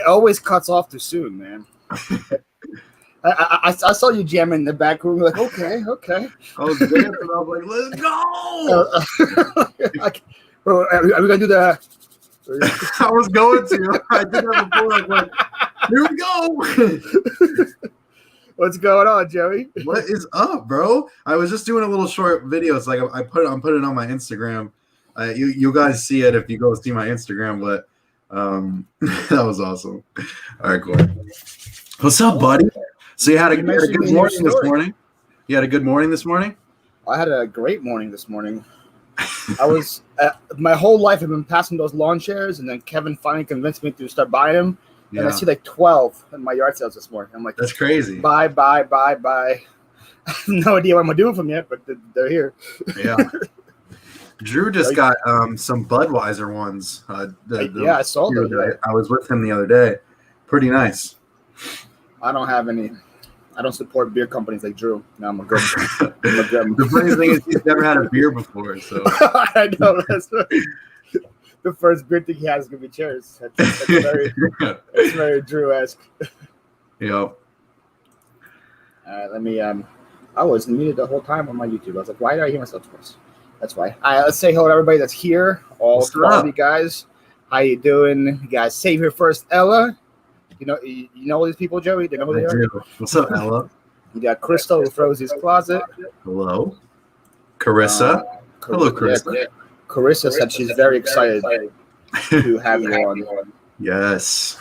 It always cuts off too soon, man. I saw you jamming in the back room. Like, okay. I was dancing. I was like, let's go. Are we gonna do that? I was going to. I did that before. Like, here we go. What's going on, Joey? What is up, bro? I was just doing a little short video. It's like I'm putting it on my Instagram. You guys see it if you go see my Instagram. But that was awesome. All right, cool. What's up, buddy? So you had a good morning this morning? You had a good morning this morning? I had a great morning this morning. I was my whole life I've been passing those lawn chairs, and then Kevin finally convinced me to start buying them. Yeah. And I see like 12 in my yard sales this morning. I'm like, that's crazy. Buy. I have no idea what I'm gonna do with them yet, but they're here. Yeah. Drew just got some Budweiser ones. Yeah, I saw those. I was with him the other day. Pretty nice. I don't have any. I don't support beer companies like Drew. No, I'm a good. The funny thing is he's never had a beer before, so I know that's right. The first beer thing he has is gonna be chairs. That's very Drew-esque. Yep. Let me. I was muted the whole time on my YouTube. I was like, why did I hear myself twice? That's why. Let's say hello to everybody that's here. All 12 of you guys. How you doing? You guys, save here first, Ella. You know all these people, Joey? Do you know who they are? What's up, Ella? You got Crystal who throws his closet. Hello. Carissa. Hello, Carissa. Yeah. Carissa said she's very excited to have you on. Yes.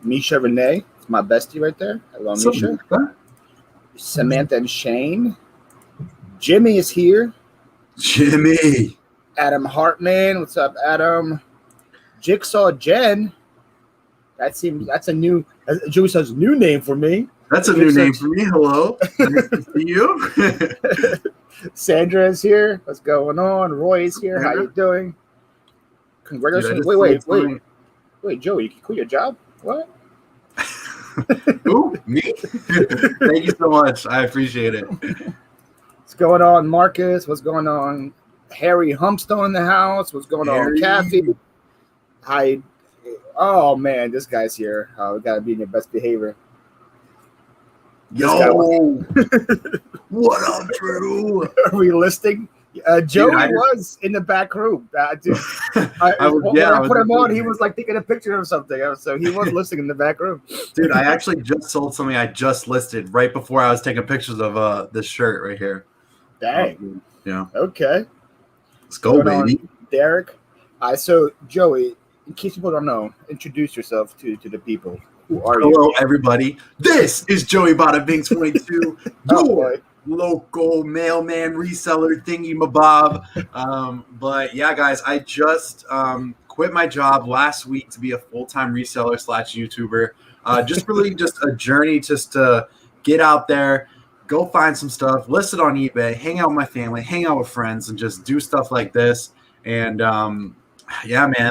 Misha Renee, it's my bestie right there. Hello, Misha. Samantha and Shane. Jimmy is here. Jimmy. Adam Hartman. What's up, Adam? Jigsaw Jen. That's a new. Joey says new name for me. That's a new name for me. Hello. Nice to see you. Sandra is here. What's going on? Roy is here. How you doing? Congratulations. Wait, Joey, you can quit your job? What? Who? Me? Thank you so much. I appreciate it. What's going on, Marcus? What's going on? Harry Humpstone in the house. What's going on, Kathy? Hi. Oh, man, this guy's here. We got to be in your best behavior. Yo. What up, Drew? Are we listing? Joey was in the back room. Dude, when I put him on, he was like taking a picture of something. So he was listing in the back room. Dude, I actually just sold something I just listed right before I was taking pictures of this shirt right here. Dang. Yeah. Okay. Let's go, baby. Derek. So, Joey, in case people don't know, introduce yourself to the people. Who are you? Hello, everybody. This is Joey Bada Bing 22, your local mailman reseller thingy mabob. But yeah, guys, I just quit my job last week to be a full-time reseller / YouTuber. Just a journey just to get out there, go find some stuff, list it on eBay, hang out with my family, hang out with friends, and just do stuff like this. And yeah, man,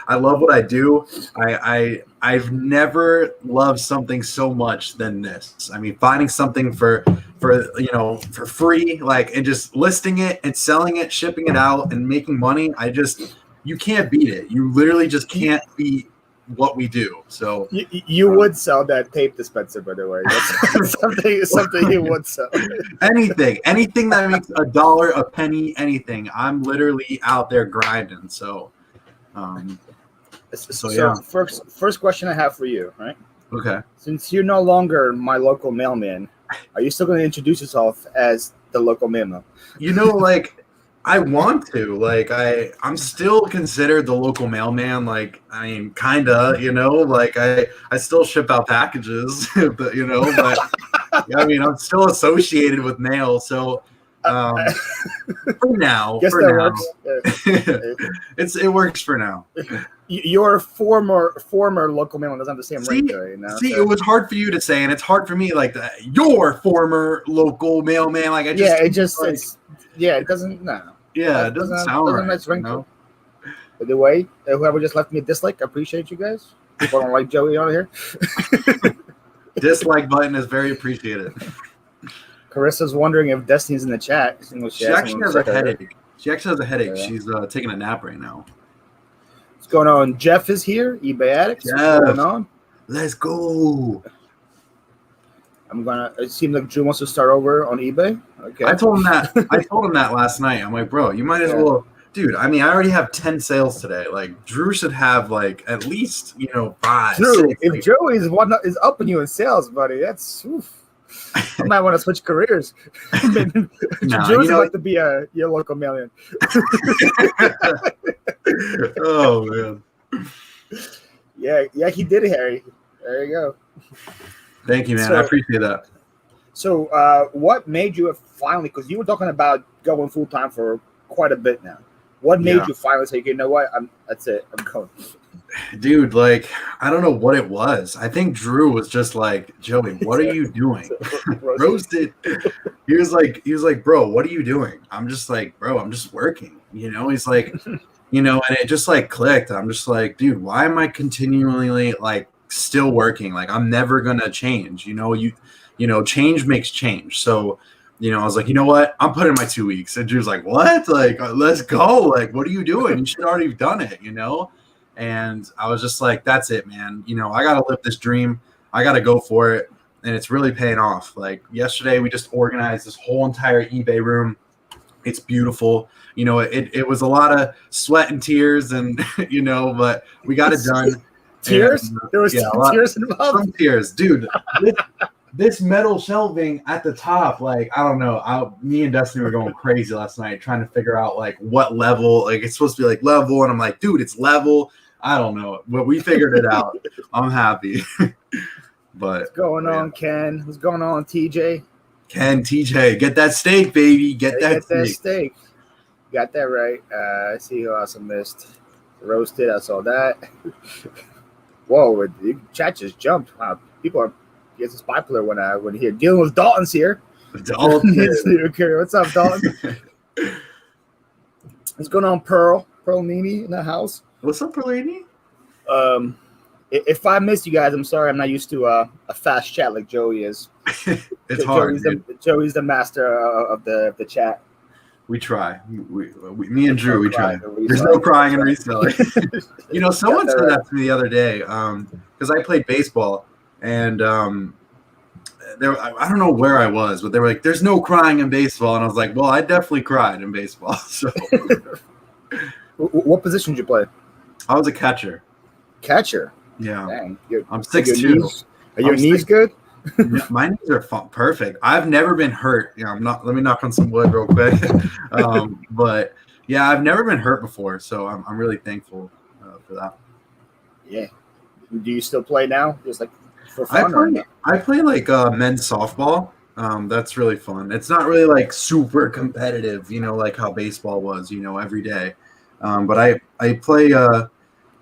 I love what I do. I've never loved something so much than this. I mean, finding something for free, like, and just listing it and selling it, shipping it out and making money. You can't beat it. You literally just can't beat what we do. So you would sell that tape dispenser, by the way. That's something you would sell. Anything that makes $1, a penny, anything. I'm literally out there grinding. So yeah. First question I have for you, right? Okay. Since you're no longer my local mailman, are you still going to introduce yourself as the local mailman? Like, I want to. Like, I'm still considered the local mailman. Like, I mean, kinda. Like, I still ship out packages, but but I mean, I'm still associated with mail. So for now, works. It works for now. Your former local mailman doesn't have the same rank there, it was hard for you to say, and it's hard for me. Like your former local mailman. Like it doesn't. No. Yeah, it doesn't sound right. Nice ring. By the way, whoever just left me a dislike, I appreciate you guys. People don't like Joey on here. Dislike button is very appreciated. Carissa's wondering if Destiny's in the chat. She actually has a headache. Yeah. She's taking a nap right now. What's going on? Jeff is here. eBay Addicts. Jeff, what's going on? Let's go. It seems like Drew wants to start over on eBay. Okay. I told him that last night. I'm like, bro, you might as well, dude. I mean, I already have 10 sales today. Like, Drew should have like at least 5. Drew, 6, if like, Joey is upping you in sales, buddy, that's. Oof. I might want to switch careers. Drew's about to be your local million. Oh man. Yeah, he did it, Harry. There you go. Thank you, man. I appreciate that. So, what made you finally? Because you were talking about going full time for quite a bit now. What made you finally say, you know what? That's it. I'm going. Dude, like, I don't know what it was. I think Drew was just like, Joey, what are you doing? Roasted. He was like, bro, what are you doing? I'm just like, bro, I'm just working. He's like, and it just like clicked. I'm just like, dude, why am I continually like still working? Like, I'm never gonna change. Change makes change. So, I was like, you know what? I'm putting my 2 weeks. And Drew's like, what? Like, let's go. Like, what are you doing? You should already have done it, And I was just like, that's it, man. I got to live this dream. I got to go for it. And it's really paying off. Like yesterday, we just organized this whole entire eBay room. It's beautiful. It was a lot of sweat and tears and, but we got it done. Tears? And, there was tears involved? Some tears. Dude, this metal shelving at the top, like, I don't know. Me and Destiny were going crazy last night trying to figure out, like, what level. Like, it's supposed to be, like, level. And I'm like, dude, it's level. I don't know. But we figured it out. I'm happy. But what's going on, Ken? What's going on, TJ? Ken, TJ, get that steak, baby. Get that steak. Got that right. I see who else I missed. Roasted. I saw that. Whoa, the chat just jumped. Wow, people are getting popular when here. Dealing with Dalton's here. What's up, Dalton? What's going on, Pearl Nini in the house? What's up, Pearlini? If I missed you guys, I'm sorry. I'm not used to a fast chat like Joey is. It's hard. Joey's the master of the chat. We try. Me and Drew, we try. There's no crying in reselling. Someone said that to me the other day because I played baseball and I don't know where I was, but they were like, "There's no crying in baseball," and I was like, "Well, I definitely cried in baseball." So, what position did you play? I was a catcher. Catcher. Yeah. Dang. I'm 6'2". Are your knees good? My knees are perfect. I've never been hurt. Let me knock on some wood real quick. But yeah, I've never been hurt before, so I'm really thankful for that. Yeah. Do you still play now? Just like for fun? I play like men's softball. That's really fun. It's not really like super competitive, like how baseball was, every day. But I play.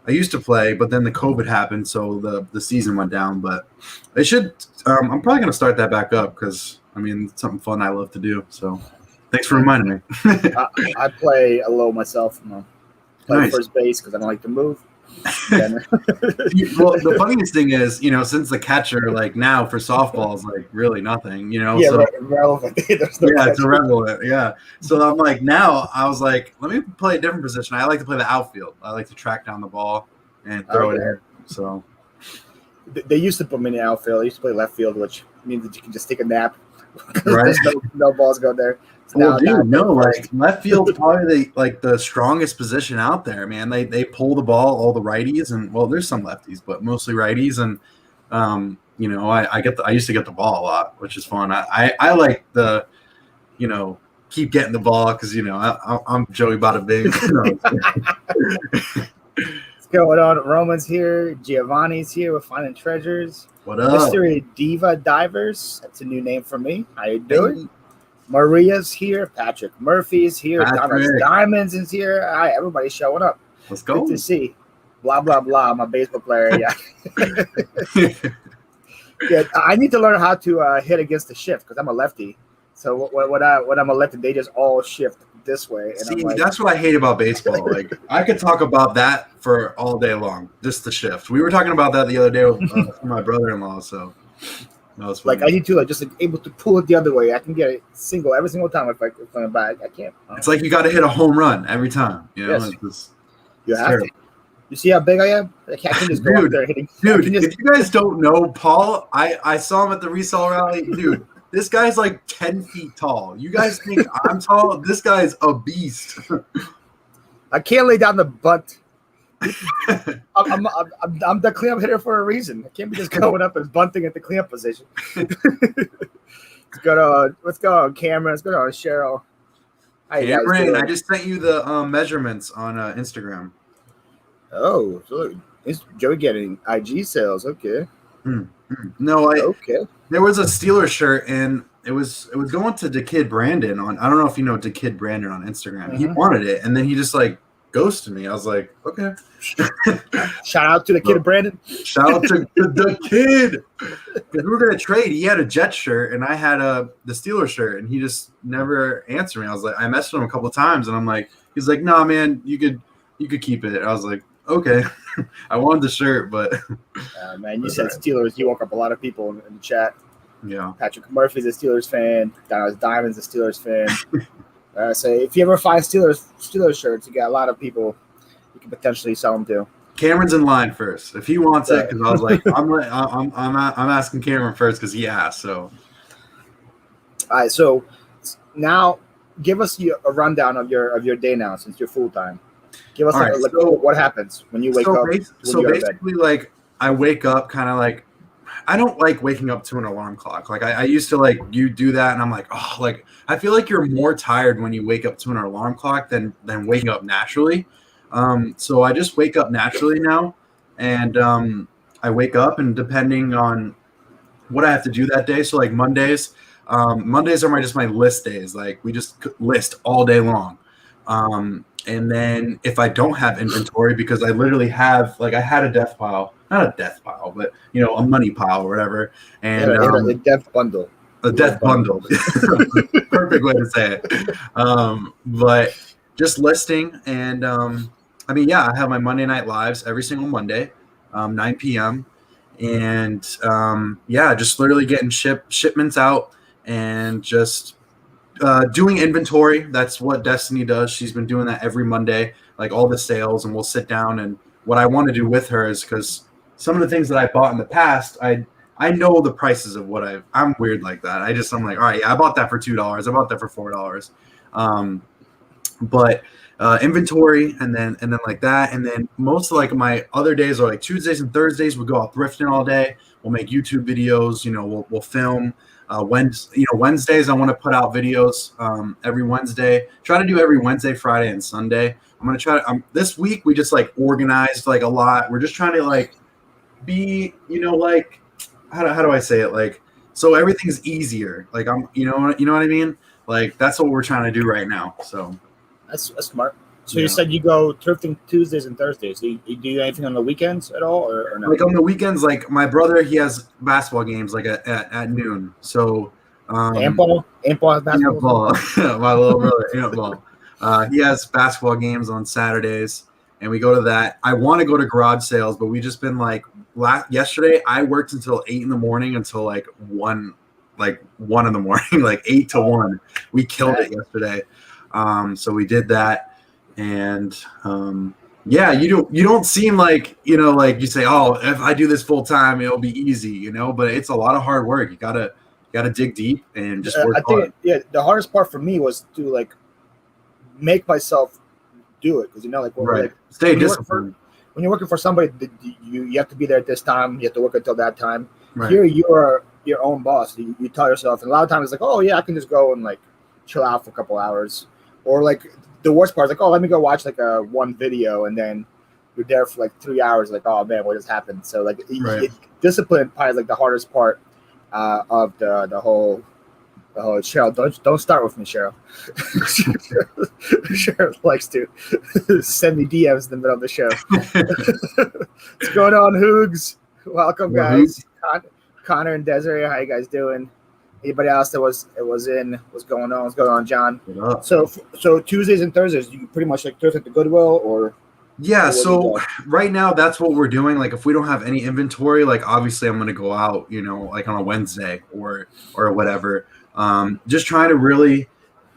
I used to play, but then the COVID happened, so the season went down. But it should. I'm probably gonna start that back up because it's something fun I love to do. So thanks for reminding me. I play a little myself. Play first base because I don't like to move. Well, the funniest thing is, since the catcher, like now for softball is like really nothing, Yeah, so, irrelevant. It's irrelevant. Yeah. So I'm like, now I was like, let me play a different position. I like to play the outfield. I like to track down the ball and throw it in. So they used to put me in the outfield. I used to play left field, which means that you can just take a nap. Right. no balls go there. Well, dude, like left field's probably the strongest position out there, man. They pull the ball, all the righties, and well, there's some lefties, but mostly righties. And I used to get the ball a lot, which is fun. I like the, keep getting the ball because I'm Joey Bada Bing. What's going on? Roman's here. Giovanni's here. We're finding treasures. What up? Mystery Diva Divers. That's a new name for me. How you doing? Maria's here. Patrick Murphy's here. Diamonds is here. All right, everybody's showing up. Let's go. Good to see. Blah, blah, blah. I'm a baseball player. Yeah. Yeah, I need to learn how to hit against the shift because I'm a lefty. So when I'm a lefty, they just all shift this way. And see, that's what I hate about baseball. Like, I could talk about that for all day long, just the shift. We were talking about that the other day with my brother-in-law, so that was funny. Like, I need to just able to pull it the other way. I can get it single every single time if I'm back. I can't. It's like you got to hit a home run every time. Yes. You have to. You see how big I am? I can just go up there hitting. Dude, if you guys don't know Paul, I saw him at the Resell rally. Dude, this guy's like 10 feet tall. You guys think I'm tall? This guy's a beast. I can't lay down the butt. I'm the cleanup hitter for a reason. I can't be just going up and bunting at the cleanup position. Let's go to Cameron. Let's go to Cheryl. Cameron, I just sent you the measurements on Instagram. Oh, so is Joey getting IG sales? Okay. No, okay. There was a Steelers shirt, and it was going to the kid Brandon on. I don't know if you know the kid Brandon on Instagram. Mm-hmm. He wanted it, and then he just like ghosted me. I was like, okay. Shout out to the kid Brandon. Shout out to the kid. Because we were gonna trade. He had a Jets shirt, and I had the Steelers shirt, and he just never answered me. I was like, I messaged him a couple of times, and I'm like, he's like, nah, man, you could keep it. I was like, okay. I wanted the shirt, but man, you said Steelers. You woke up a lot of people in the chat. Yeah. Patrick Murphy's a Steelers fan. Donald Diamond's a Steelers fan. So if you ever find Steelers shirts, you got a lot of people you can potentially sell them to. Cameron's in line first if he wants it, because I was like, I'm asking Cameron first because he asked. So, all right. So now, give us a rundown of your day now, since you're full time. Give us what happens when you wake up. So basically, like I wake up kind of like I don't like waking up to an alarm clock. Like I used to like you do that, and I'm like, oh, like I feel like you're more tired when you wake up to an alarm clock than waking up naturally. So I just wake up naturally now, and I wake up, and depending on what I have to do that day, so like Mondays are my list days. Like we just list all day long. And then if I don't have inventory, because I literally have, like I had a death pile, not a death pile, but a money pile or whatever. And a death bundle. A death bundle. Perfect way to say it. But just listing, and I have my Monday night lives every single Monday, 9 p.m. And just literally getting shipments out and just doing inventory. That's what Destiny does. She's been doing that every Monday, like all the sales, and we'll sit down. And what I want to do with her is, because some of the things that I bought in the past, I know the prices of what I'm weird like that. I'm like, all right, yeah, I bought that for $2. I bought that for $4. But inventory, and then like that. And then most of like my other days are like Tuesdays and Thursdays. We'll go out thrifting all day. We'll make YouTube videos. We'll film. Wednesdays I want to put out videos every Wednesday. Try to do every Wednesday, Friday, and Sunday. I'm gonna try to. This week we just like organized like a lot. We're just trying to like be, like how do I say it, like so everything's easier. Like I'm, you know what I mean. Like that's what we're trying to do right now. So that's smart. So you said you go thrifting Tuesdays and Thursdays. Do you do anything on the weekends at all, or no? Like on the weekends, like my brother, he has basketball games like at noon. So Ample has basketball. My little brother, Ample. He has basketball games on Saturdays, and we go to that. I want to go to garage sales, but we just been like yesterday. I worked until 8 in the morning until like 1 in the morning, like 8 to 1. We killed it yesterday. So we did that. And you don't seem like like you say, oh, if I do this full time it'll be easy, but it's a lot of hard work. You gotta dig deep and just work hard. The hardest part for me was to like make myself do it, because stay disciplined. When you're working for somebody, you have to be there at this time, you have to work until that time. Right. Here you're your own boss. You tell yourself, and a lot of times it's like, oh yeah, I can just go and like chill out for a couple hours, or like the worst part is like, oh, let me go watch like one video, and then you're there for like 3 hours. Like, oh man, what just happened? So like, discipline probably is like the hardest part of the whole. Cheryl, don't start with me, Cheryl. Cheryl likes to send me DMs in the middle of the show. What's going on, Hoogs? Welcome, guys. Connor and Desiree, how you guys doing? Anybody else that was in? What's going on? What's going on, John? So Tuesdays and Thursdays, you pretty much like thrift at the Goodwill, or? Yeah, so right now that's what we're doing. Like if we don't have any inventory, like obviously I'm gonna go out, like on a Wednesday or whatever. Just trying to really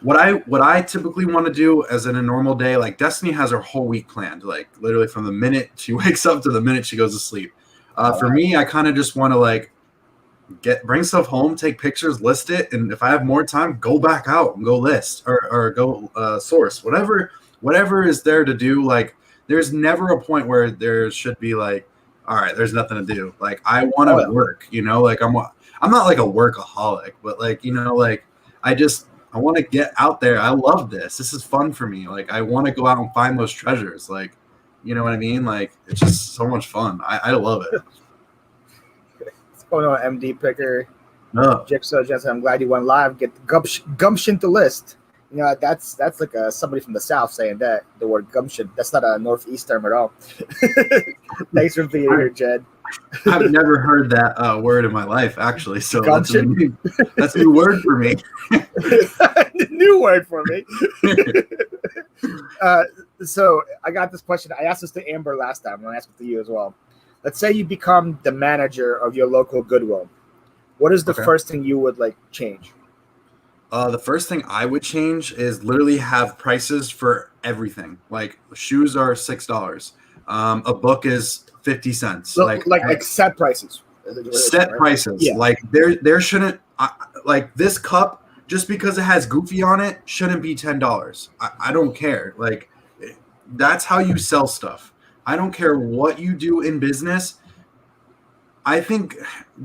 what I typically want to do as in a normal day, like Destiny has her whole week planned, like literally from the minute she wakes up to the minute she goes to sleep. For me, I kind of just want to like bring stuff home, take pictures, list it, and if I have more time, go back out and go list or go source whatever is there to do. Like there's never a point where there should be like, all right, there's nothing to do. Like I want to work, like I'm not like a workaholic, but like like I want to get out there. I love this. This is fun for me. Like I want to go out and find those treasures. Like, you know what I mean? Like it's just so much fun. I love it. What's going on, MD Picker? Jigsaw Jensen, I'm glad you went live. Get the gumption to list. That's like somebody from the South saying that, the word gumption. That's not a Northeast term at all. Thanks for being here, Jed. I've never heard that word in my life, actually. So that's a new word for me. New word for me. So I got this question. I asked this to Amber last time. I'm going to ask it to you as well. Let's say you become the manager of your local Goodwill. What is the first thing you would like change? The first thing I would change is literally have prices for everything. Like shoes are $6. A book is 50 cents. Like set prices. Set prices. Yeah. Like there shouldn't like this cup, just because it has Goofy on it, shouldn't be $10. I don't care. Like that's how you sell stuff. I don't care what you do in business. I think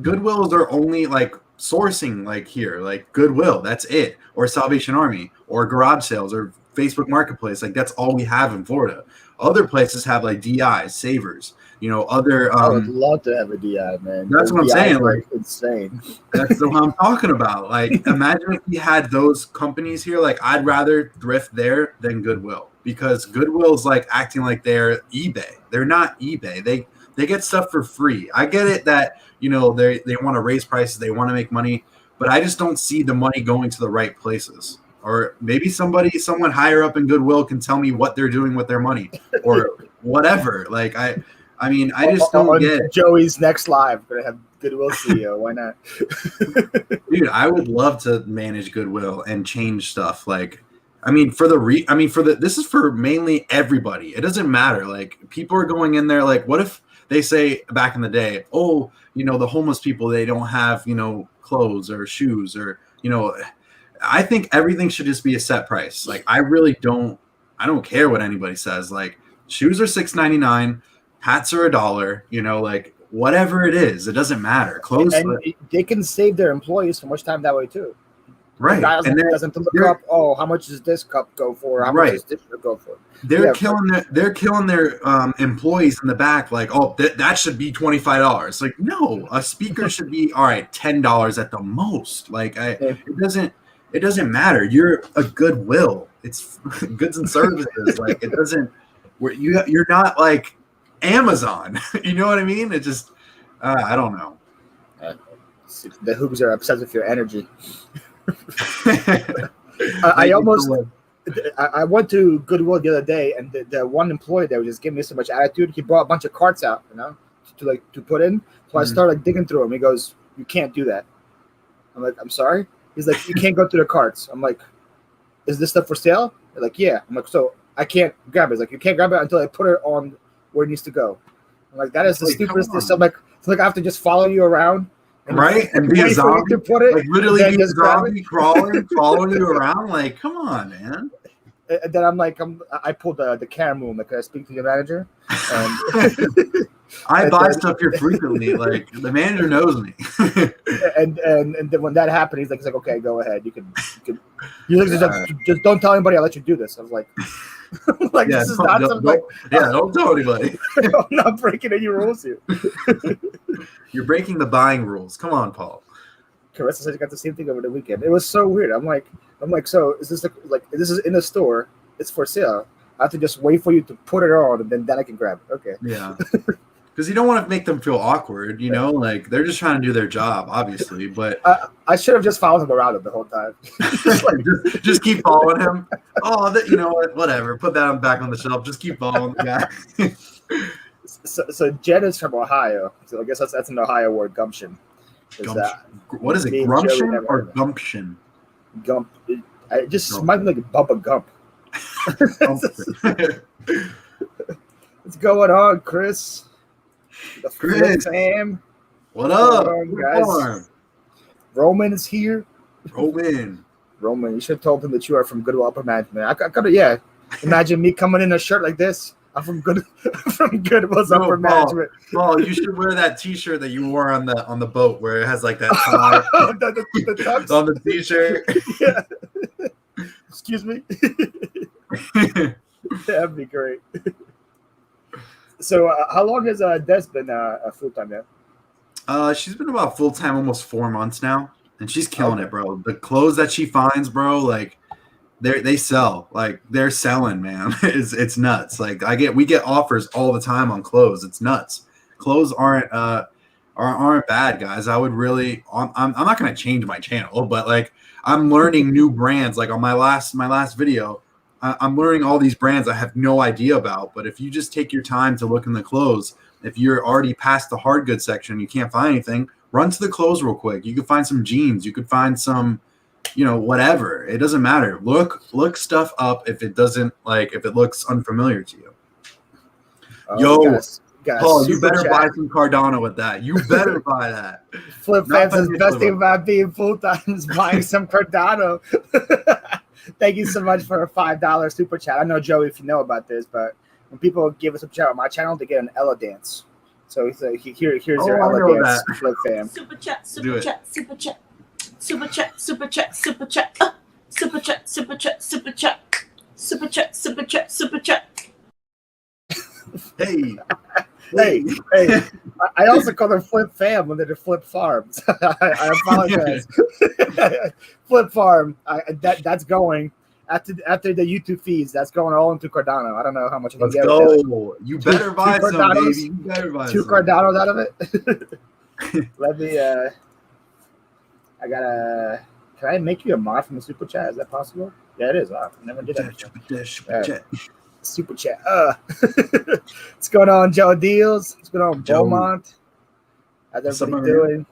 Goodwills are only like sourcing like here, like Goodwill, that's it, or Salvation Army, or garage sales, or Facebook Marketplace. Like that's all we have in Florida. Other places have like DIs, savers, other. I would love to have a DI, man. That's what I'm saying. Like insane. That's what I'm talking about. Like imagine if we had those companies here. Like I'd rather thrift there than Goodwill, because Goodwill is like acting like they're eBay. They're not eBay. They get stuff for free. I get it that they want to raise prices, they want to make money, but I just don't see the money going to the right places. Or maybe someone higher up in Goodwill can tell me what they're doing with their money or whatever. Like I just don't get it. Joey's next live, gonna have Goodwill CEO. Why not? Dude, I would love to manage Goodwill and change stuff. Like, this is for mainly everybody. It doesn't matter. Like people are going in there. Like, what if they say back in the day, oh, the homeless people, they don't have, clothes or shoes or, I think everything should just be a set price. Like, I don't care what anybody says. Like shoes are $6.99, hats are $1, like whatever it is, it doesn't matter. Clothes. And they can save their employees so much time that way too. Right. And doesn't look up, how much does this cup go for? How much does this go for? They're killing their employees in the back. Like, that should be $25. Like, no, a speaker should be all right, $10 at the most. Like, it doesn't matter. You're a Goodwill. It's goods and services. Like, it doesn't. You're not like Amazon. You know what I mean? It just I don't know. The Hoops are obsessed with your energy. I went to Goodwill the other day, and the one employee there was just giving me so much attitude. He brought a bunch of carts out, to put in. So I started digging through them. He goes, "You can't do that." I'm like, "I'm sorry." He's like, "You can't go through the carts." I'm like, "Is this stuff for sale?" They're like, "Yeah." I'm like, "So I can't grab it." He's like, "You can't grab it until I put it on where it needs to go." I'm like, "That is the stupidest thing." So I'm like, I have to just follow you around. And be a zombie, like literally be a zombie crawling, following you around. Like, come on, man. And then I pulled the camera room, like I speak to the manager. And I buy stuff here frequently. Like the manager knows me. and then when that happened, he's like, okay, go ahead. You can. He's like, just don't tell anybody. I'll let you do this. I was like, this is not something. Don't tell anybody. I'm not breaking any rules here. You're breaking the buying rules. Come on, Paul. Carissa said you got the same thing over the weekend. It was so weird. I'm like, so is this like this is in the store? It's for sale. I have to just wait for you to put it on, and then I can grab it. Okay. Yeah. Because you don't want to make them feel awkward, like they're just trying to do their job, obviously. But I should have just followed him around the whole time. just keep following him. Oh, whatever. Put that back on the shelf. Just keep following the guy. So Jen is from Ohio, so I guess that's an Ohio word, gumption. What is it, grumption or gumption? It just reminds me like Bubba Gump. What's going on, Chris? The Chris, fam. What up, guys? Roman is here. Roman, you should have told him that you are from Goodwill Upper Management. I could have, imagine me coming in a shirt like this. I'm from Goodwill's Upper Management. Paul, you should wear that T-shirt that you wore on the boat where it has like that tie the on the T-shirt. Yeah. Excuse me. That'd be great. So, how long has Des been full time now? She's been about full time almost 4 months now, and she's killing it, bro. The clothes that she finds, bro, like they sell, like they're selling, man. It's nuts. Like we get offers all the time on clothes. It's nuts. Clothes aren't bad, guys. I would really, I'm not gonna change my channel, but like I'm learning new brands. Like on my last video, I'm learning all these brands I have no idea about. But if you just take your time to look in the clothes, if you're already past the hard goods section, you can't find anything, run to the clothes real quick. You could find some jeans. You could find some, whatever. It doesn't matter. Look stuff up if it looks unfamiliar to you. Yo, guys, Paul, you better buy some Cardano with that. You better buy that. Flip Fam says best thing about being full time is buying some Cardano. Thank you so much for a $5 super chat. I know, Joey, if you know about this, but when people give us a chat on my channel, they get an Ella dance. So here's your Ella dance, Flip Fam. Super chat, super chat, super chat, super chat, super chat, super chat, super chat, super chat, super chat, super chat, super chat, super chat. Hey. I also call them Flip Fam when they're Flip Farms. I apologize. Flip Farm. That's going after the YouTube feeds. That's going all into Cardano. I don't know how much. Let's go. You better buy some, baby. You better buy two Cardanos out of it. Let me. I gotta. Can I make you a mod from the super chat? Is that possible? Yeah, it is. I never did that. Super chat. What's going on, Joe Deals? What's going on, Beaumont? How's everybody doing?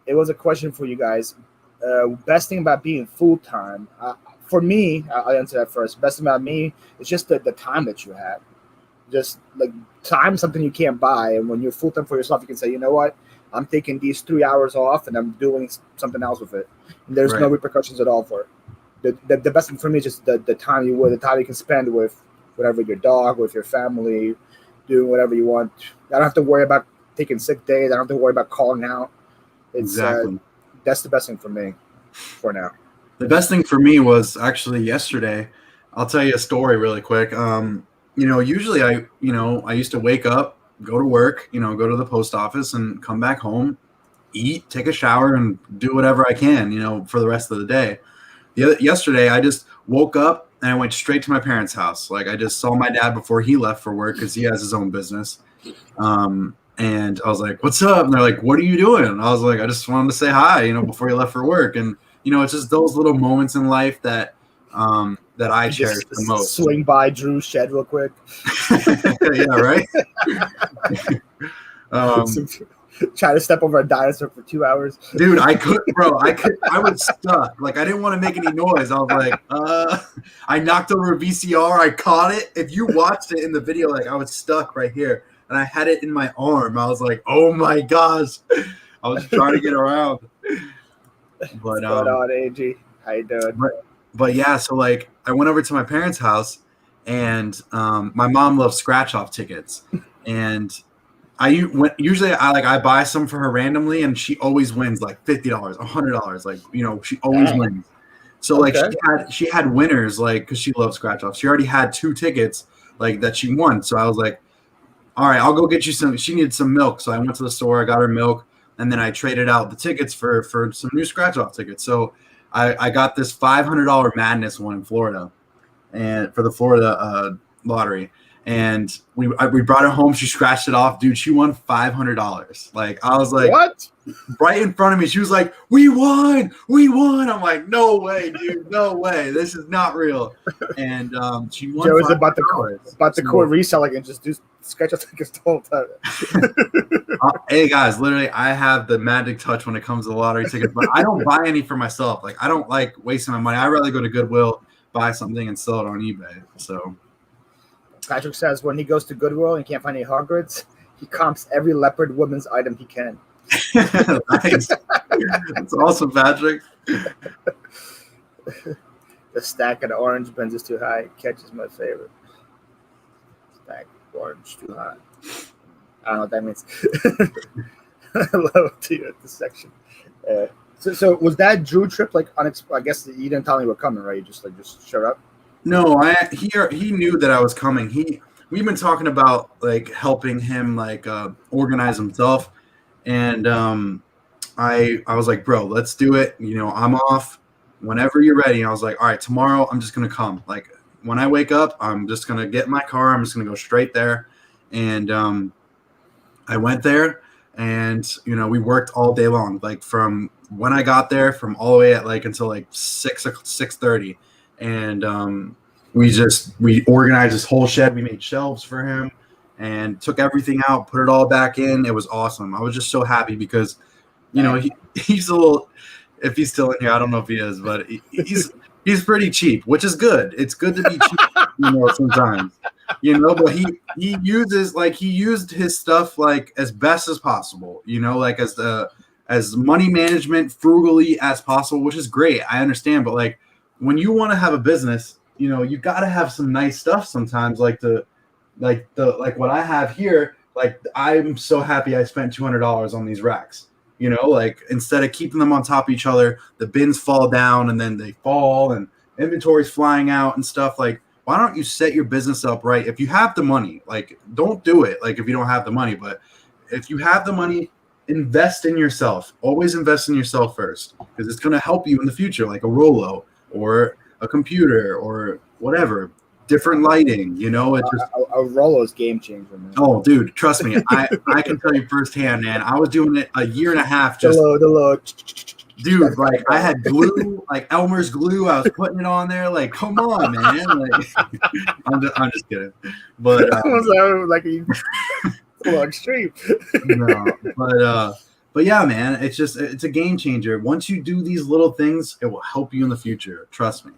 It was a question for you guys. Best thing about being full time. For me, I'll answer that first. Best thing about me is just the time that you have. Just like time, something you can't buy. And when you're full time for yourself, you can say, you know what? I'm taking these 3 hours off and I'm doing something else with it. And there's no repercussions at all for it. The best thing for me is just the time the time you can spend with whatever, your dog, with your family, doing whatever you want. I don't have to worry about taking sick days. I don't have to worry about calling out. Exactly. That's the best thing for me for now. The best thing for me was actually yesterday. I'll tell you a story really quick. Usually I used to wake up, go to work, go to the post office and come back home, eat, take a shower and do whatever I can, for the rest of the day. Yesterday, I just woke up and I went straight to my parents' house. Like I just saw my dad before he left for work because he has his own business. And I was like, "What's up?" And they're like, "What are you doing?" And I was like, "I just wanted to say hi, before he left for work." And it's just those little moments in life that I cherish the most. Swing by Drew's shed real quick. Yeah, right. Try to step over a dinosaur for 2 hours. Dude, I was stuck. Like, I didn't want to make any noise. I was like, I knocked over a VCR. I caught it. If you watched it in the video, like, I was stuck right here. And I had it in my arm. I was like, oh, my gosh. I was trying to get around. But, what's going on, AG? How you doing? But yeah, so, like, I went over to my parents' house. And my mom loves scratch-off tickets. And I buy some for her randomly, and she always wins like $50, $100. Like, she always wins. So like she had winners, like, because she loves scratch offs. She already had 2 tickets like that she won. So I was like, all right, I'll go get you some. She needed some milk, so I went to the store, I got her milk, and then I traded out the tickets for some new scratch off tickets. So I got this $500 Madness one in Florida, and for the Florida lottery. And we brought her home. She scratched it off, dude. She won $500. Like, I was like, what? Right in front of me. She was like, we won. I'm like, no way, dude, no way. This is not real. And she won. Joe is about to quit reselling and just do sketch tickets the whole time. Hey guys, literally, I have the magic touch when it comes to lottery tickets, but I don't buy any for myself. Like, I don't like wasting my money. I'd rather go to Goodwill, buy something, and sell it on eBay. So Patrick says when he goes to Goodwill and can't find any hard goods, he comps every leopard woman's item he can. Nice. That's awesome, Patrick. The stack of the orange bins is too high. Catch is my favorite. Stack of orange too high. I don't know what that means. I love it to you at this section. So was that Drew trip like unexpected? I guess you didn't tell me we're coming, right? You just showed up. No, he knew that I was coming. We've been talking about like helping him like organize himself, and I was like, bro, let's do it. You know, I'm off whenever you're ready. And I was like, all right, tomorrow I'm just gonna come. Like when I wake up, I'm just gonna get in my car. I'm just gonna go straight there, and I went there, and you know, we worked all day long, like from when I got there, from all the way at like until like 6:30. And we organized this whole shed. We made shelves for him and took everything out, put it all back in. It was awesome. I was just so happy because, you know, he's a little, if he's still in here, I don't know if he is, but he's pretty cheap, which is good. It's good to be cheap, you know, sometimes, you know, but he used his stuff like as best as possible, you know, like as money management frugally as possible, which is great. I understand, but like, when you want to have a business, you know, you got to have some nice stuff sometimes, like what I have here. Like, I'm so happy I spent $200 on these racks, you know, like instead of keeping them on top of each other, the bins fall down and then they fall and inventory's flying out and stuff. Like, why don't you set your business up right? If you have the money, like, don't do it. Like, if you don't have the money, but if you have the money, invest in yourself. Always invest in yourself first, because it's going to help you in the future, like a Rolo or a computer or whatever, different lighting, you know. It just a Rolo's game changer, man. Oh, dude, trust me, I can tell you firsthand, man. I was doing it a year and a half. Just dude, like I had glue, like Elmer's glue. I was putting it on there. Like, come on, man. Like, I'm just kidding, but like a little extreme. No, but yeah, man, it's a game changer. Once you do these little things, it will help you in the future. Trust me.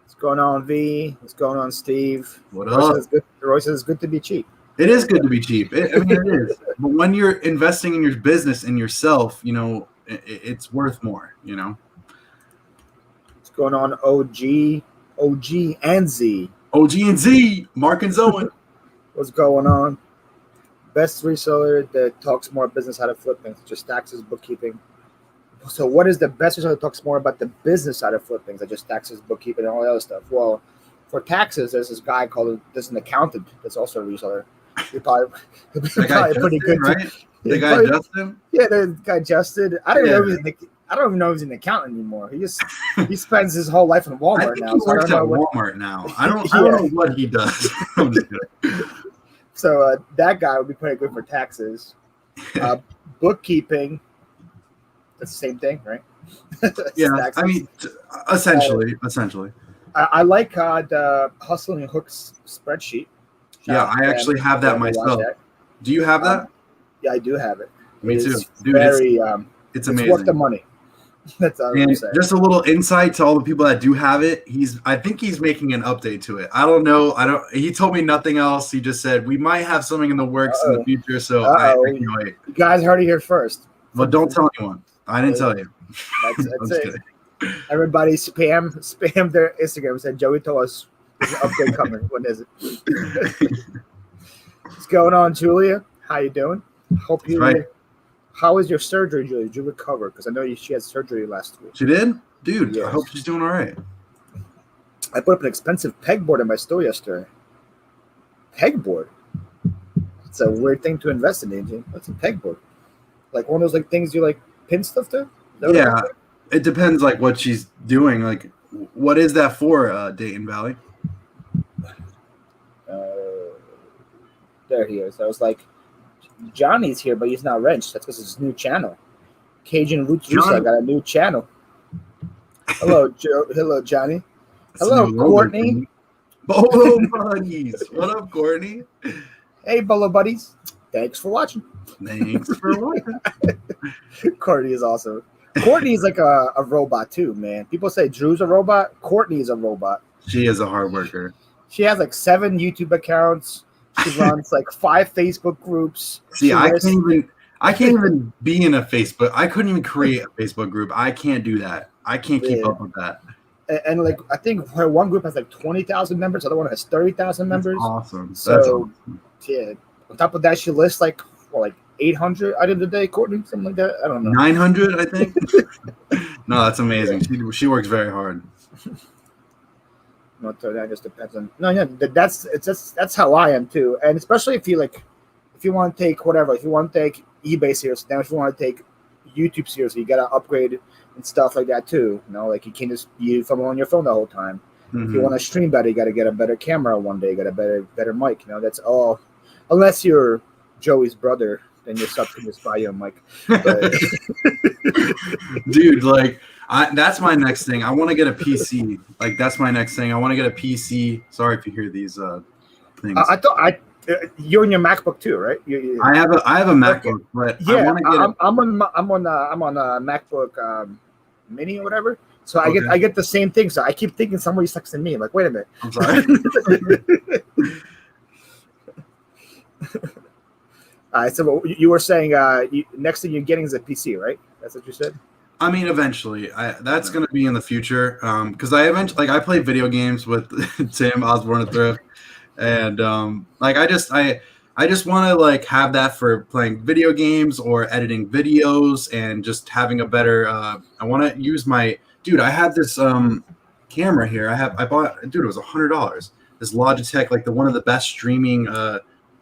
What's going on, V? What's going on, Steve? What up? Roy says it's good to be cheap. It is good to be cheap. It is. But when you're investing in your business and yourself, you know, it's worth more, you know. What's going on, OG and Z? OG and Z, Mark and Zoe. What's going on? Best reseller that talks more business how to flip things, just taxes, bookkeeping. So what is the best reseller that talks more about the business side of flip things, that just taxes, bookkeeping, and all the other stuff? Well, for taxes, there's this guy there's an accountant that's also a reseller. He'll probably pretty good, right? The guy Justin? Yeah, the guy Justin. I don't even know if he's an accountant anymore. He spends his whole life in Walmart now. He works at Walmart now. I don't know what he does. I'm just kidding. So that guy would be pretty good for taxes. Bookkeeping, that's the same thing, right? Yeah, taxes. I mean, essentially. I like the Hustle and Hooks spreadsheet. Yeah, I actually have that myself. Do you have that? Yeah, I do have it. Me too. Dude, it's amazing. It's worth the money. That's all I'm saying. Just a little insight to all the people that do have it. I think he's making an update to it. I don't know. He told me nothing else. He just said we might have something in the works in the future. So I can't wait. You guys heard it here first. But don't tell anyone. I didn't tell you. That's it. Everybody spam their Instagram and said Joey told us there's an update coming. When is it? What's going on, Julia? How you doing? Hope you. Right. How was your surgery, Julia? Did you recover? Because I know she had surgery last week. She did? Dude, yes. I hope she's doing all right. I put up an expensive pegboard in my store yesterday. Pegboard? It's a weird thing to invest in, AJ. What's a pegboard? Like one of those like things you like pin stuff to? Yeah. It depends like what she's doing. Like what is that for, Dayton Valley? There he is. I was like, Johnny's here, but he's not Wrench. That's because it's his new channel. Cajun Roots Reseller got a new channel. Hello, Joe. Hello, Johnny. Hello, Courtney. Bolo buddies. What up, Courtney? Hey, Bolo buddies. Thanks for watching. Thanks for watching. Courtney is awesome. Courtney is like a robot too, man. People say Drew's a robot. Courtney is a robot. She is a hard worker. She has like 7 YouTube accounts. She runs like 5 Facebook groups. See, I can't even be in a Facebook. I couldn't even create a Facebook group. I can't do that. I can't keep up with that. And like, I think her one group has like 20,000 members. The other one has 30,000 members. That's awesome. So, That's awesome. Yeah. On top of that, she lists like 800 items a day, Courtney, something like that. I don't know. 900, I think. No, that's amazing. She works very hard. No, that just depends on. No, yeah, that's how I am too. And especially if you want to take whatever, if you want to take eBay seriously, then if you want to take YouTube seriously, you gotta upgrade and stuff like that too. You know, like you can't just be filming on your phone the whole time. If you want to stream better, you got to get a better camera one day, get a better mic. You know, that's all. Unless you're Joey's brother, then your subs can just buy you a mic. But... Dude, like that's my next thing. I want to get a PC. Like that's my next thing. I want to get a PC. Sorry if you hear these things. I thought you're in your MacBook too, right? I have a MacBook, but yeah, I want to get. I'm on a MacBook Mini or whatever. So okay. I get the same thing. So I keep thinking somebody's texting me. I'm like, wait a minute. I'm sorry. All right. So you were saying next thing you're getting is a PC, right? That's what you said. I mean, eventually, that's going to be in the future. Because I play video games with Tim Osborne at Thrift, and I just want to like have that for playing video games or editing videos and just having a better. I want to use my. Dude, I have this camera here. I bought. Dude, it was $100. This Logitech, like one of the best streaming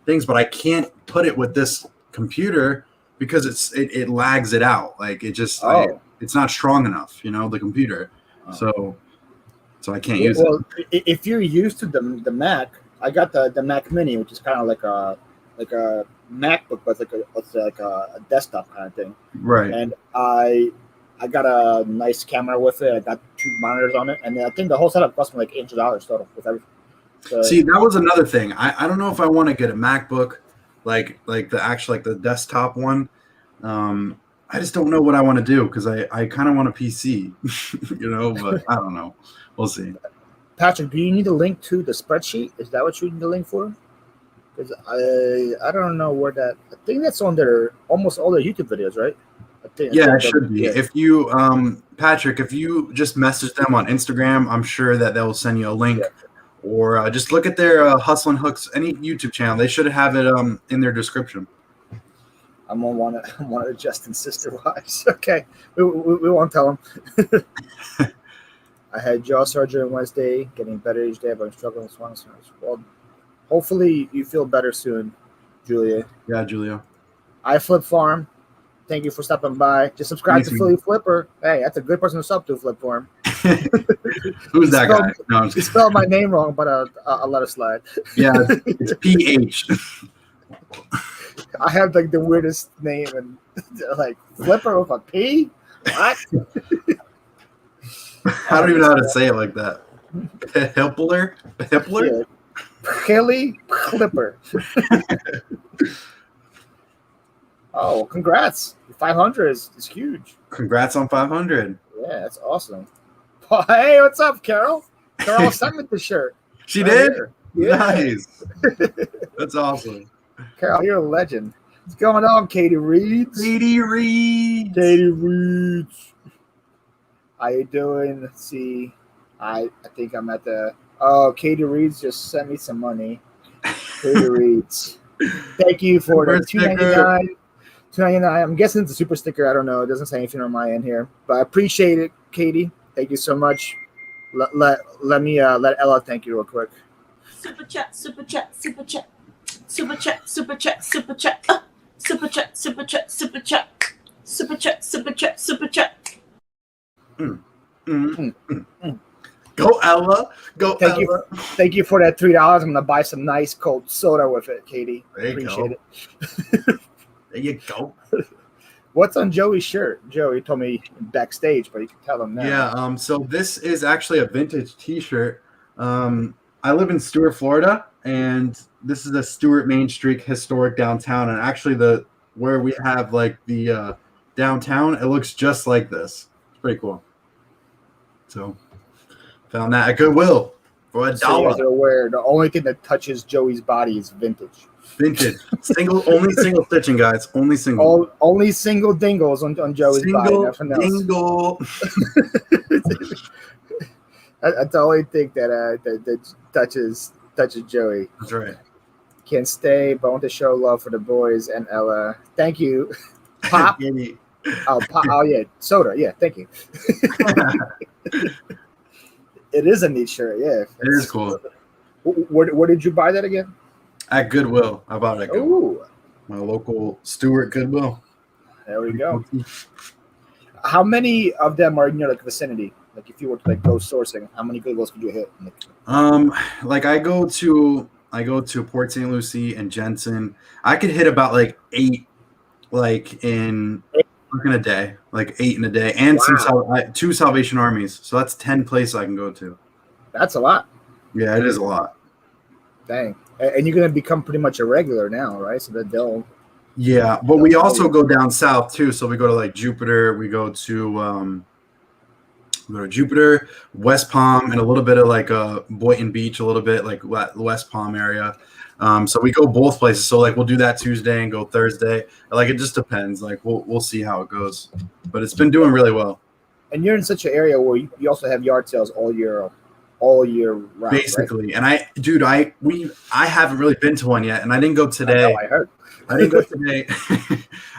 things, but I can't put it with this computer because it lags it out. Like it just it's not strong enough, you know, the computer. So I can't use it. Well, if you're used to the Mac, I got the Mac Mini, which is kind of like a MacBook, but it's like a desktop kind of thing. Right. And I got a nice camera with it. I got 2 monitors on it, and I think the whole setup cost me like $800 total with everything. So, see, that was another thing. I don't know if I want to get a MacBook, like the actual the desktop one. I just don't know what I want to do because I kind of want a PC, you know. But I don't know. We'll see. Patrick, do you need a link to the spreadsheet? Is that what you need the link for? Because I don't know where that. I think that's on their almost all their YouTube videos, right? Yeah, it should be. If you, Patrick, if you just message them on Instagram, I'm sure that they'll send you a link. Yeah. Or just look at their Hustle and Hooks, any YouTube channel. They should have it in their description. I'm on one of Justin's sister wives. Okay, we won't tell them. I had jaw surgery on Wednesday, getting better each day, but I'm struggling with swelling. Well, hopefully you feel better soon, Julia. Yeah, Julia. I Flip Farm. Thank you for stopping by. Just subscribe to Philly Flipper. Hey, that's a good person to sub to, Flip Farm. Who's that guy? No, you spelled my name wrong, but I'll let it slide. Yeah, it's PH. I have like the weirdest name and like Flipper with a P. What? I don't even know how to say it like that. Hippler? Yeah. Kelly Clipper. Oh, congrats. 500 is huge. Congrats on 500. Yeah, that's awesome. Hey, what's up, Carol? Carol sent me the shirt. She did? Yeah. Nice. That's awesome. Carol, you're a legend. What's going on, Katie Reeds? Katie Reeds. How you doing? Let's see. I think I'm at the... Oh, Katie Reeds just sent me some money. Katie Reeds. Thank you for the $2.99. $2.99. I'm guessing it's a super sticker. I don't know. It doesn't say anything on my end here. But I appreciate it, Katie. Thank you so much. Let me let Ella thank you real quick. Super chat, super chat, super chat. Super chat, super chat, super chat. Super chat, super chat, super chat. Super chat, super chat, super chat. Go Ella. Go Thank Ella. Thank you for that $3. I'm gonna buy some nice cold soda with it, Katie. There you Appreciate go. it. There you go. What's on Joey's shirt? Joey told me backstage, but you can tell him now. Yeah. So this is actually a vintage T-shirt. I live in Stuart, Florida, and this is the Stuart Main Street historic downtown. And actually, where we have like the downtown, it looks just like this. It's pretty cool. So found that at Goodwill for $1. So you guys are aware, the only thing that touches Joey's body is vintage. Vintage. Only single stitching, guys. Only single. Only single dingles on Joey's body. Nothing else. Dingle. That's the only thing that touches Joey. That's right. Can't stay, but I want to show love for the boys and Ella. Thank you. Pop. Oh yeah, soda. Yeah, thank you. It is a neat shirt. Yeah, it is cool. Where did you buy that again? At Goodwill. I bought it at Goodwill. Ooh. My local Stuart Goodwill. There we go. How many of them are in your vicinity? Like if you were to go sourcing, how many Goodwills could you hit? Like I go to Port St. Lucie and Jensen. I could hit about 8 in a day, 8 in a day, and wow. 2 Salvation Armies. So that's 10 places I can go to. That's a lot. Yeah, it is a lot. Dang. And you're going to become pretty much a regular now, right? So that they'll. Yeah, but we also go down south too. So we go to Jupiter. We go to Jupiter, West Palm, and a little bit of Boynton Beach, a little bit West Palm area. So we go both places. So we'll do that Tuesday and go Thursday. It just depends. We'll see how it goes. But it's been doing really well. And you're in such an area where you also have yard sales all year round. Basically. Right? And I haven't really been to one yet, and I didn't go today. I heard. I didn't go today.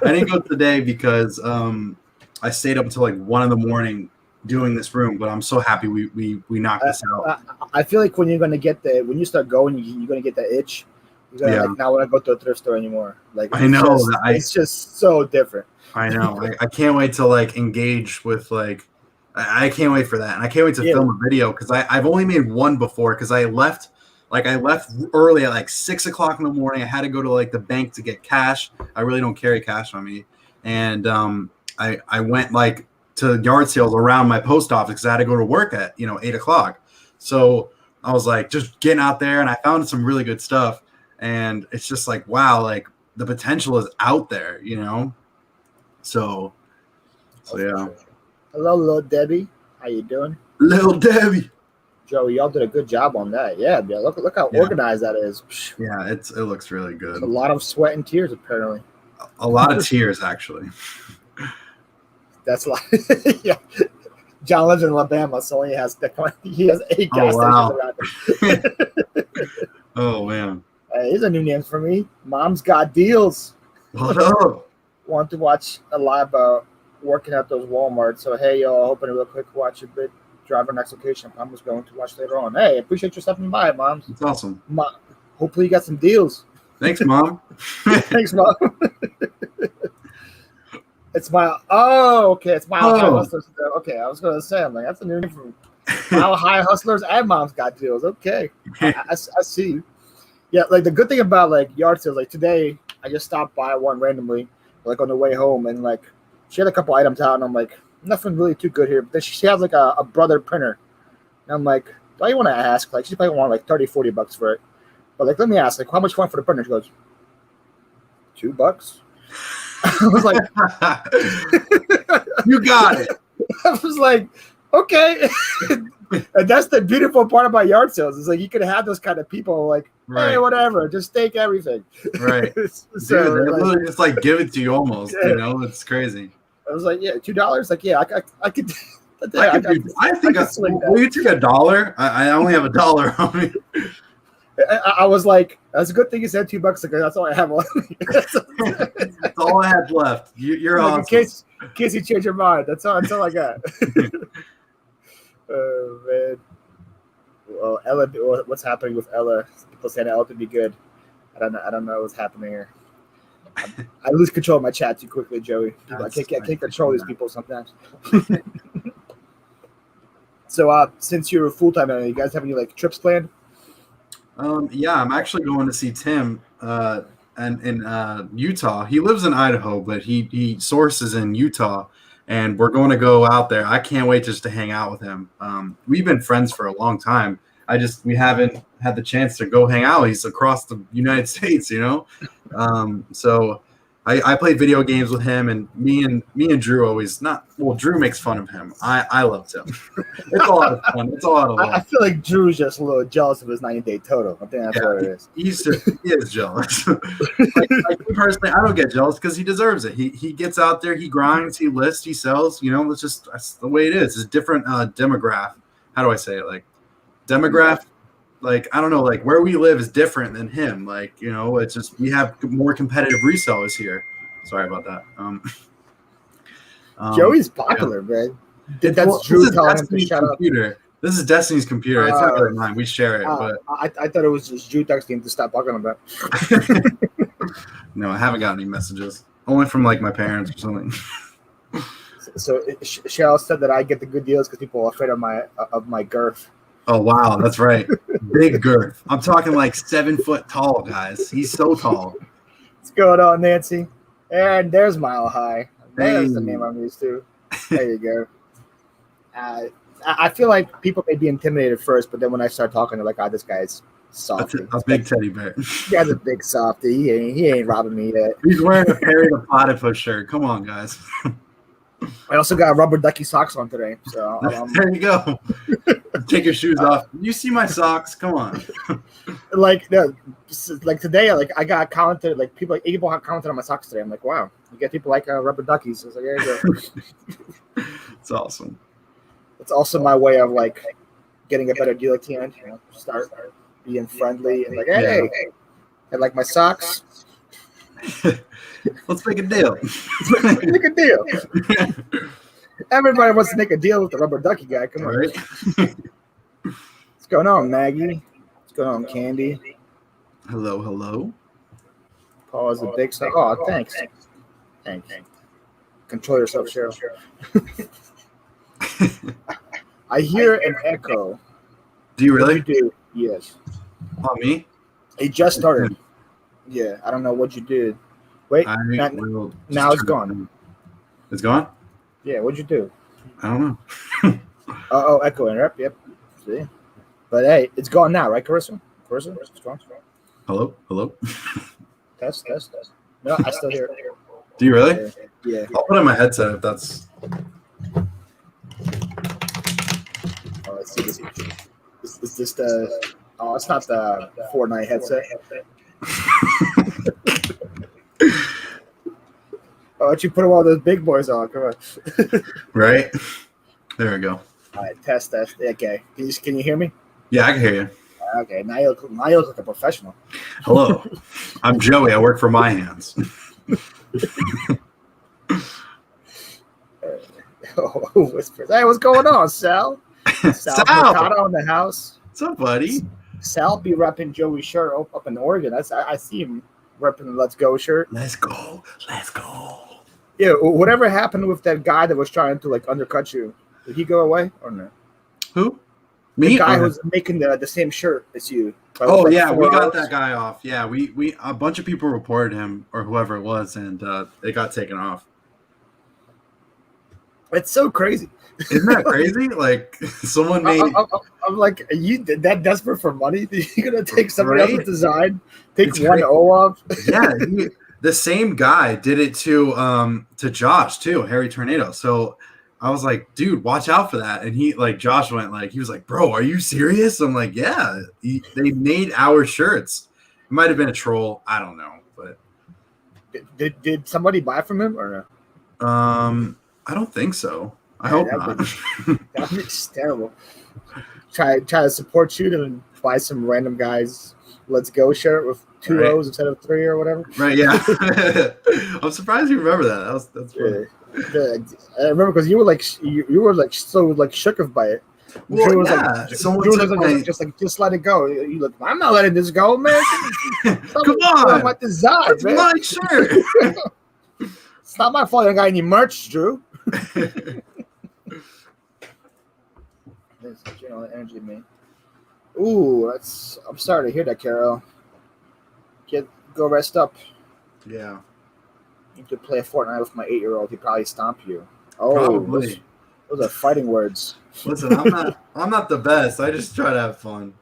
I didn't go today because I stayed up until 1 in doing this room, but I'm so happy we knocked this out. I feel like when you start going, you're gonna get that itch. You're gonna not want to go to a thrift store anymore. I know it's just so different. I know. I can't wait to engage with I can't wait for that, and I can't wait to film a video because I've only made one before because I left early at 6 o'clock in the morning. I had to go to the bank to get cash. I really don't carry cash on me, and I went to yard sales around my post office because I had to go to work at 8 o'clock. So I was just getting out there, and I found some really good stuff. And it's just wow, the potential is out there, So yeah. Hello, Little Debbie. How you doing? Little Debbie. Joey, y'all did a good job on that. Yeah, look how organized that is. Yeah, it looks really good. A lot of sweat and tears, apparently. A lot of tears, actually. That's like, yeah. John lives in Alabama, so he has 8 gas stations around him. Oh man. Hey, here's a new name for me. Mom's got deals. What up? Want to watch a live working at those Walmarts. So hey, y'all, hoping to real quick watch a bit. Drive our next location. Mom was going to watch later on. Hey, appreciate you stopping by, Mom. It's awesome. Mom, hopefully you got some deals. Thanks, Mom. Thanks, Mom. It's Mile. Oh, okay. It's Mile High Hustlers. Okay, I was going to say, I'm that's a new name for Mile High Hustlers and Mom's Got Deals. Okay, I see. Yeah, the good thing about yard sales, today I just stopped by one randomly, on the way home, and she had a couple items out, and I'm like, nothing really too good here. But then she has a brother printer, and I'm like, do you want to ask? She probably want $30-$40 for it, but let me ask, how much you want for the printer? She goes, $2. I was like, you got it. I was like, okay. And that's the beautiful part about yard sales. It's you can have those kind of people hey, whatever, just take everything. Right. So dude, literally just give it to you almost, it's crazy. I was like, yeah, $2? Yeah, I could. I think will you take $1? I only have $1 on me. I was like, that's a good thing you said $2 because that's all I have on me. That's all I had left. You're awesome. In case you change your mind. That's all I got. Oh, man. Well, Ella, what's happening with Ella? People saying Ella would be good. I don't know what's happening here. I lose control of my chat too quickly, Joey. I can't control these people sometimes. So since you're full time, you guys have any like trips planned? Yeah, I'm actually going to see Tim and in Utah. He lives in Idaho, but he sources in Utah, and we're going to go out there. I can't wait just to hang out with him. We've been friends for a long time. We haven't had the chance to go hang out. He's across the United States, So I play video games with him, and me and Drew always Drew makes fun of him. I love Tim. It's a lot of fun. It's a lot of I fun. feel like Drew's just a little jealous of his 90-day total. I think that's what it is. He is jealous. like me personally, I don't get jealous because he deserves it. He gets out there, he grinds, he lists, he sells. That's the way it is. It's a different demographic. How do I say it? Like demographic. Like I don't know. Like where we live is different than him. Like it's just we have more competitive resellers here. Sorry about that. Joey's popular, man. That's Drew telling him to shut up. This is Destiny's computer. It's not really mine. We share it, but I thought it was just Drew texting him to stop bugging about. No, I haven't got any messages. Only from like my parents or something. So Cheryl said that I get the good deals because people are afraid of my girth. Oh wow, that's right. Big girth. I'm talking like 7 foot tall, guys. He's so tall. What's going on, Nancy? And there's Mile High. There's the name I'm used to. There you go. I feel like people may be intimidated first, but then when I start talking, they're like, "Oh, this guy's soft." A big teddy bear. He has a big softy. He ain't robbing me yet. He's wearing a Perry the Platypus shirt. Come on, guys. I also got rubber ducky socks on today. So there you go. Take your shoes off. You see my socks? Come on. like today, I got commented. Like people have commented on my socks today. I'm like, wow, you get people like rubber duckies. I was like, there you go. It's awesome. It's also my way of like getting a better deal at the end. Start being friendly and like, hey, I like my socks. Let's make a deal. Make a deal. Everybody wants to make a deal with the rubber ducky guy. Come on. Right. What's going on, Maggie? What's going on, Candy? Hello. Paul is a big star. Oh, thanks. Control yourself, Cheryl. I hear an echo. Do you really? You do. Yes. On me? It just started. Yeah, I don't know what you did. Wait, now it's gone. It's gone? Yeah, what'd you do? I don't know. Oh, echo interrupt. Yep. See? But hey, it's gone now, right, Carissa? It's gone. Hello? Test. No, I still hear it. Do you really? Yeah. I'll put on my headset if that's... Oh, let's see. Is this the... Oh, it's not the Fortnite headset. Why don't you put all those big boys on? Come on. Right? There we go. All right, test. Okay. Can you hear me? Yeah, I can hear you. Okay, now you look like a professional. Hello. I'm Joey. I work for My Hands. Whispers. Hey, what's going on, Sal? Sal Mercado in the house. What's up, buddy? Sal be repping Joey's shirt up in Oregon. I see him repping the Let's Go shirt. Let's go. Yeah, whatever happened with that guy that was trying to like undercut you? Did he go away or no? Who? Me? The guy who's making the same shirt as you. Oh like yeah, we got that guy off. Yeah, we a bunch of people reported him or whoever it was, and it got taken off. It's so crazy. Isn't that crazy? Like someone made. I'm like, are you that desperate for money? You're gonna take somebody else's design, take one O off? Yeah, the same guy did it to Josh too, Harry Tornado. So I was like, dude, watch out for that. And Josh went he was like, bro, are you serious? I'm like, yeah. They made our shirts. It might have been a troll. I don't know, but did somebody buy from him or no? I don't think so. I hope not. That's terrible. Try to support you to buy some random guy's Let's Go shirt with two O's instead of three or whatever. Right, yeah. I'm surprised you remember that. That's funny. I remember because you were so shook by it. Well, Drew was just let it go. You look, I'm not letting this go, man. Come on, about design, that's man. my shirt. It's not my fault. I got any merch, Drew. It's, energy in me. Ooh, I'm sorry to hear that, Carol. Go rest up. Yeah. You could play a Fortnite with my 8-year-old. He'd probably stomp you. Oh, Probably. Those are fighting words. Listen, I'm not the best. I just try to have fun.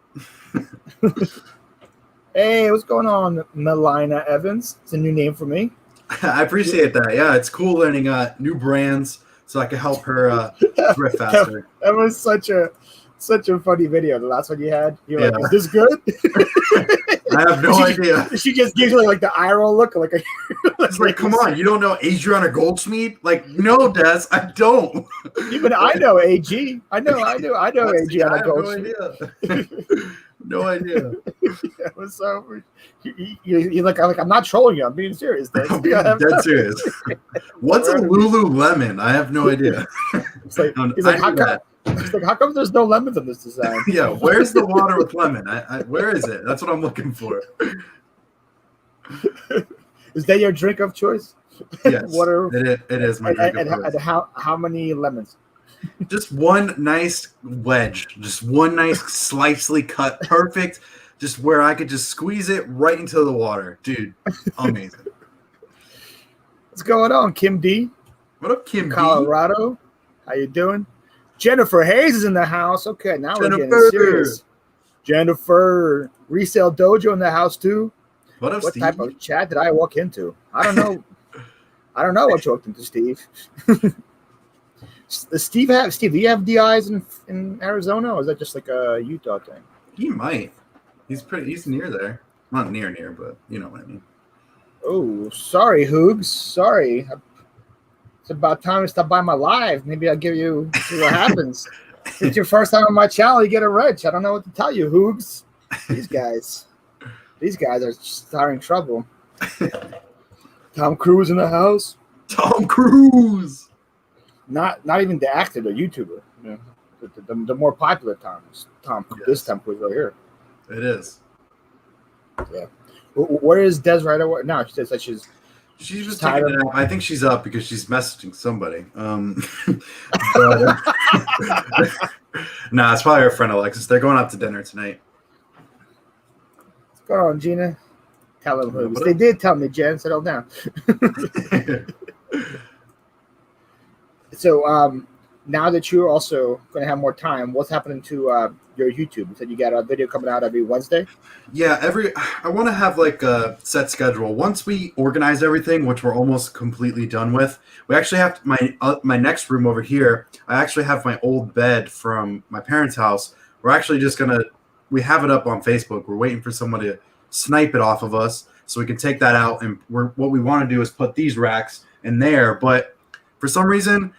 Hey, what's going on, Melina Evans? It's a new name for me. I appreciate that. Yeah, it's cool learning new brands so I can help her thrift faster. That was such a funny video. The last one you had, you're Yeah. like, "Is this good?" I have no idea. She just gives you like the eye roll look, like it's like, come on, you don't know Adriana Goldsmith? Like, no, Des, I don't. Even I know AG. I know Adriana Goldsmith. No idea. Yeah, it was so. You're like, I'm not trolling you. I'm being serious. I'm being dead serious. What's a Lululemon? I have no idea. It's like, he's like, how come there's no lemons in this design? Yeah, where's the water with lemon? Where is it? That's what I'm looking for. Is that your drink of choice? Yes, water. It is my drink of choice. And how many lemons? Just one nice wedge, just one nice slicely cut, perfect, just where I could just squeeze it right into the water. Dude, amazing. What's going on, Kim D? What up, Kim D? Colorado. How you doing? Jennifer Hayes is in the house. Okay, now we're getting serious. Jennifer, Resell Dojo in the house too. What up, What Steve? type of chat did I walk into? I don't know. I don't know what you walked into, Steve. Steve, do you have DIs in Arizona, or is that just like a Utah thing? He might. He's near there. Not near, but you know what I mean. Oh, sorry, Hoogs. Sorry. It's about time to stop by my live. Maybe I'll see what happens. It's your first time on my channel. You get a wrench. I don't know what to tell you, Hoogs. These guys are starting trouble. Tom Cruise in the house. Tom Cruise. Not even the actor, the YouTuber. You know, the more popular Tom. Yes. This Tom Cruise right here. It is. Yeah. Where is Des right away? No, she says that she's just taking a nap. I think she's up because she's messaging somebody. But, nah, it's probably her friend Alexis. They're going out to dinner tonight. What's going on, Gina? Tell them who. They did tell me, Jen. Settle down. So, now that you're also going to have more time, what's happening to your YouTube? You said you got a video coming out every Wednesday? Yeah, I want to have like a set schedule. Once we organize everything, which we're almost completely done with, we actually have my next room over here. I actually have my old bed from my parents' house. We're actually just we have it up on Facebook. We're waiting for someone to snipe it off of us so we can take that out. And what we want to do is put these racks in there. But for some reason,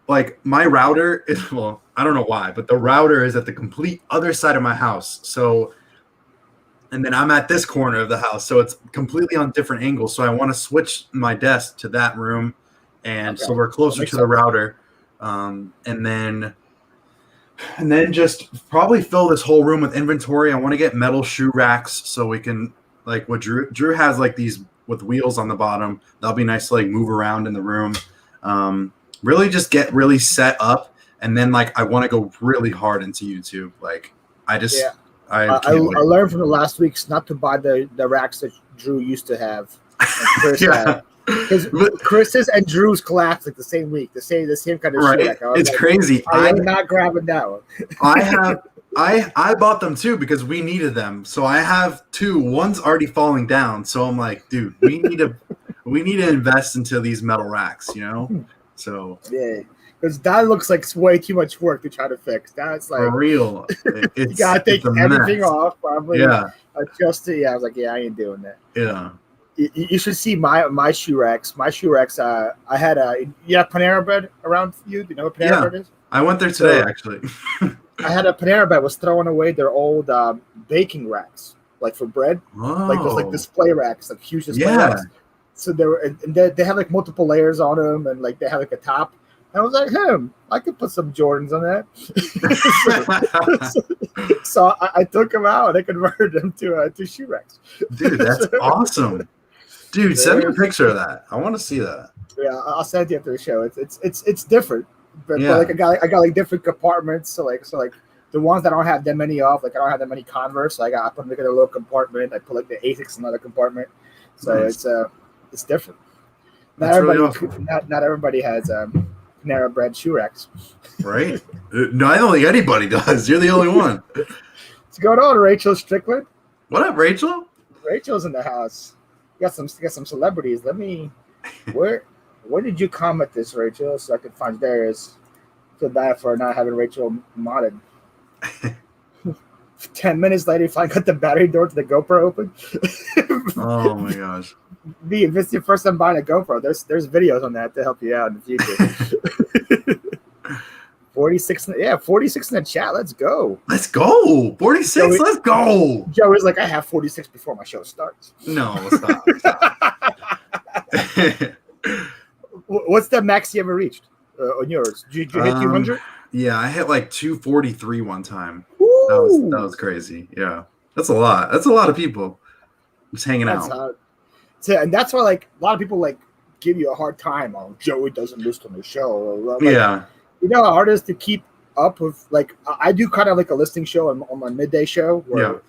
like my router is, well, I don't know why, but the router is at the complete other side of my house. So, and then I'm at this corner of the house. So it's completely on different angles. So I want to switch my desk to that room. And so we're closer to the router. And then just probably fill this whole room with inventory. I want to get metal shoe racks so we can, like what Drew has, like these with wheels on the bottom. That'll be nice to like move around in the room. Really just get really set up, and then like I want to go really hard into YouTube. Like I learned from the last weeks not to buy the racks that Drew used to have. Chris had. Because Chris's and Drew's collapsed like the same week, the same kind of right. shit. It's like, crazy. I'm not grabbing that one. I bought them too because we needed them. So I have two. One's already falling down. So I'm like, dude, we need to invest into these metal racks, you know? So yeah, because that looks like way too much work to try to fix. That's like for real. You gotta take everything off, probably. Yeah. Adjust it. Yeah, I was like, yeah, I ain't doing that. Yeah. You should see my shoe racks. My shoe racks. I had Panera Bread around you. Do you know what Panera Bread is? I went there today, actually. I had a Panera Bread was throwing away their old baking racks, like for bread, like those like display racks, like huge display racks. So they have like multiple layers on them, and like they have like a top. And I was like, I could put some Jordans on that. so I took them out and I converted them to shoe racks. Dude, that's awesome. Dude, send me a picture of that. I want to see that. Yeah, I'll send it to you after the show. It's different, but like I got like different compartments. So the ones that I don't have that many of, like I don't have that many Converse, so I put them like in a little compartment. I put like the Asics in another compartment, so Nice. it's different. That's really awesome. Not everybody has Panera Bread shoe racks. Right? No, I don't think anybody does. You're the only one. What's going on, Rachel Strickland? What up, Rachel? Rachel's in the house. Got some celebrities. Where did you comment this, Rachel? So I could find theirs. Feel bad for not having Rachel modded. 10 minutes later, you finally got the battery door to the GoPro open. Oh my gosh. If it's your first time buying a GoPro, there's videos on that to help you out in the future. 46 in the chat. Let's go. 46. Let's go. Joey's like, I have 46 before my show starts. No, stop. What's the max you ever reached on yours? Did you hit 200? Yeah, I hit like 243 one time. Woo! That was crazy. Yeah, that's a lot. That's a lot of people just hanging out. So, and that's why like a lot of people like give you a hard time on Joey doesn't list on the show. Like, yeah, you know how hard it is to keep up with. Like I do kind of like a listing show on my midday show where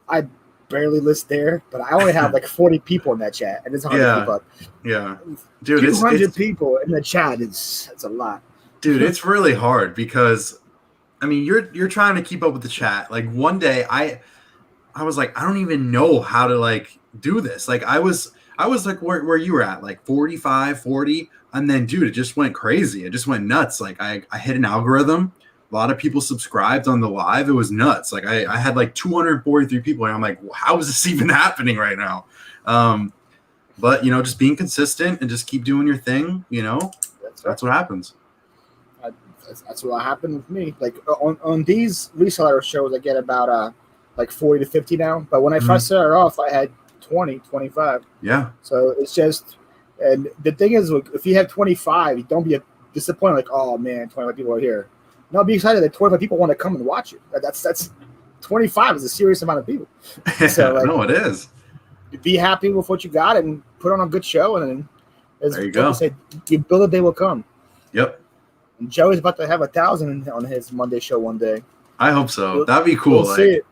I barely list there, but I only have like 40 people in that chat, and it's hard to keep up. Yeah, dude, 200 people in the chat it's a lot. Dude, it's really hard because, I mean, you're trying to keep up with the chat. Like one day, I was like, I don't even know how to like do this. Like I was like where you were at, like 45, 40, and then dude, it just went crazy. It just went nuts. Like I hit an algorithm. A lot of people subscribed on the live. It was nuts. Like I had like 243 people, and I'm like, well, how is this even happening right now? But you know, just being consistent and just keep doing your thing. You know, that's what happens. That's what happened with me. Like on these reseller shows, I get about like 40 to 50 now. But when I first started off, I had 20, 25. Yeah. So it's just, and the thing is, if you have 25, don't be disappointed. Like, oh man, 25 people are here. No, be excited that 25 people want to come and watch you. That's 25 is a serious amount of people. So like, no, it is. Be happy with what you got and put on a good show, and then there you go. Say, you build it, they will come. Yep. And Joey's about to have 1,000 on his Monday show one day. I hope so. That'd be cool. We'll see it.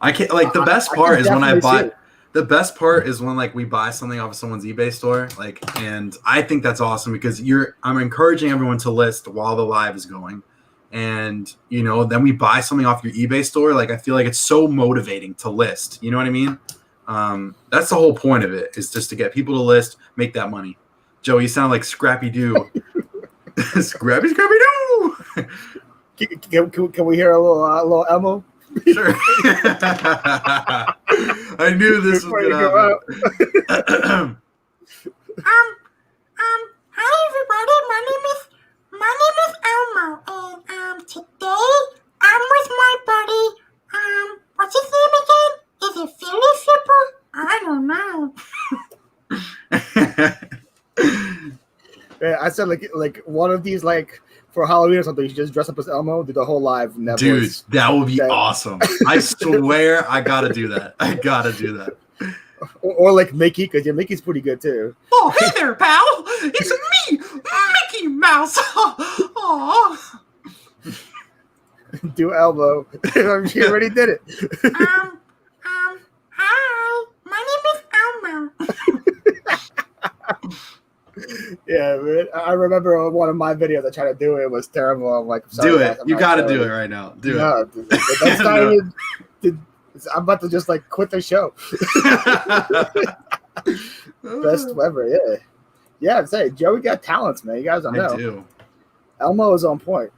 I can't like the best part is when I buy. The best part is when like we buy something off of someone's eBay store, like, and I think that's awesome because I'm encouraging everyone to list while the live is going, and you know, then we buy something off your eBay store. Like I feel like it's so motivating to list. You know what I mean? That's the whole point of it, is just to get people to list, make that money. Joe, you sound like Scrappy Doo. Scrappy Doo. Can we hear a little Elmo? Sure. I knew this was gonna happen. Hi everybody. My name is Elmo, and today I'm with my buddy. What's his name again? Is it Philly Flipper? I don't know. Yeah, I said like one of these, like for Halloween or something, you just dress up as Elmo, do the whole live. Dude, that would be awesome. I swear I gotta do that. Or like Mickey, because your Mickey's pretty good too. Oh, hey there, pal. It's me, Mickey Mouse. Aw. Do Elmo. She already did it. Hi. My name is Elmo. Yeah, man. I remember one of my videos I tried to do it was terrible. I'm like, sorry, do it. Guys, you got to do it right now. Do it. That's not even, I'm about to just like quit the show. Best ever, yeah. Yeah, I'd say Joey got talents, man. You guys don't know. Do. Elmo is on point.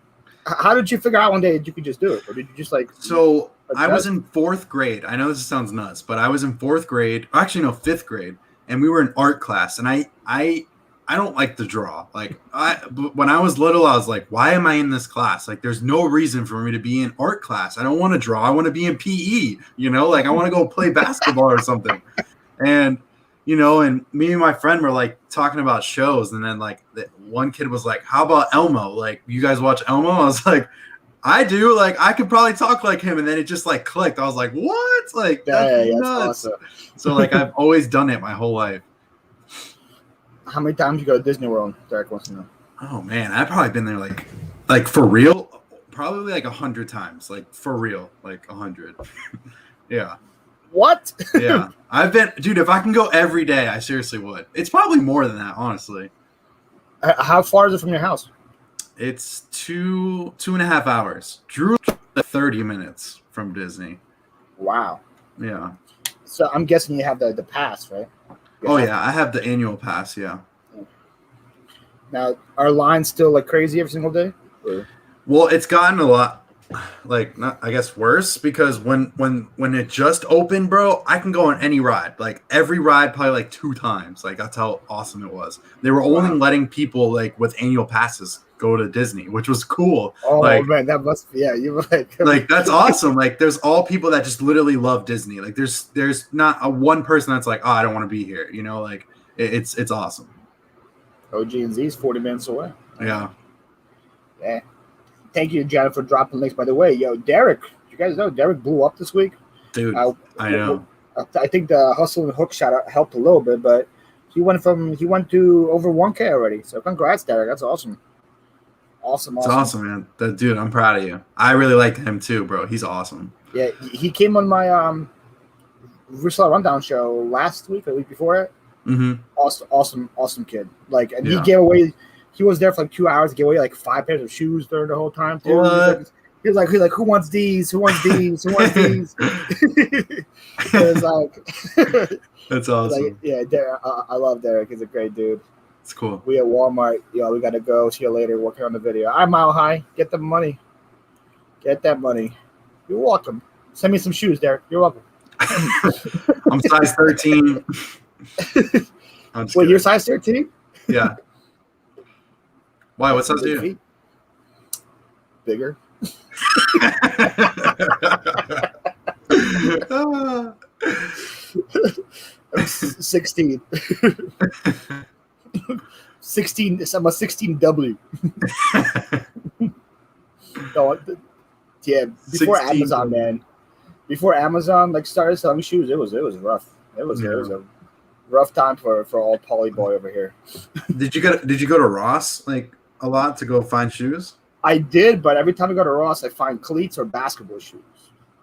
How did you figure out one day that you could just do it, or did you just like? So I was in 4th grade. I know this sounds nuts, but I was in 4th grade. Actually, no, 5th grade, and we were in art class, and I don't like to draw. Like when I was little, I was like, why am I in this class? Like, there's no reason for me to be in art class. I don't want to draw. I want to be in PE, you know, like I want to go play basketball or something. And, you know, and me and my friend were like talking about shows. And then like one kid was like, how about Elmo? Like, you guys watch Elmo? I was like, I do. Like, I could probably talk like him. And then it just like clicked. I was like, what? Like, that's nuts. Awesome. So like, I've always done it my whole life. How many times you go to Disney World? Derek wants to know. Oh man, I've probably been there like for real probably like 100 times, like for real, like 100. Yeah. What? Yeah. I've been, dude, if I can go every day, I seriously would. It's probably more than that, honestly. How far is it from your house? It's 2.5 hours. Drew 30 minutes from Disney. Wow. Yeah. So I'm guessing you have the pass, right? Yeah, I have the annual pass, yeah. Now, are lines still like crazy every single day? Or? Well, it's gotten a lot, like, not, I guess, worse, because when it just opened, bro, I can go on any ride. Like, every ride probably like 2 times. Like, that's how awesome it was. They were only letting people, like, with annual passes go to Disney, which was cool. Oh, like, man, that must be, yeah, you were like... like, that's awesome. Like, there's all people that just literally love Disney. Like, there's not a one person that's like, oh, I don't want to be here. You know, like, it's awesome. OG and Z is 40 minutes away. Yeah. Yeah. Thank you, Janet, for dropping links. By the way, yo, Derek, you guys know Derek blew up this week. Dude, I know. I think the hustle and hook shot helped a little bit, but he went to over 1K already. So congrats, Derek. That's awesome. Awesome. It's awesome, man. Dude, I'm proud of you. I really like him too, bro. He's awesome. Yeah, he came on my Reseller Rundown show last week or the week before it. Mm-hmm. Awesome kid. Like, and he gave away. He was there for like 2 hours to give away like 5 pairs of shoes during the whole time too. He was like, who wants these? Who wants these? Who wants these? It was like, that's awesome. Like, yeah, Derek, I love Derek. He's a great dude. It's cool. We at Walmart. We gotta go. See you later. Working on the video. I'm Mile High. Get the money. Get that money. You're welcome. Send me some shoes, Derek. You're welcome. I'm size 13. Wait, you're size 13? Yeah. Why? What size are you? Feet? Bigger. 16. 16. I'm a 16W. No, yeah. Before 16. Amazon, man. Before Amazon like started selling shoes, it was rough. It was a rough time for all poly boy over here. Did you go to Ross like a lot to go find shoes? I did, but every time I go to Ross, I find cleats or basketball shoes.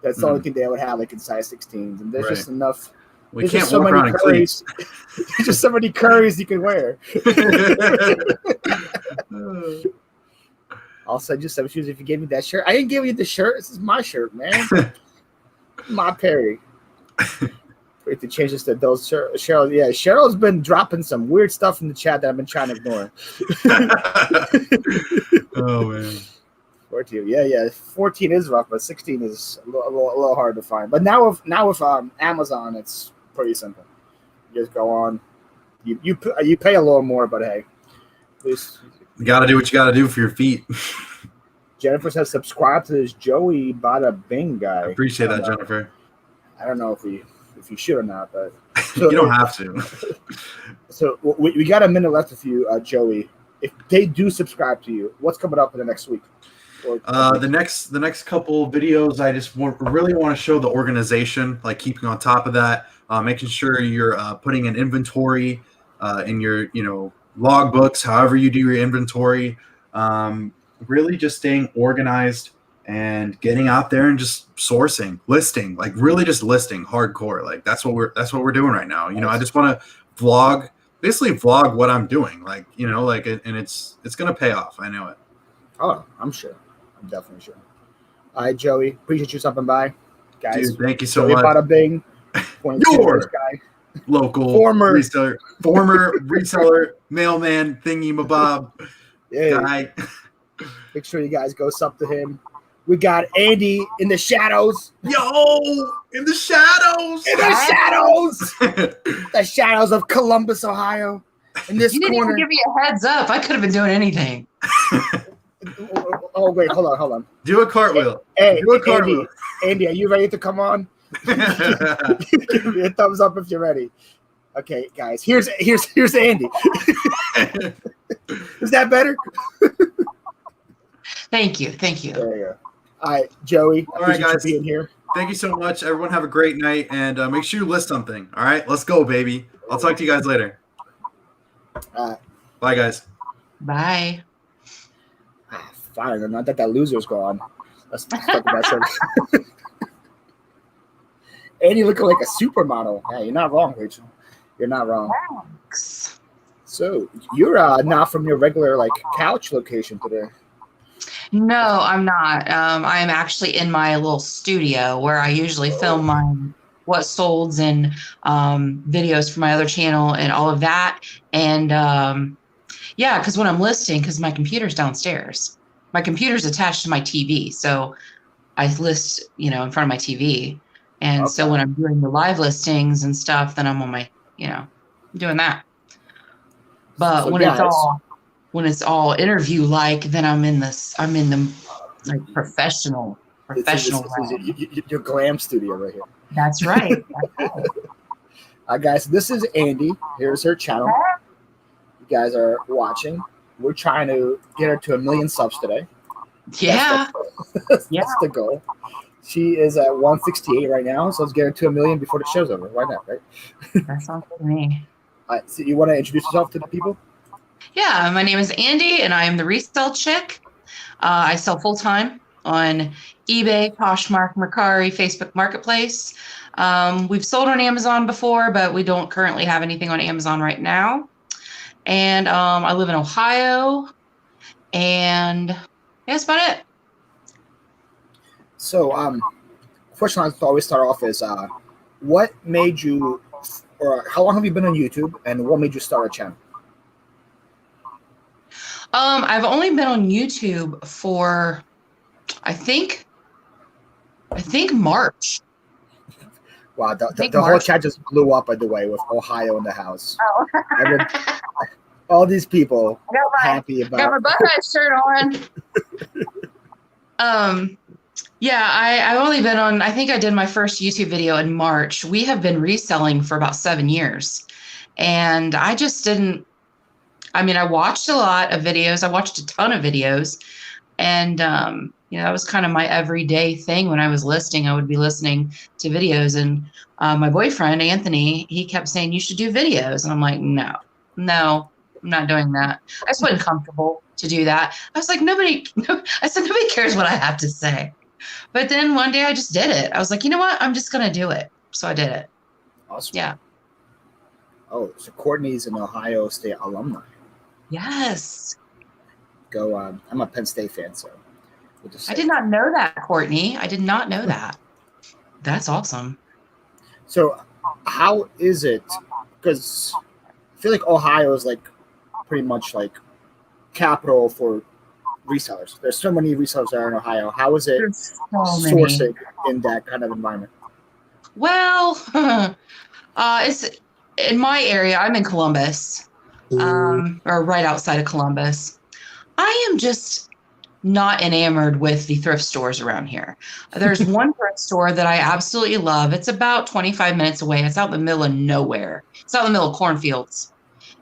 That's the only thing they would have, like in size 16s, and there's just enough. We can't walk around in cleats. There's just so many curries you can wear. I'll send you some shoes if you gave me that shirt. I didn't give you the shirt. This is my shirt, man. My Perry. We have to change this to those Cheryl. Yeah, Cheryl's been dropping some weird stuff in the chat that I've been trying to ignore. Oh man. 14, yeah. 14 is rough, but 16 is a little hard to find. But now with Amazon, it's pretty simple. You just go on. You pay a little more, but hey, at least you got to do what you got to do for your feet. Jennifer says, subscribe to this Joey Bada Bing guy. I appreciate that, Jennifer. I don't know if you should or not, but you don't have to. So we got a minute left with you, Joey. If they do subscribe to you, what's coming up in the next week? The next couple videos, I just really want to show the organization, like keeping on top of that, making sure you're putting an inventory in your log books, however you do your inventory. Really just staying organized and getting out there and just sourcing, listing, like really just listing hardcore. Like that's what we're doing right now. I just want to basically vlog what I'm doing, and it's going to pay off. I know it. Oh, I'm sure. I'm definitely sure. All right, Joey, appreciate you stopping by. Guys, dude, thank you so Joey much. Bada Bing, your guy. Local former reseller, mailman, thingy mabob guy. Make sure you guys go sub to him. We got Andy in the shadows. Yo, in the shadows. In the shadows. The shadows of Columbus, Ohio. In this you didn't corner. even give me a heads up. I could have been doing anything. Oh, wait, hold on. Do a cartwheel. Hey, do a cartwheel. Andy, are you ready to come on? Give me a thumbs up if you're ready. Okay, guys, here's Andy. Is that better? Thank you. There you go. All right, Joey. All right, guys. Being here. Thank you so much. Everyone have a great night, and make sure you list something. All right, let's go, baby. I'll talk to you guys later. All right. Bye, guys. Bye. fine. Not that that loser's gone. Let's talk about something. And you look like a supermodel. Yeah, you're not wrong, Rachel. You're not wrong. Thanks. So you're not from your regular like couch location today. No, I'm not. I'm actually in my little studio where I usually film my what solds and videos for my other channel and all of that. And yeah, because when I'm listing, because my computer's downstairs, my computer's attached to my TV, so I list, in front of my TV. And so when I'm doing the live listings and stuff, then I'm on my, doing that. But So, when it's all interview like, then I'm in the like professional. This is your glam studio right here. That's right. Guys, this is Andy. Here's her channel. You guys are watching. We're trying to get her to 1 million subs today. Yeah. That's the goal. She is at 168 right now, so let's get her to 1 million before the show's over. Why not, right? That sounds good to me. All right, so you want to introduce yourself to the people? Yeah, my name is Andy, and I am the Resell Chick. I sell full-time on eBay, Poshmark, Mercari, Facebook Marketplace. We've sold on Amazon before, but we don't currently have anything on Amazon right now. And I live in Ohio, and that's about it. So, question I always start off is, what made you, or how long have you been on YouTube, and what made you start a channel? I've only been on YouTube for, I think March. Wow, the whole chat just blew up, by the way, with Ohio in the house. Oh. All these people happy about. Got my Buckeye shirt on. Yeah, I've only been on, I think I did my first YouTube video in March. We have been reselling for about 7 years. And I just didn't, I watched a lot of videos. I watched a ton of videos. And, that was kind of my everyday thing when I was listing. I would be listening to videos. And my boyfriend, Anthony, he kept saying, you should do videos. And I'm like, no, I'm not doing that. I just wasn't comfortable to do that. I was like, nobody cares what I have to say. But then one day I just did it. I was like, you know what? I'm just going to do it. So I did it. Awesome. Yeah. Oh, so Courtney's an Ohio State alumni. Yes. Go. I'm a Penn State fan, so. I did not know that, Courtney. I did not know that. That's awesome. So how is it? Because I feel like Ohio is like pretty much like capital for resellers. There's so many resellers there in Ohio. How is it sourcing in that kind of environment? Well, it's in my area. I'm in Columbus, or right outside of Columbus. I am just not enamored with the thrift stores around here. There's one thrift store that I absolutely love. It's about 25 minutes away. It's out in the middle of nowhere. It's out in the middle of cornfields,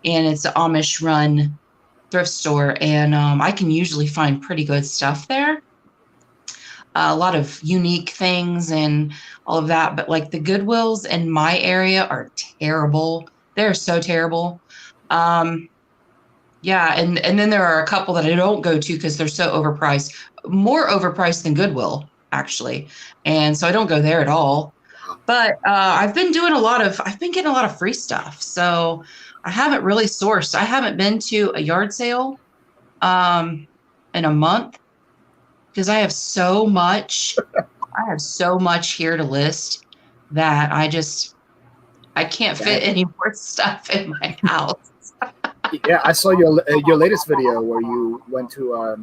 and it's an Amish run thrift store. And I can usually find pretty good stuff there. A lot of unique things and all of that. But like the Goodwills in my area are terrible. They're so terrible. Yeah, and then there are a couple that I don't go to because they're so overpriced, more overpriced than Goodwill, actually. And so I don't go there at all. But I've been getting a lot of free stuff. So I haven't really sourced. I haven't been to a yard sale in a month because I have so much here to list that I can't fit any more stuff in my house. Yeah, I saw your latest video where you went to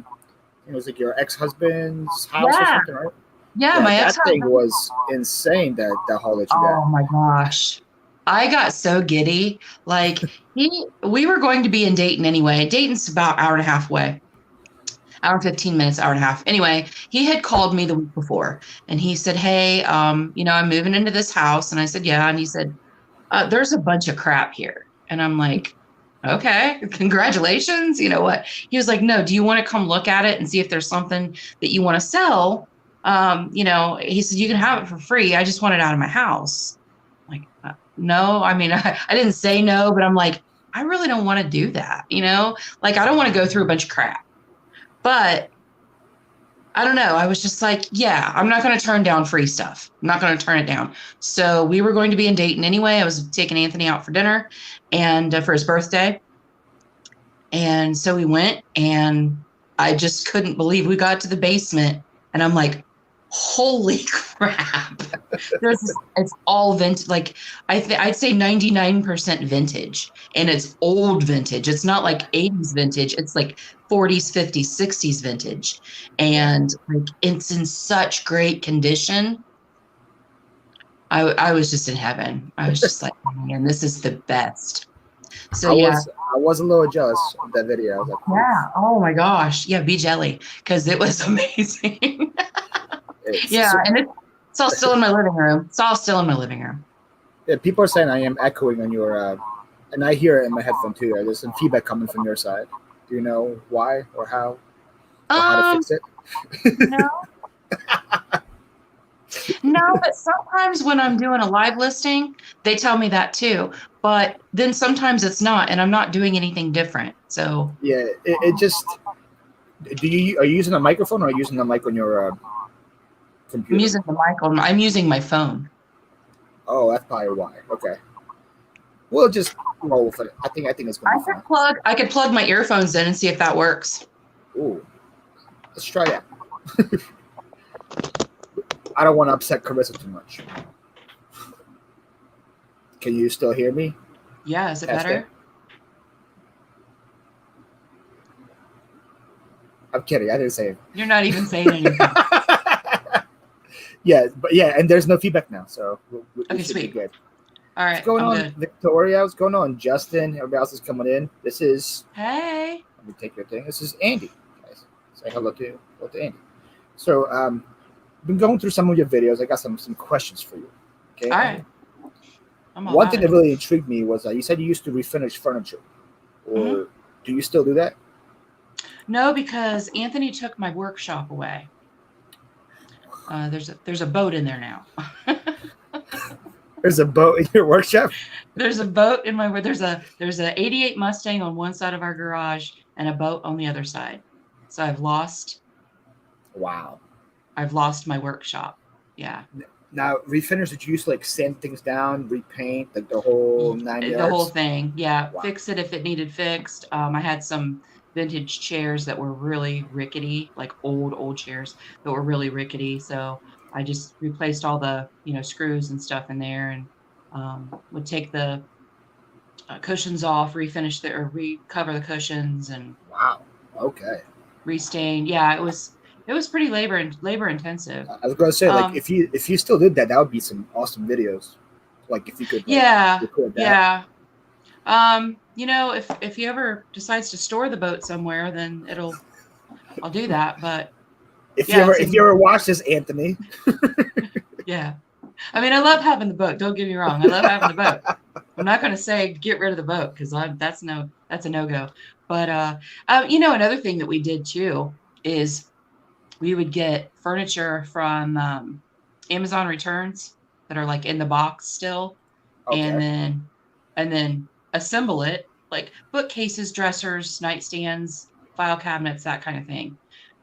it was like your ex-husband's house or something, right? Yeah, my ex-husband. That thing was insane. That haul that you got. Oh my gosh, I got so giddy. Like we were going to be in Dayton anyway. Dayton's about hour and a half away. Hour and 15 minutes, hour and a half. Anyway, he had called me the week before, and he said, "Hey, I'm moving into this house," and I said, "Yeah," and he said, "There's a bunch of crap here," and I'm like, okay, congratulations. You know what? He was like, no, do you want to come look at it and see if there's something that you want to sell? He said, you can have it for free. I just want it out of my house. I'm like, no, I didn't say no, but I'm like, I really don't want to do that. Like, I don't want to go through a bunch of crap. But I don't know. I was just like, yeah, I'm not going to turn down free stuff. I'm not going to turn it down. So we were going to be in Dayton anyway. I was taking Anthony out for dinner and for his birthday. And so we went, and I just couldn't believe we got to the basement. And I'm like, holy crap. It's all vintage. Like I'd say 99% vintage, and it's old vintage. It's not like 80s vintage. It's like 40s, 50s, 60s vintage. And like it's in such great condition. I was just in heaven. I was just like, oh, man, this is the best. So I was a little jealous of that video. I was like, yeah. Oh my gosh. Yeah, be jelly, because it was amazing. Yeah, and it's all still in my living room. It's all still in my living room. Yeah, people are saying I am echoing on your, and I hear it in my headphone too. There's some feedback coming from your side. Do you know why or how? Or how to fix it? No. No, but sometimes when I'm doing a live listing, they tell me that too. But then sometimes it's not, and I'm not doing anything different. So yeah, it just. Are you using a microphone or are you using the mic on your computer? I'm using the mic on. I'm using my phone. Oh, that's probably why. Okay. We'll just roll with it. I think it's gonna be fun. I could plug my earphones in and see if that works. Ooh. Let's try that. I don't want to upset Carissa too much. Can you still hear me? Yeah, is it better? I'm kidding. I didn't say it. You're not even saying anything. Yeah, and there's no feedback now, so we okay, should sweet. be good. All right, what's going on, good. Victoria? What's going on, Justin? Everybody else is coming in. This is. Hey. Let me take your thing. This is Andy. Guys, say hello to Andy. So, been going through some of your videos. I got some questions for you. Okay. All right. One thing that really intrigued me was you said you used to refinish furniture, or do you still do that? No, because Anthony took my workshop away. There's a boat in there now. There's a boat in your workshop? There's a boat in my there's a 88 Mustang on one side of our garage and a boat on the other side. So I've lost. Wow. I've lost my workshop. Yeah. Now, refinish, did you used to like sand things down, repaint, like the whole 9 yards? The whole thing. Yeah. Wow. Fix it if it needed fixed. I had some vintage chairs that were really rickety, like old chairs that were really rickety. So I just replaced all the, screws and stuff in there, and would take the cushions off, recover the cushions, and wow. Okay. Restain. Yeah, it was pretty labor intensive. I was going to say, like, if you still did that, that would be some awesome videos. Like, if you could. Record that. Yeah. If he ever decides to store the boat somewhere, then I'll do that. But if you ever watch this, Anthony. Yeah. I mean, I love having the boat. Don't get me wrong. I love having the boat. I'm not going to say get rid of the boat, because that's a no-go. But another thing that we did too is we would get furniture from Amazon returns that are like in the box still, okay. and then assemble it, like bookcases, dressers, nightstands, file cabinets, that kind of thing.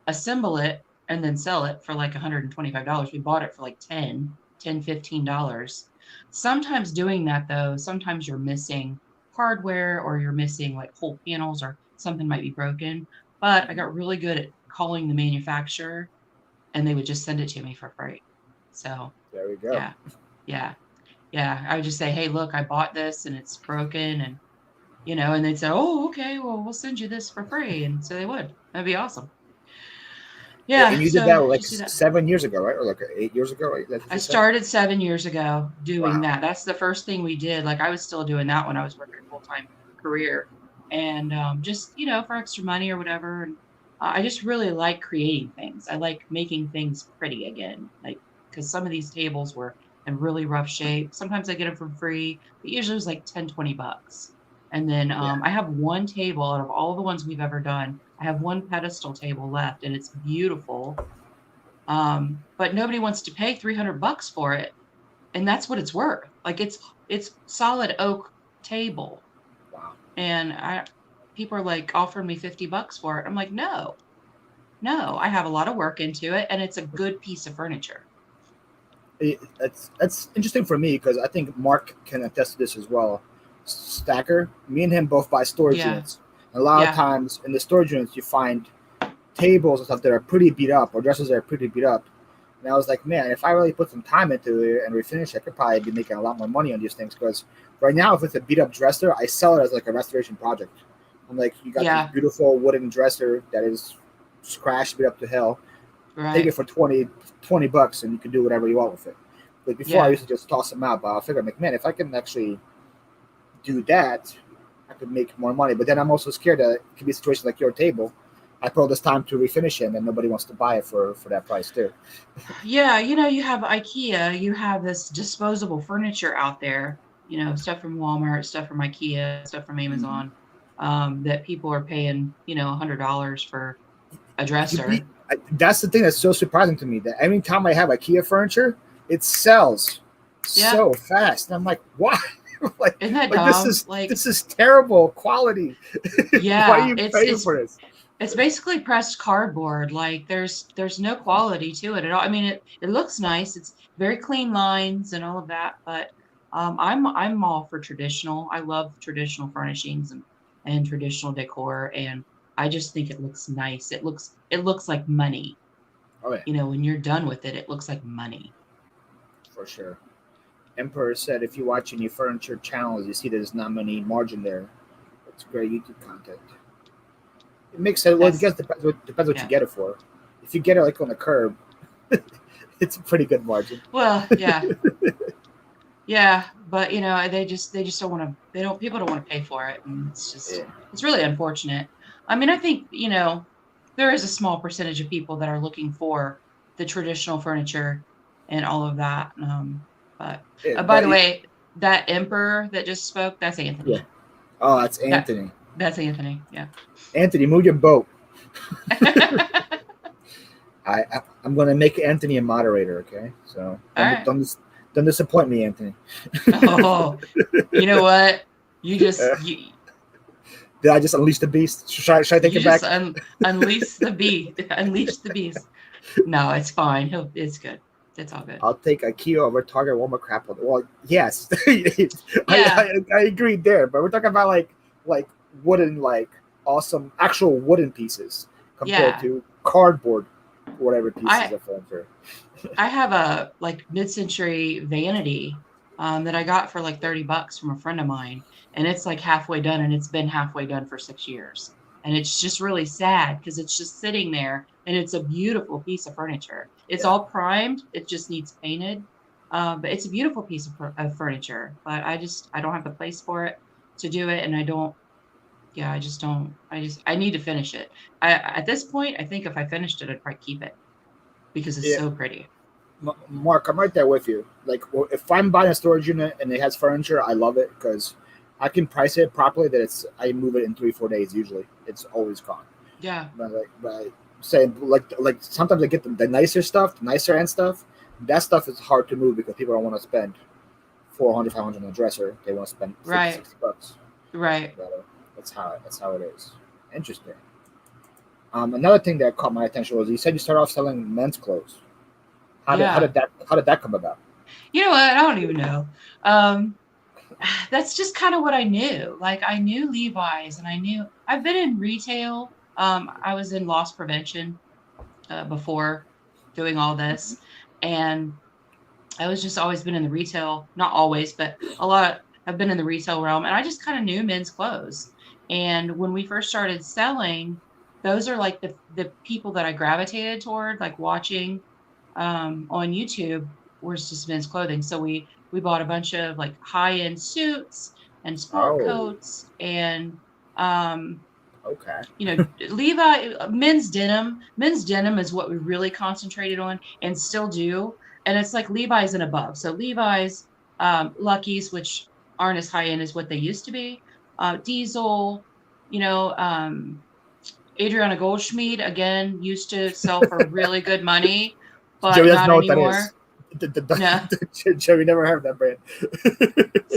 Assemble it and then sell it for like $125. We bought it for like $15. Sometimes doing that though, sometimes you're missing hardware, or you're missing like whole panels, or something might be broken. But I got really good at calling the manufacturer, and they would just send it to me for free. So there we go. Yeah. I would just say, hey, look, I bought this and it's broken, and and they'd say, oh, okay, well, we'll send you this for free. And so they would. That'd be awesome. Yeah. And you did that like 7 years ago, right? Or like 8 years ago, right? I started 7 years ago doing that. That's the first thing we did. Like, I was still doing that when I was working a full-time career, and just, for extra money or whatever. And I just really like creating things. I like making things pretty again, like, because some of these tables were in really rough shape. Sometimes I get them for free, but usually it was like $10-20. And then I have one table out of all the ones we've ever done. I have one pedestal table left, and it's beautiful. But nobody wants to pay $300 for it, and that's what it's worth. Like, it's solid oak table. Wow. And people are like offering me $50 for it. I'm like, no, No, I have a lot of work into it, and it's a good piece of furniture. That's interesting for me because I think Mark can attest to this as well. Stacker, me and him both buy storage units. And a lot of times in the storage units, you find tables and stuff that are pretty beat up or dressers that are pretty beat up. And I was like, man, if I really put some time into it and refinish, I could probably be making a lot more money on these things. Because right now, if it's a beat up dresser, I sell it as like a restoration project. I'm like, you got this beautiful wooden dresser that is scratched, beat up to hell. Right. Take it for $20 and you can do whatever you want with it. But before I used to just toss them out, but I figured, like, man, if I can actually do that, I could make more money. But then I'm also scared that it could be a situation like your table. I put all this time to refinish it, and nobody wants to buy it for that price too. Yeah, you have IKEA, you have this disposable furniture out there, stuff from Walmart, stuff from IKEA, stuff from Amazon, that people are paying, $100 for a dresser. That's the thing that's so surprising to me, that every time I have IKEA furniture, it sells so fast. And I'm like, why? Like, isn't that dumb? This is terrible quality. Yeah, why are you paying for this? It's basically pressed cardboard. Like there's no quality to it at all. I mean, it looks nice. It's very clean lines and all of that. But I'm all for traditional. I love traditional furnishings and traditional decor, and I just think it looks nice. It looks like money. Oh yeah. When you're done with it, it looks like money. For sure. Emperor said, if you watch any furniture channels, you see there's not many margin there. It's great YouTube content. It makes sense. Well, it depends what you get it for. If you get it like on the curb, it's a pretty good margin. Well, yeah. Yeah, but they just don't want to. People don't want to pay for it, and it's just it's really unfortunate. I mean, I think there is a small percentage of people that are looking for the traditional furniture and all of that. But by the way, that Emperor that just spoke, that's Anthony. Yeah. Oh, that's Anthony. That's Anthony. Yeah. Anthony, move your boat. I'm going to make Anthony a moderator. Okay, so don't disappoint me, Anthony. Oh, you know what? You just did I just unleash the beast? Should I take it back? Unleash the beast. Unleash the beast. No, it's fine. It's good. It's all good. I'll take IKEA over Target, Walmart, crap. Well, yes, I agree there. But we're talking about like wooden, like awesome actual wooden pieces compared to cardboard, whatever pieces of furniture. I have a mid-century vanity that I got for like $30 from a friend of mine, and it's like halfway done, and it's been halfway done for 6 years. And it's just really sad because it's just sitting there, and it's a beautiful piece of furniture. It's all primed. It just needs painted. But it's a beautiful piece of furniture. But I don't have the place for it to do it. And I need to finish it. At this point, I think if I finished it, I'd probably keep it because it's so pretty. Mark, I'm right there with you. Like, if I'm buying a storage unit and it has furniture, I love it because I can price it properly that I move it in 3-4 days. Usually it's always gone. Yeah. But saying like sometimes I get the nicer stuff, the nicer end stuff. That stuff is hard to move because people don't want to spend $400, $500 on a dresser. They want to spend $60. Right. But, that's how it is. Interesting. Another thing that caught my attention was you said you started off selling men's clothes. How did that come about? You know what? I don't even know. That's just kind of what I knew. Like I knew Levi's, and I've been in retail. I was in loss prevention before doing all this, and I was just always been in the retail. Not always, but a lot. I've been in the retail realm, and I just kind of knew men's clothes. And when we first started selling, those are like the people that I gravitated toward, like watching on YouTube, was just men's clothing. So we bought a bunch of like high-end suits and sport coats and Levi men's denim. Men's denim is what we really concentrated on and still do. And it's like Levi's and above. So Levi's, Lucky's, which aren't as high end as what they used to be. Diesel, Adriana Goldschmied, again, used to sell for really good money, but Joey not doesn't know anymore. What that is. Joey never heard of that brand.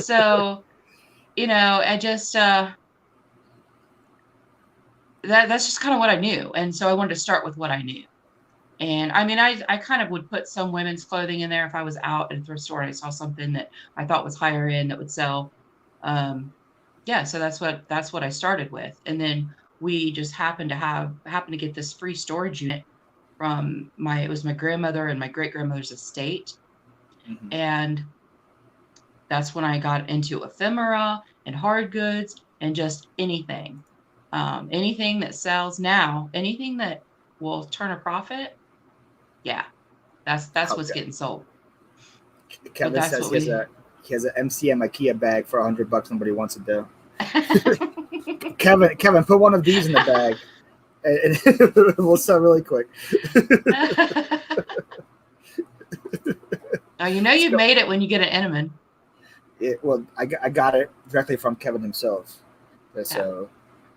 So, I just that's just kind of what I knew. And so I wanted to start with what I knew. And I mean, I kind of would put some women's clothing in there if I was out at a thrift store and I saw something that I thought was higher end that would sell. Yeah, so that's what I started with. And then we just happened to get this free storage unit from it was my grandmother and my great grandmother's estate. Mhm. And that's when I got into ephemera and hard goods and just anything. Anything that sells now, anything that will turn a profit. Yeah, that's what's Okay. getting sold. But Kevin that's says what we. he has an MCM IKEA bag for $100. Nobody wants it though. Kevin, put one of these in the bag, and we'll sell really quick. Oh, you know you've made it when you get an Enemon. I got it directly from Kevin himself. So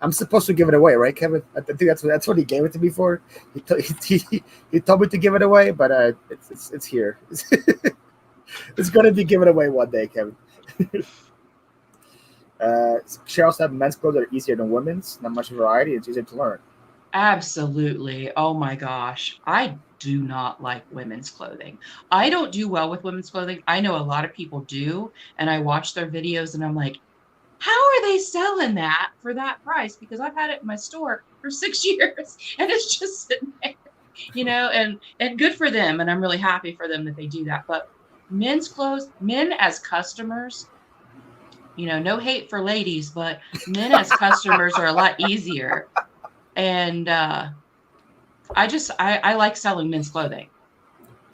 I'm supposed to give it away, right, Kevin? I think that's what he gave it to me for. He told me to give it away, but it's here. It's going to be given away one day, Kevin. Cheryl said men's clothes are easier than women's. Not much variety. It's easier to learn. Absolutely. Oh my gosh. I do not like women's clothing. I don't do well with women's clothing. I know a lot of people do, and I watch their videos and I'm like, how are they selling that for that price? Because I've had it in my store for 6 years and it's just sitting there, and good for them. And I'm really happy for them that they do that. But men's clothes, men as customers, no hate for ladies, but men as customers are a lot easier. And I like selling men's clothing.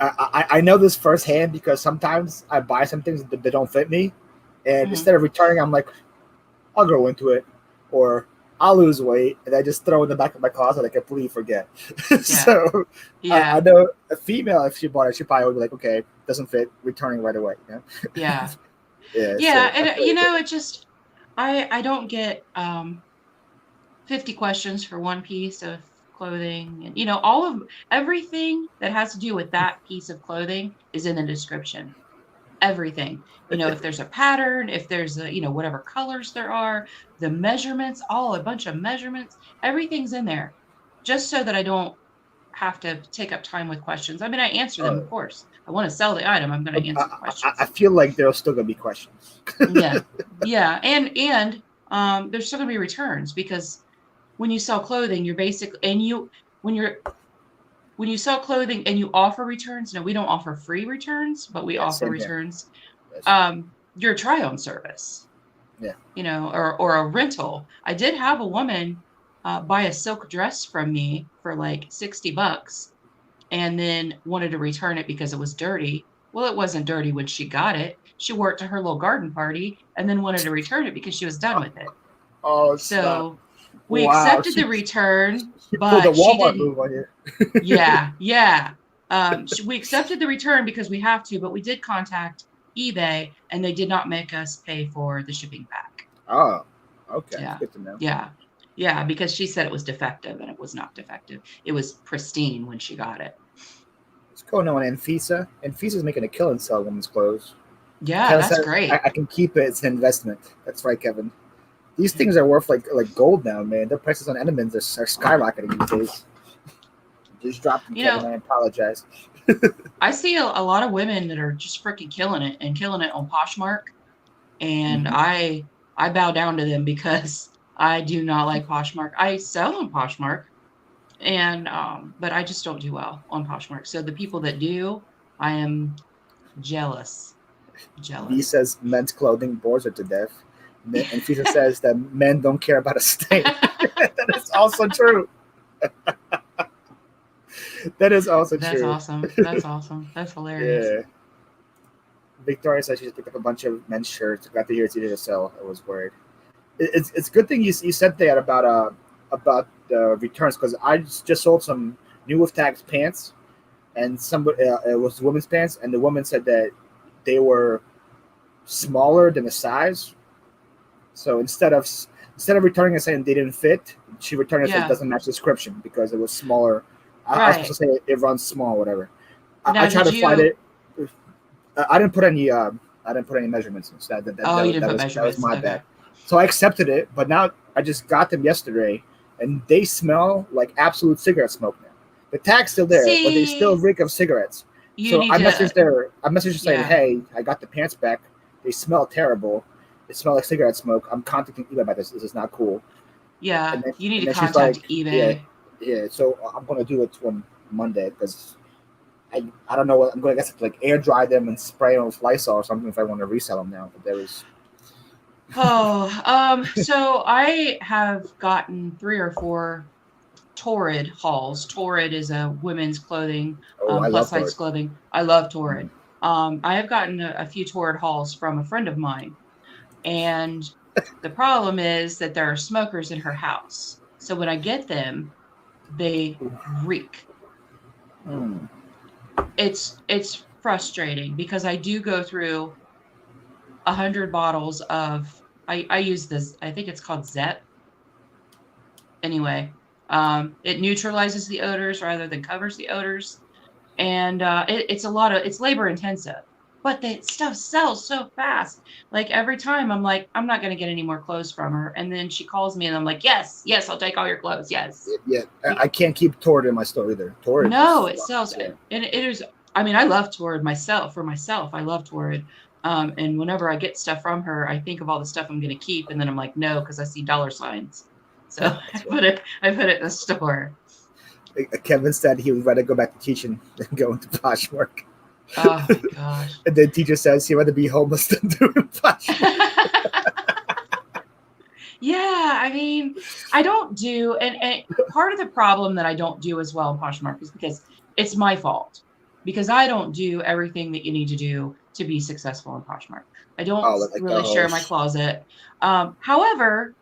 I know this firsthand because sometimes I buy some things that don't fit me, and instead of returning, I'm like, I'll grow into it, or I'll lose weight, and I just throw it in the back of my closet. I completely forget. Yeah. So yeah, I know a female, if she bought it, she probably would be like, okay, doesn't fit, returning right away. yeah, Yeah. yeah. So, And it just I don't get 50 questions for one piece of clothing, and all of everything that has to do with that piece of clothing is in the description. Everything, if there's a pattern, if there's whatever colors there are, the measurements, a bunch of measurements, everything's in there, just so that I don't have to take up time with questions. I mean, I answer them, of course. I want to sell the item. I'm going to answer questions. I feel like there's still going to be questions. Yeah. And there's still going to be returns, because when you sell clothing, you're basically, when you sell clothing and you offer returns, no, we don't offer free returns, but we offer returns. Your try-on service, or a rental. I did have a woman buy a silk dress from me for like $60 and then wanted to return it because it was dirty. Well, it wasn't dirty when she got it. She wore it to her little garden party and then wanted to return it because she was done with it. Oh, so we accepted the return, but the Walmart she move on you. yeah. We accepted the return because we have to, but we did contact eBay and they did not make us pay for the shipping back. Oh, okay. Yeah. Good to know. Yeah, because she said it was defective and it was not defective. It was pristine when she got it. What's going on, Anfisa? Anfisa's making a killing selling women's clothes. Yeah, Kevin that's said, great. I can keep it. It's an investment. That's right, Kevin. These things are worth like gold now, man. Their prices on Enemans are skyrocketing these days. Just dropped them, Kevin. I apologize. I see a lot of women that are just freaking killing it on Poshmark, and I bow down to them because I do not like Poshmark. I sell on Poshmark, and but I just don't do well on Poshmark. So the people that do, I am jealous. He says men's clothing bores her to death. And Fisa says that men don't care about a stain. That is also true. That is also true. That's awesome. That's hilarious. Yeah. Victoria says she just picked up a bunch of men's shirts. Got to hear it's easy to sell. I was worried. It's a good thing you said that about the returns, because I just sold some new with tags pants, and somebody it was women's pants, and the woman said that they were smaller than the size. So instead of returning and saying they didn't fit, she returned and said it doesn't match the description because it was smaller. I was supposed to say it runs small, whatever. I tried to find it. I didn't put any measurements instead. You didn't put measurements. That was my bad. So I accepted it, but now I just got them yesterday, and they smell like absolute cigarette smoke now. The tag's still there, but they still reek of cigarettes. So I messaged her saying, "Hey, I got the pants back. They smell terrible. They smell like cigarette smoke. I'm contacting eBay about this. This is not cool." Yeah, you need to contact eBay. Yeah. So I'm gonna do it on Monday because I don't know what I'm going to guess like air dry them and spray them with Lysol or something if I want to resell them now. But there is. So I have gotten 3 or 4 Torrid hauls. Torrid is a women's clothing, plus size clothing. I love Torrid. I have gotten a few Torrid hauls from a friend of mine, and the problem is that there are smokers in her house. So when I get them, they reek. It's frustrating because I do go through 100 bottles of I use this, I think it's called Zep. Anyway, it neutralizes the odors rather than covers the odors, and it's labor intensive, but the stuff sells so fast. Like every time I'm like, I'm not going to get any more clothes from her, and then she calls me and I'm like, yes, I'll take all your clothes. Yes. Yeah, I can't keep Torrid in my store either. Torrid. No, it sells, and it is. I mean, I love Torrid myself. I love Torrid. And whenever I get stuff from her, I think of all the stuff I'm going to keep, and then I'm like, no, because I see dollar signs. So I put it in the store. Kevin said he would rather go back to teaching than go into Poshmark. Oh my gosh! And the teacher says he'd rather be homeless than doing Poshmark. Yeah, I mean, I don't do, and part of the problem that I don't do as well in Poshmark is because it's my fault. Because I don't do everything that you need to do to be successful in Poshmark. I don't really share my closet. However,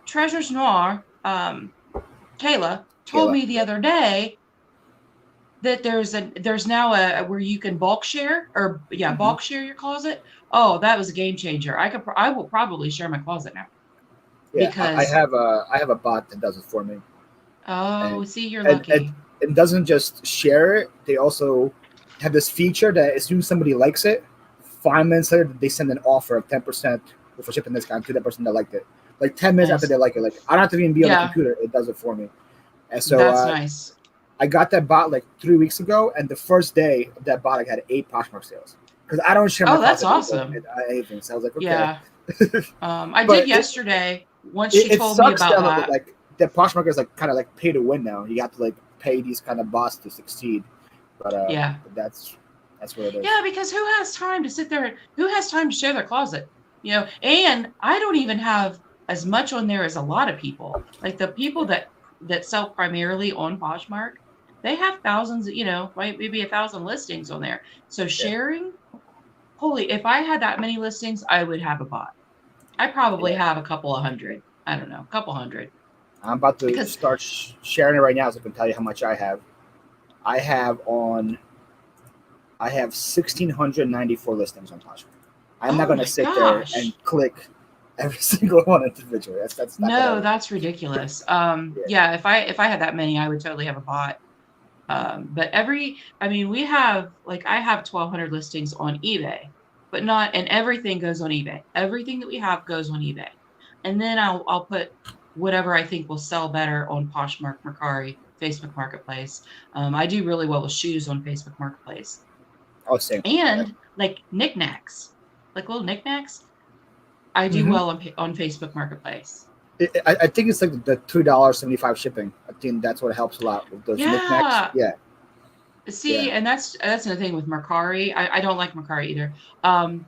Treasures Noir, Kayla told me the other day that there's now a where you can bulk share bulk share your closet. Oh, that was a game changer. I will probably share my closet now. Yeah, because I have a bot that does it for me. Oh, see, you're lucky. It doesn't just share it. They also have this feature that as soon as somebody likes it, 5 minutes later, they send an offer of 10% for shipping discount to that person that liked it. Like 10 minutes after they like it. Like I don't have to even be on the computer. It does it for me. And so that's nice. I got that bot like 3 weeks ago, and the first day of that bot, I had 8 Poshmark sales. Because I don't share my that's awesome. Anything. So I was like, okay. Yeah. I did yesterday. Once she told me about that. Like the Poshmark is like kind of like pay to win now. You have to like pay these kind of bots to succeed. But but that's what it is. Yeah, because who has time to sit there? Who has time to share their closet? You know, and I don't even have as much on there as a lot of people. Like the people that sell primarily on Poshmark, they have thousands, maybe 1,000 listings on there. So sharing, if I had that many listings, I would have a bot. I probably have a couple of hundred. I don't know, a couple hundred. I'm about to start sharing it right now so I can tell you how much I have. I have 1,694 listings on Poshmark. I'm not going to sit there and click every single one individually. That's not that's ridiculous. If I had that many, I would totally have a bot. But we have I have 1,200 listings on eBay, but and everything goes on eBay. Everything that we have goes on eBay, and then I'll put whatever I think will sell better on Poshmark, Mercari, Facebook Marketplace. I do really well with shoes on Facebook Marketplace. Oh, same. And like knickknacks, like little knickknacks, I do well on Facebook Marketplace. I think it's like the $2.75 shipping. I think that's what helps a lot with those knickknacks. Yeah. See, and that's another thing with Mercari. I don't like Mercari either.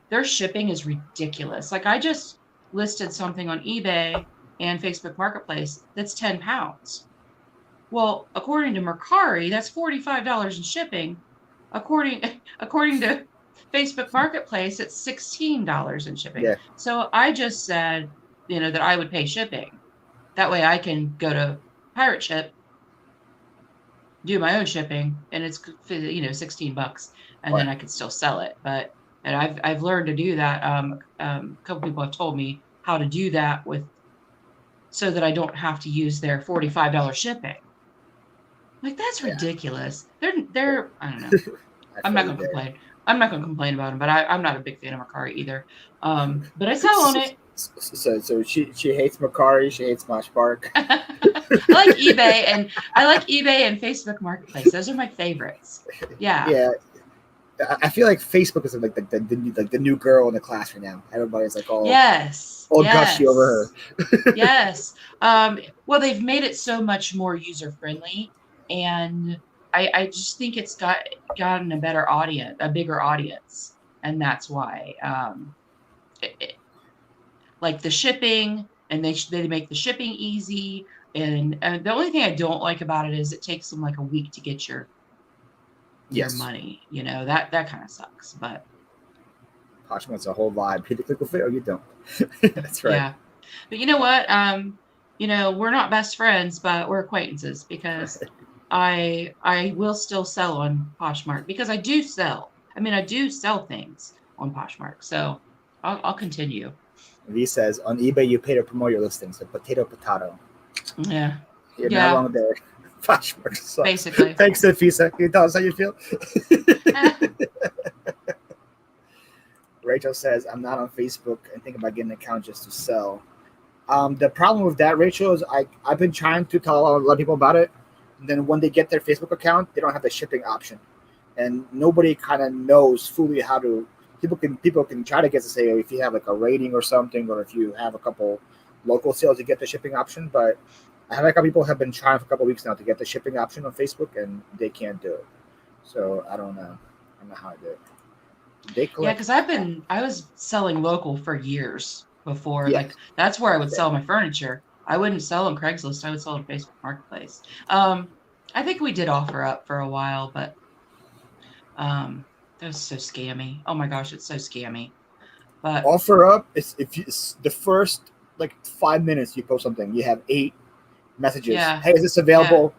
Their shipping is ridiculous. Like I just listed something on eBay and Facebook Marketplace that's 10 pounds. Well, according to Mercari, that's $45 in shipping. According to Facebook Marketplace, it's $16 in shipping. Yeah. So I just said, that I would pay shipping. That way I can go to Pirate Ship, do my own shipping, and it's $16, and then I could still sell it. And I've learned to do that. A couple people have told me how to do that so that I don't have to use their $45 shipping. Like that's ridiculous. They're I don't know. I'm not gonna complain. I'm not gonna complain about them, but I'm not a big fan of Mercari either. But I sell on it. So she hates Macari. She hates Mosh Park. I like eBay and Facebook Marketplace. Those are my favorites. Yeah. Yeah. I feel like Facebook is like the new girl in the class right now. Everybody's like all gushy over her. Yes. Well, they've made it so much more user friendly, and I just think it's gotten a better audience, a bigger audience, and that's why. Like the shipping, and they make the shipping easy, and the only thing I don't like about it is it takes them like a week to get your money. You know, that kind of sucks. But Poshmark's a whole vibe. Either click will fit or you don't. That's right. Yeah. But you know what? You know, we're not best friends, but we're acquaintances, because I will still sell on Poshmark, because I do sell. I mean, I do sell things on Poshmark, so I'll continue. V says on eBay you pay to promote your listings. So potato. Yeah. You're not wrong there. Poshmark sucks. Basically. Thanks, Nafisa. Can you tell us how you feel? Rachel says, I'm not on Facebook and think about getting an account just to sell. The problem with that, Rachel, is I've been trying to tell a lot of people about it. And then when they get their Facebook account, they don't have the shipping option. And nobody kind of knows fully how to. People can try to get to say if you have like a rating or something, or if you have a couple local sales, you get the shipping option. But I have like people have been trying for a couple of weeks now to get the shipping option on Facebook, and they can't do it. So I don't know. I don't know how to do it. Yeah, because I was selling local for years before. Yeah. Like that's where I would sell my furniture. I wouldn't sell on Craigslist. I would sell on Facebook Marketplace. I think we did offer up for a while, but that was so scammy. Oh my gosh, it's so scammy. But offer up is it's the first like 5 minutes you post something, you have 8 messages. Yeah. Hey, is this available?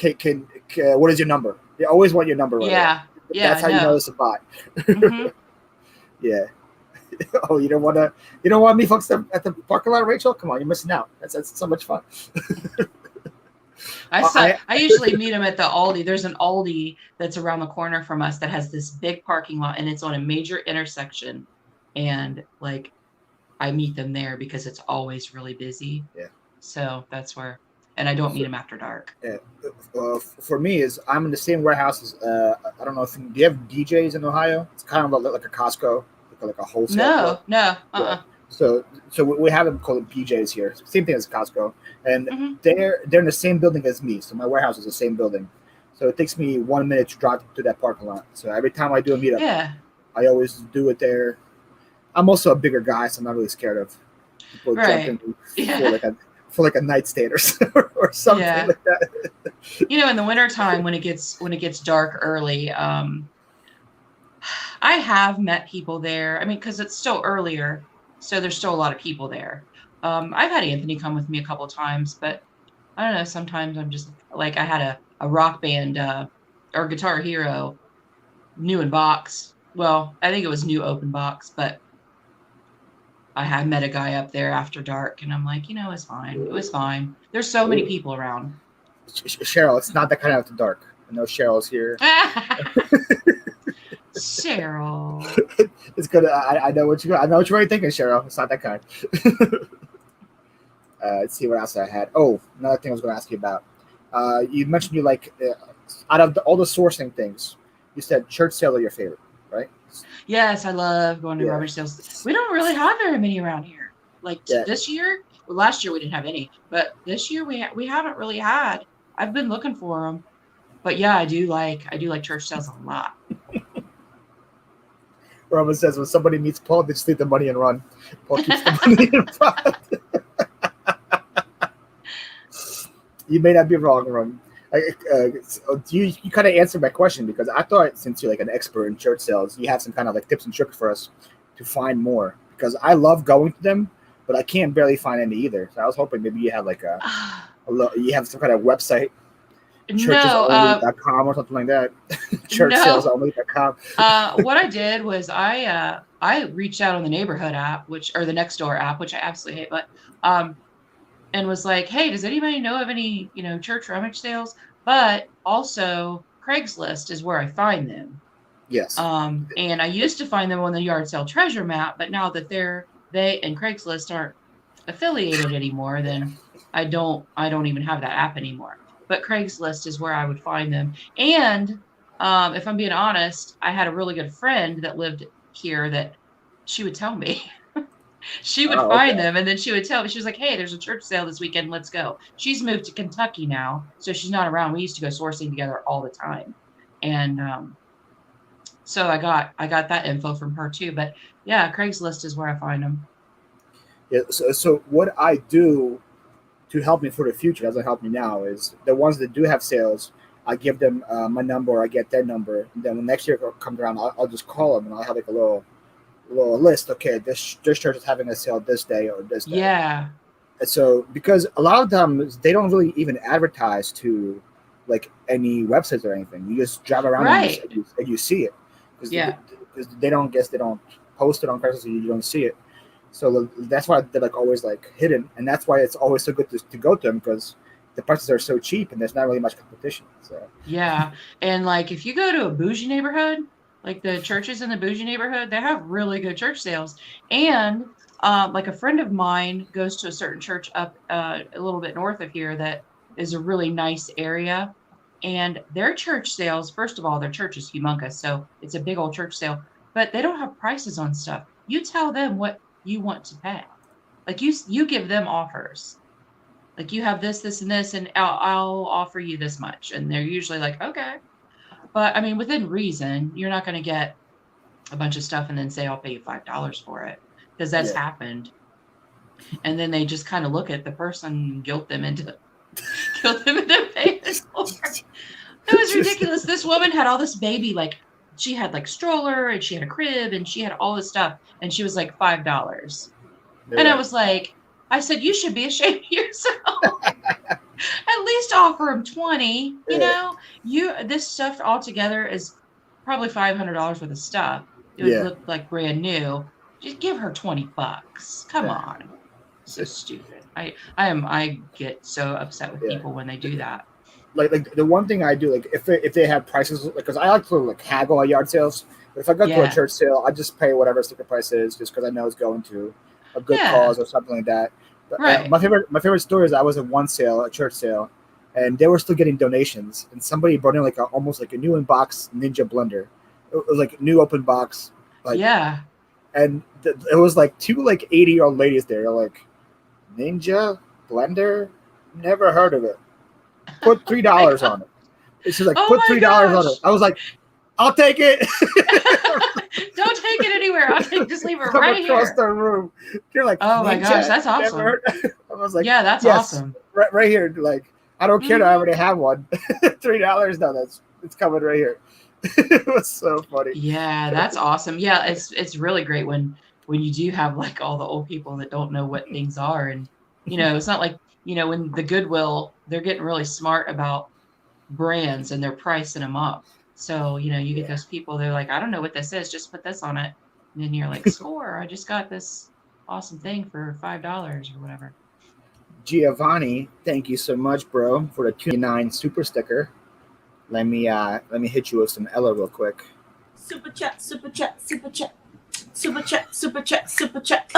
Yeah. Can what is your number? They always want your number. Right? Yeah. Yeah. That's how you know it's a bot. Mm-hmm. Yeah. Oh, you don't want me folks at the parking lot, Rachel? Come on, you're missing out. That's so much fun. I usually meet them at the Aldi. There's an Aldi that's around the corner from us that has this big parking lot, and it's on a major intersection. And like, I meet them there because it's always really busy. Yeah. So that's where, and I don't meet them after dark. Yeah. For me, I'm in the same warehouse as I don't know do you have DJs in Ohio? It's kind of like a Costco, like a wholesale. No. Yeah. So we have them called PJs here. Same thing as Costco, and they're in the same building as me. So my warehouse is the same building. So it takes me 1 minute to drive to that parking lot. So every time I do a meetup, I always do it there. I'm also a bigger guy, so I'm not really scared of people jumping for like a nightstand or something like that. You know, in the wintertime when it gets dark early, I have met people there. I mean, because it's still earlier. So there's still a lot of people there. I've had Anthony come with me a couple of times, but I don't know. Sometimes I'm just like, I had a rock band or Guitar Hero new in box. Well, I think it was new open box, but I had met a guy up there after dark, and I'm like, you know, it's fine. It was fine. There's so many people around. Cheryl, it's not that kind of after dark. I know Cheryl's here. Cheryl. It's good. I know what you're already thinking, Cheryl. It's not that kind. Let's see what else I had. Oh, another thing I was going to ask you about. You mentioned you like out of all the sourcing things, you said church sale are your favorite, right? Yes, I love going to rummage sales. We don't really have very many around here. Like this year, well, last year we didn't have any, but this year we haven't really had. I've been looking for them, but yeah, I do like church sales a lot. Roman says when somebody meets Paul, they just leave the money and run. Paul keeps the money in front. You may not be wrong, Roman. You kind of answered my question, because I thought since you're like an expert in church sales, you have some kind of like tips and tricks for us to find more, because I love going to them, but I can't barely find any either. So I was hoping maybe you have like you have some kind of website, churchesonly.com or something like that. Churchsalesonly.com. What I did was I reached out on the neighborhood app, or the Nextdoor app, which I absolutely hate, but and was like, hey, does anybody know of any, church rummage sales? But also Craigslist is where I find them. Yes. And I used to find them on the yard sale treasure map, but now that they're they and Craigslist aren't affiliated anymore, then I don't even have that app anymore. But Craigslist is where I would find them. And if I'm being honest, I had a really good friend that lived here that she would tell me. She would find them, and then she would tell me, she was like, hey, there's a church sale this weekend, let's go. She's moved to Kentucky now, so she's not around. We used to go sourcing together all the time. And so I got that info from her too. But yeah, Craigslist is where I find them. Yeah, so what I do to help me for the future, doesn't help me now, is the ones that do have sales, I give them my number, or I get their number, and then when next year comes around, I'll just call them, and I'll have like a little list. Okay, this church is having a sale this day or this day. Yeah. And so because a lot of them, they don't really even advertise to like any websites or anything. You just drive around and you see it. Because they don't post it on Craigslist, so you don't see it. So that's why they're like always like hidden, and that's why it's always so good to go to them, because the prices are so cheap and there's not really much competition. So yeah, and like if you go to a bougie neighborhood, like the churches in the bougie neighborhood, they have really good church sales. And like a friend of mine goes to a certain church up a little bit north of here that is a really nice area. And their church sales, first of all, their church is humongous, so it's a big old church sale, but they don't have prices on stuff. You tell them what you want to pay. Like you give them offers. Like you have this, and this, and I'll offer you this much. And they're usually like, okay. But I mean, within reason, you're not going to get a bunch of stuff and then say, I'll pay you $5 for it, because that's happened. And then they just kind of look at the person and guilt them into paying it for it. It was ridiculous. This woman had all this baby, like she had like stroller and she had a crib and she had all this stuff. And she was like $5. Yeah. And I was like, I said, you should be ashamed of yourself. At least offer them 20. You know, this stuff altogether is probably $500 worth of stuff. It would look like brand new. Just give her $20. Come on. So stupid. I get so upset with people when they do that. Like the one thing I do, like if they have prices, because I like to like haggle at yard sales. But if I go to a church sale, I just pay whatever sticker price is, just because I know it's going to a good cause or something like that. But, right. My favorite story is I was at one sale, a church sale, and they were still getting donations, and somebody brought in like almost like a new in-box Ninja blender. It was like new open box. Like, and it was like two like 80-year-old ladies there. They're like, Ninja blender, never heard of it. Put $3 on it. It's just like put $3 on it. I was like, I'll take it. Don't take it anywhere. Just leave it right across here. the room. You're like, oh my gosh, that's awesome. I was like, yeah, that's awesome. Right here. Like, I don't care that I already have one. $3. No, it's coming right here. It was so funny. Yeah, that's awesome. Yeah, it's really great when you do have like all the old people that don't know what things are, and it's not like when the Goodwill, they're getting really smart about brands and they're pricing them up. So, you get those people, they're like, I don't know what this is, just put this on it. And then you're like, score, I just got this awesome thing for $5 or whatever. Giovanni, thank you so much, bro, for the 29 super sticker. Let me hit you with some Ella real quick. Super chat, super chat, super chat. Super chat, super chat, super chat.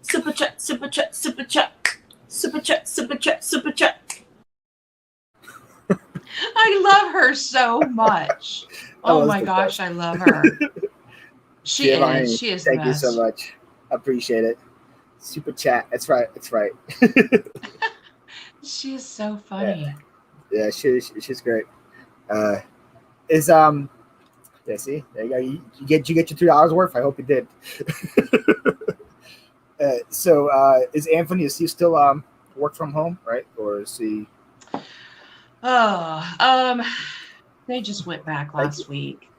Super chat, super chat, super chat. Super chat, super chat, super chat. I love her so much. Oh my gosh, I love her. She is. Thank you so much. I appreciate it. Super chat. That's right. She is so funny. Yeah, she's great. See, there you go. You get your $2 worth. I hope you did. So is Anthony? Is he still work from home, right? Or is he? They just went back last week.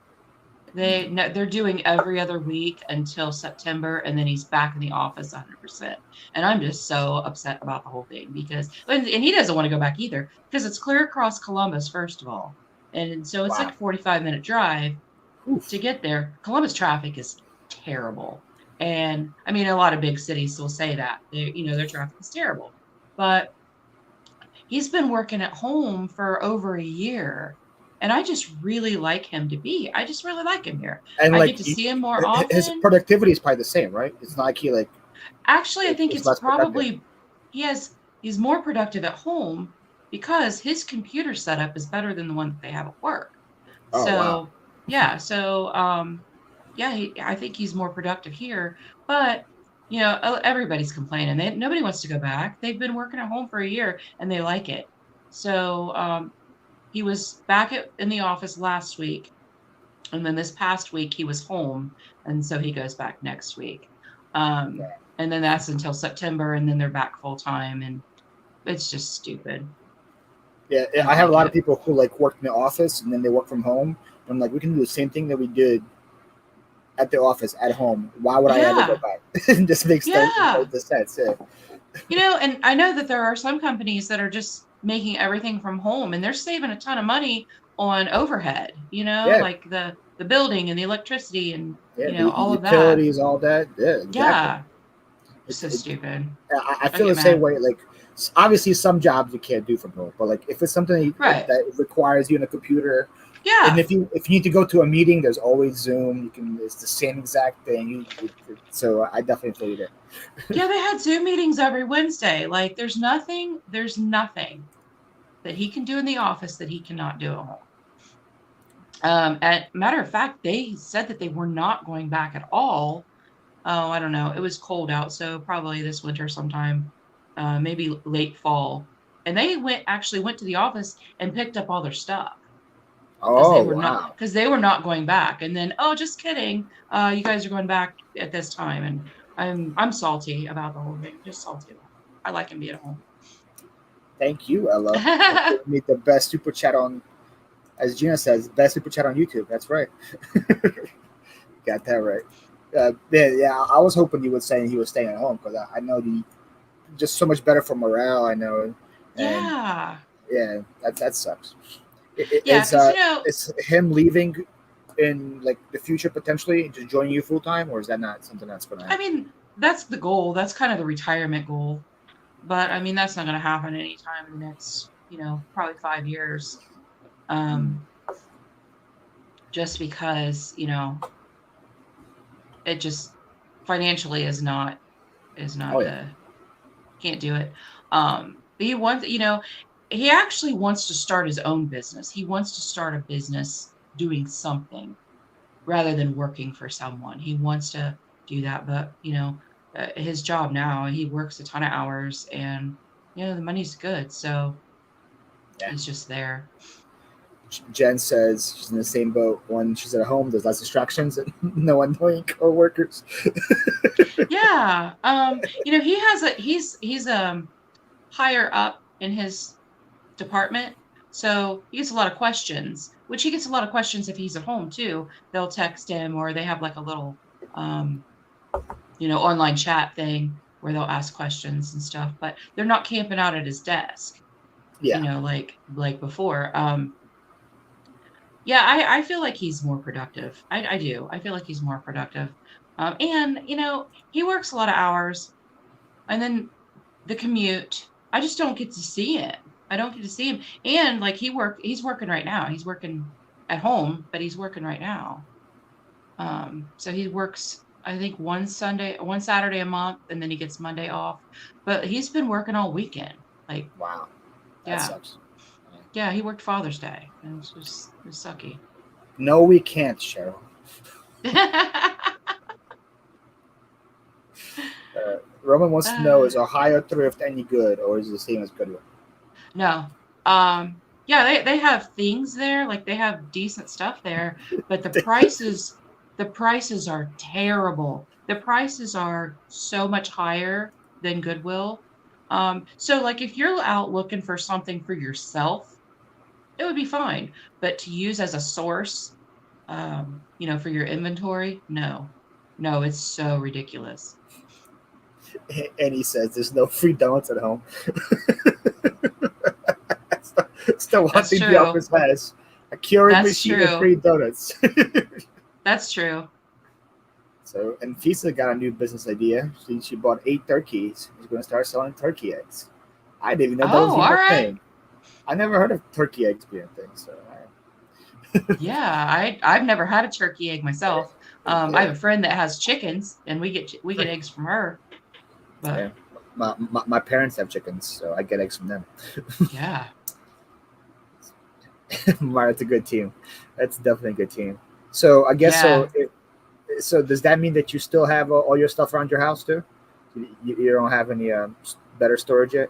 They're doing every other week until September, and then he's back in the office 100%. And I'm just so upset about the whole thing and he doesn't want to go back either, because it's clear across Columbus, first of all, and so it's like a 45-minute drive to get there. Columbus traffic is terrible, and I mean a lot of big cities will say that their traffic is terrible, but he's been working at home for over a year, and I just really like him I just really like him here. And I get to see him more often. His productivity is probably the same, right? It's not like he like Actually, I think It's it's less productive. probably he's more productive at home because his computer setup is better than the one that they have at work. Oh wow. So yeah, I think he's more productive here. But everybody's complaining. Nobody wants to go back. They've been working at home for a year and they like it. So he was back in the office last week, and then this past week he was home, and so he goes back next week. And then that's until September, and then they're back full time, and it's just stupid. Yeah, I don't I have a like lot it. of people who like work in the office and then they work from home. I'm like, we can do the same thing that we did at the office at home. Why would I ever go Yeah, back? It just makes yeah. the sense. Yeah. And I know that there are some companies that are just making everything from home, and they're saving a ton of money on overhead, Yeah, like the building and the electricity and, yeah. The all of that. utilities, all that. Yeah, exactly. Yeah, It, so it, stupid. I I feel get the same mad. way. Like, obviously, some jobs you can't do from home, but like if it's something Right. that requires you in a computer, and Yeah. if you need to go to a meeting, there's always Zoom. You can. It's the same exact thing. So I definitely feel you there. Yeah, they had Zoom meetings every Wednesday. Like there's nothing that he can do in the office that he cannot do at home. At matter of fact, they said that they were not going back at all. Oh, I don't know. It was cold out, so probably this winter sometime, maybe late fall. And they actually went to the office and picked up all their stuff because Oh wow. they were not going back. And then, oh, just kidding. You guys are going back at this time, and I'm salty about the whole thing. Just salty about it. I like him being at home. Thank you, Ella, for giving me the best super chat on, as Gina says, best super chat on YouTube. That's right. Got that right. Yeah, I was hoping you would say he was staying at home because I know the just so much better for morale. I know, and Yeah. yeah, that sucks. Yeah, because Is him leaving in like the future potentially just joining you full time, or is that not something that's going to I happen? mean, that's the goal. That's kind of the retirement goal. But I mean, that's not going to happen anytime in the next, probably 5 years. Just because, it just financially is not Oh yeah, the can't do it. But he actually wants to start his own business. He wants to start a business doing something rather than working for someone. He wants to do that, but his job now, he works a ton of hours, and the money's good, so yeah. he's just there. Jen says she's in the same boat. When she's at home, there's less distractions and no annoying coworkers. Yeah. He's higher up in his department, so he gets a lot of questions, which he gets a lot of questions if he's at home too. They'll text him, or they have like a little online chat thing where they'll ask questions and stuff, but they're not camping out at his desk, Yeah, like before. Yeah, I feel like he's more productive. I do. I feel like he's more productive. And he works a lot of hours, and then the commute, I just don't get to see it. I don't get to see him. And like he's working right now. He's working at home, but he's working right now. So he works, I think, one Saturday a month, and then he gets Monday off. But he's been working all weekend. Like, wow, that yeah. sucks. Yeah, he worked Father's Day, and it was sucky. No, we can't, Cheryl. Roman wants to know: is Ohio thrift any good, or is it the same as Goodwill? No. Yeah, they have things there, like they have decent stuff there, but the prices are terrible. The prices are so much higher than Goodwill. So like if you're out looking for something for yourself, it would be fine. But to use as a source, for your inventory, no, it's so ridiculous. And he says there's no free donuts at home. Still one thing the office has: a Keurig machine and free donuts. That's true. So, and Fisa got a new business idea. She bought 8 turkeys. She's going to start selling turkey eggs. I didn't even know that was even a thing. I never heard of turkey eggs being a thing. So, yeah, I've never had a turkey egg myself. I have a friend that has chickens, and we get eggs from her. But yeah. My parents have chickens, so I get eggs from them. yeah. That's a good team. That's definitely a good team. So I guess Yeah. so does that mean that you still have all your stuff around your house too? You don't have any better storage yet?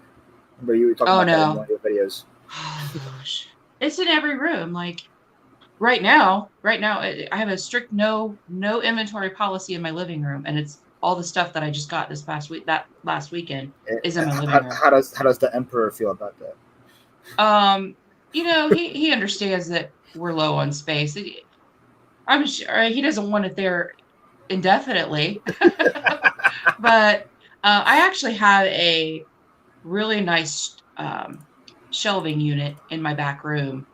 But you were talking Oh about that in no. one of your videos. Oh gosh. It's in every room. Like right now, I have a strict no inventory policy in my living room, and it's all the stuff that I just got this past week. That last weekend is in my living room. How does the emperor feel about that? He understands that we're low on space. I'm sure he doesn't want it there indefinitely, but I actually have a really nice shelving unit in my back room,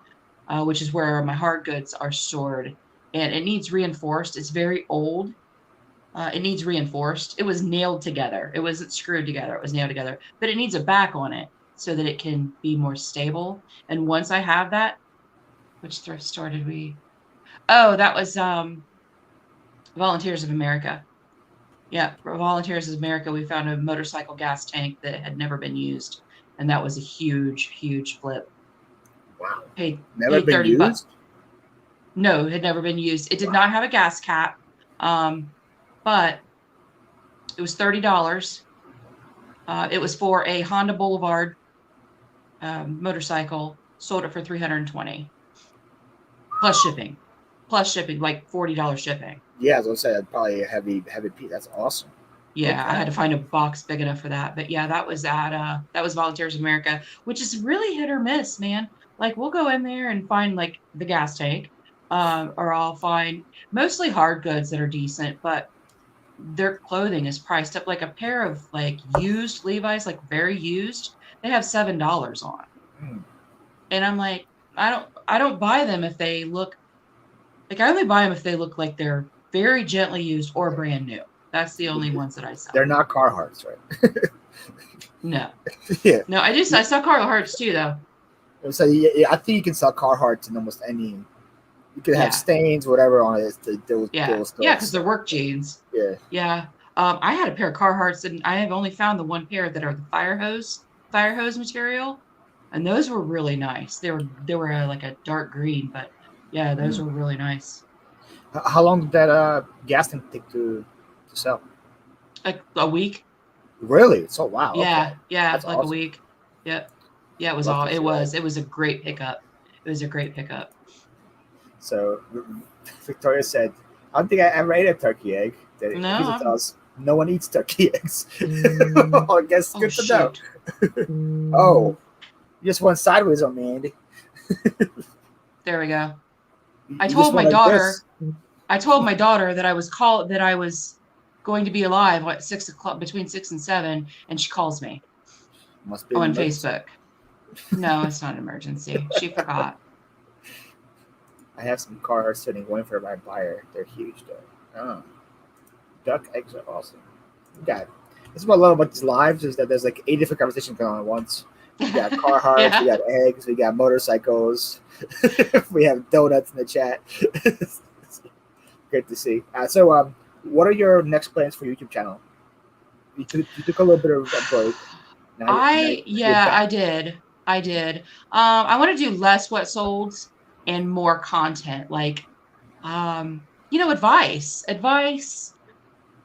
which is where my hard goods are stored, and it needs reinforced. It's very old. It needs reinforced. It was nailed together. It wasn't screwed together. It was nailed together, but it needs a back on it so that it can be more stable. And once I have that, which thrift store did we? Oh, that was Volunteers of America. Yeah, for Volunteers of America, we found a motorcycle gas tank that had never been used, and that was a huge flip. Wow. Paid Never been $30. used? No, it had never been used. It did not have a gas cap, but it was $30. It was for a Honda Boulevard motorcycle. Sold it for $320 plus shipping, like $40 shipping. Yeah, I was gonna say that's probably a heavy piece. That's awesome. Yeah, Okay. I had to find a box big enough for that. But yeah, that was Volunteers of America, which is really hit or miss, man. Like we'll go in there and find like the gas tank, or I'll find mostly hard goods that are decent, but their clothing is priced up. Like a pair of like used Levi's, like very used, they have $7 on. Mm. And I'm like, I don't buy them if they look like, I only buy them if they look like they're very gently used or brand new. That's the only ones that I sell. They're not Carhartts, right? No. Yeah. No, I sell Carhartts too, though. So yeah, I think you can sell Carhartts in almost any. You could have stains, whatever on it. Yeah, because they're work jeans. Yeah. Yeah. I had a pair of Carhartts, and I have only found the one pair that are the fire hose material, and those were really nice. They were like a dark green, but yeah, those were really nice. How long did that gas tank take to sell? Like a week. Really? So wow. Yeah, okay. yeah, That's like awesome. a week. Yep. Yeah, it was all. It was a great pickup. It was a great pickup. So Victoria said, "I don't think I ever ate a turkey egg." No one eats turkey eggs. I guess good to know. Oh, you just went sideways on me, Andy. There we go. I told my daughter that I was going to be alive at 6 o'clock, between 6 and 7, and she calls me. Must be on Facebook. No, it's not an emergency. She forgot. I have some Carhartt sitting waiting for my buyer. They're huge though. Oh. Duck eggs are awesome. This is what I love about these lives is that there's like 8 different conversations going on at once. We got Carhartt, we got eggs, we got motorcycles, we have donuts in the chat. Great to see. So, what are your next plans for your YouTube channel? You took a little bit of a break. I did. I want to do less what solds and more content, like, advice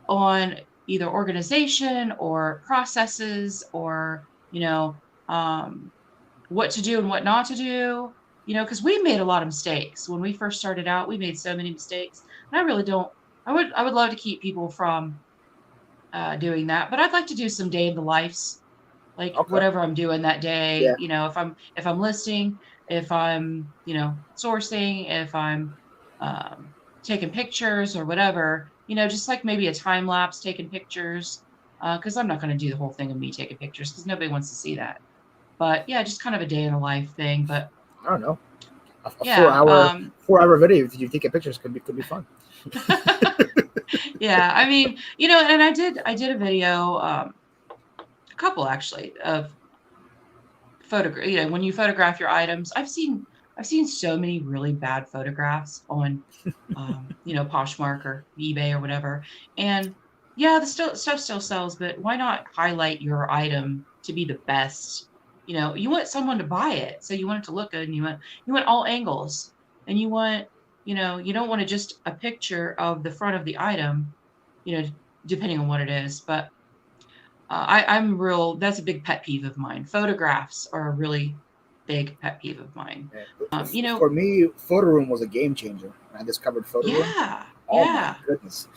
on either organization or processes or, what to do and what not to do, because we made a lot of mistakes when we first started out. We made so many mistakes, and I would love to keep people from doing that, but I'd like to do some day in the lives, like whatever I'm doing that day. Yeah. If I'm listing, if I'm sourcing, if I'm taking pictures or whatever, just like maybe a time lapse taking pictures, because I'm not going to do the whole thing of me taking pictures because nobody wants to see that. But yeah, just kind of a day in the life thing. But I don't know, a 4-hour video if you take pictures could be fun. Yeah, I mean, and I did a video, a couple actually, of photograph. When you photograph your items, I've seen so many really bad photographs on, Poshmark or eBay or whatever, and yeah, the stuff still sells, but why not highlight your item to be the best? You want someone to buy it, so you want it to look good, and you want all angles, and you don't want to just a picture of the front of the item, you know, depending on what it is. But I'm real. That's a big pet peeve of mine. Photographs are a really big pet peeve of mine. For me, photo room was a game changer. When I discovered photo room. Yeah, Oh my yeah, goodness!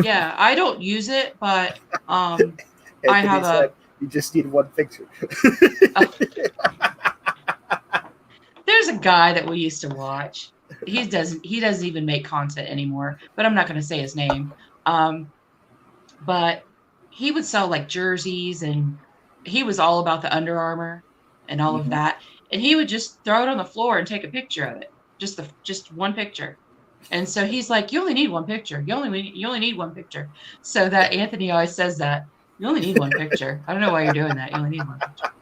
yeah. I don't use it, but I Anthony have said, "You just need one picture." a. There's a guy that we used to watch. He doesn't even make content anymore, but I'm not going to say his name. But he would sell like jerseys, and he was all about the Under Armour and all of Mhm. that. And he would just throw it on the floor and take a picture of it, just one picture. And so he's like, "You only need one picture. You only need one picture." So that Anthony always says that you only need one picture. I don't know why you're doing that. You only need one picture.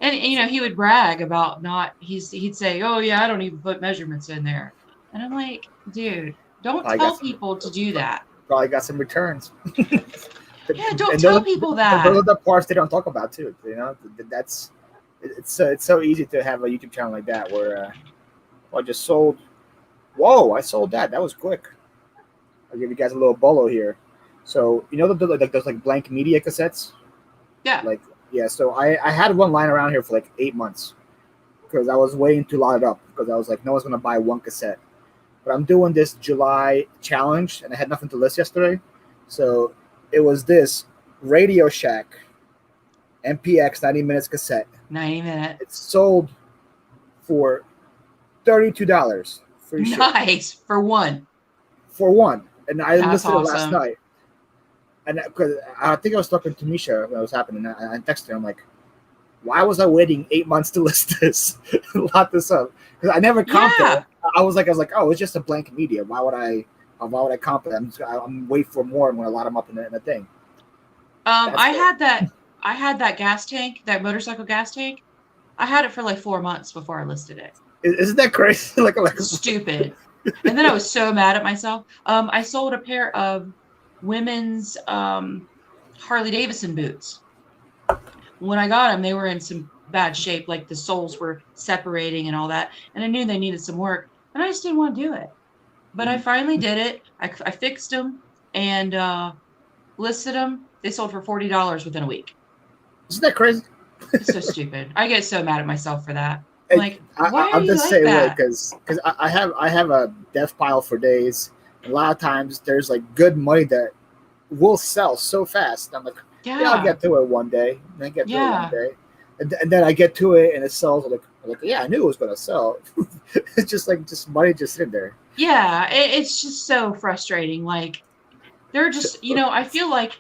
And he would brag about not. He'd say, "Oh yeah, I don't even put measurements in there." And I'm like, dude, don't I got tell some, people to do that. probably got some returns. Yeah, don't And tell people that. those are the parts they don't talk about too. That's it's so easy to have a YouTube channel like that where I just sold. Whoa! I sold that. That was quick. I'll give you guys a little bolo here. So like those like blank media cassettes. Yeah. Like yeah. So I had one lying around here for like 8 months because I was waiting to lot it up because I was like, no one's gonna buy one cassette. But I'm doing this July challenge and I had nothing to list yesterday, so it was this Radio Shack MPX 90 minutes cassette. 90 minutes. It sold for $32 free ship Nice for one. for one, and I That's listed it last awesome. night. And because I think I was talking to Misha when it was happening, I texted her. I'm like, why was I waiting 8 months to list this, lot this up? Because I never comped Yeah. it. I was like, oh, it's just a blank media. Why would I comp it? I'm wait for more. I'm gonna lot them up in a thing. I had that gas tank, that motorcycle gas tank. I had it for like 4 months before I listed it. Isn't that crazy? like Stupid. And then I was so mad at myself. I sold a pair of women's Harley Davidson boots. When I got them, they were in some bad shape, like the soles were separating and all that. And I knew they needed some work, and I just didn't want to do it. But I finally did it. I fixed them and listed them. They sold for $40 within a week. Isn't that crazy? It's so stupid. I get so mad at myself for that. Like, why are I'm you the like same way that? because I have a death pile for days. A lot of times there's like good money that will sell so fast. I'm like, yeah, I'll get to it one day. And I get to it one day, and then I get to it and it sells. Like yeah, I knew it was going to sell. It's just money just sitting there. Yeah, it's just so frustrating. Like, they're just, I feel like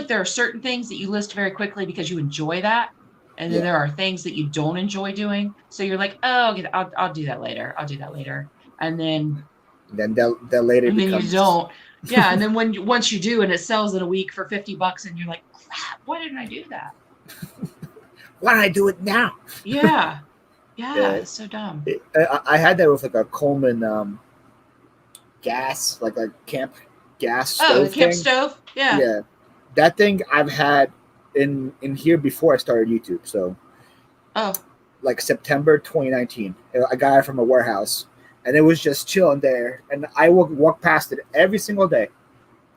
there are certain things that you list very quickly because you enjoy that. And then there are things that you don't enjoy doing. So you're like, oh, okay, I'll do that later. I'll do that later. And then that later and becomes... then you don't. Yeah. And then once you do and it sells in a week for $50 and you're like, crap, why didn't I do that? Why don't I do it now? Yeah. Yeah. It's so dumb. I had that with like a Coleman gas, like a camp gas stove. Oh, the camp thing. stove? Yeah. Yeah. That thing I've had in here before I started YouTube. So like September 2019. I got it from a warehouse and it was just chilling there. And I would walk past it every single day.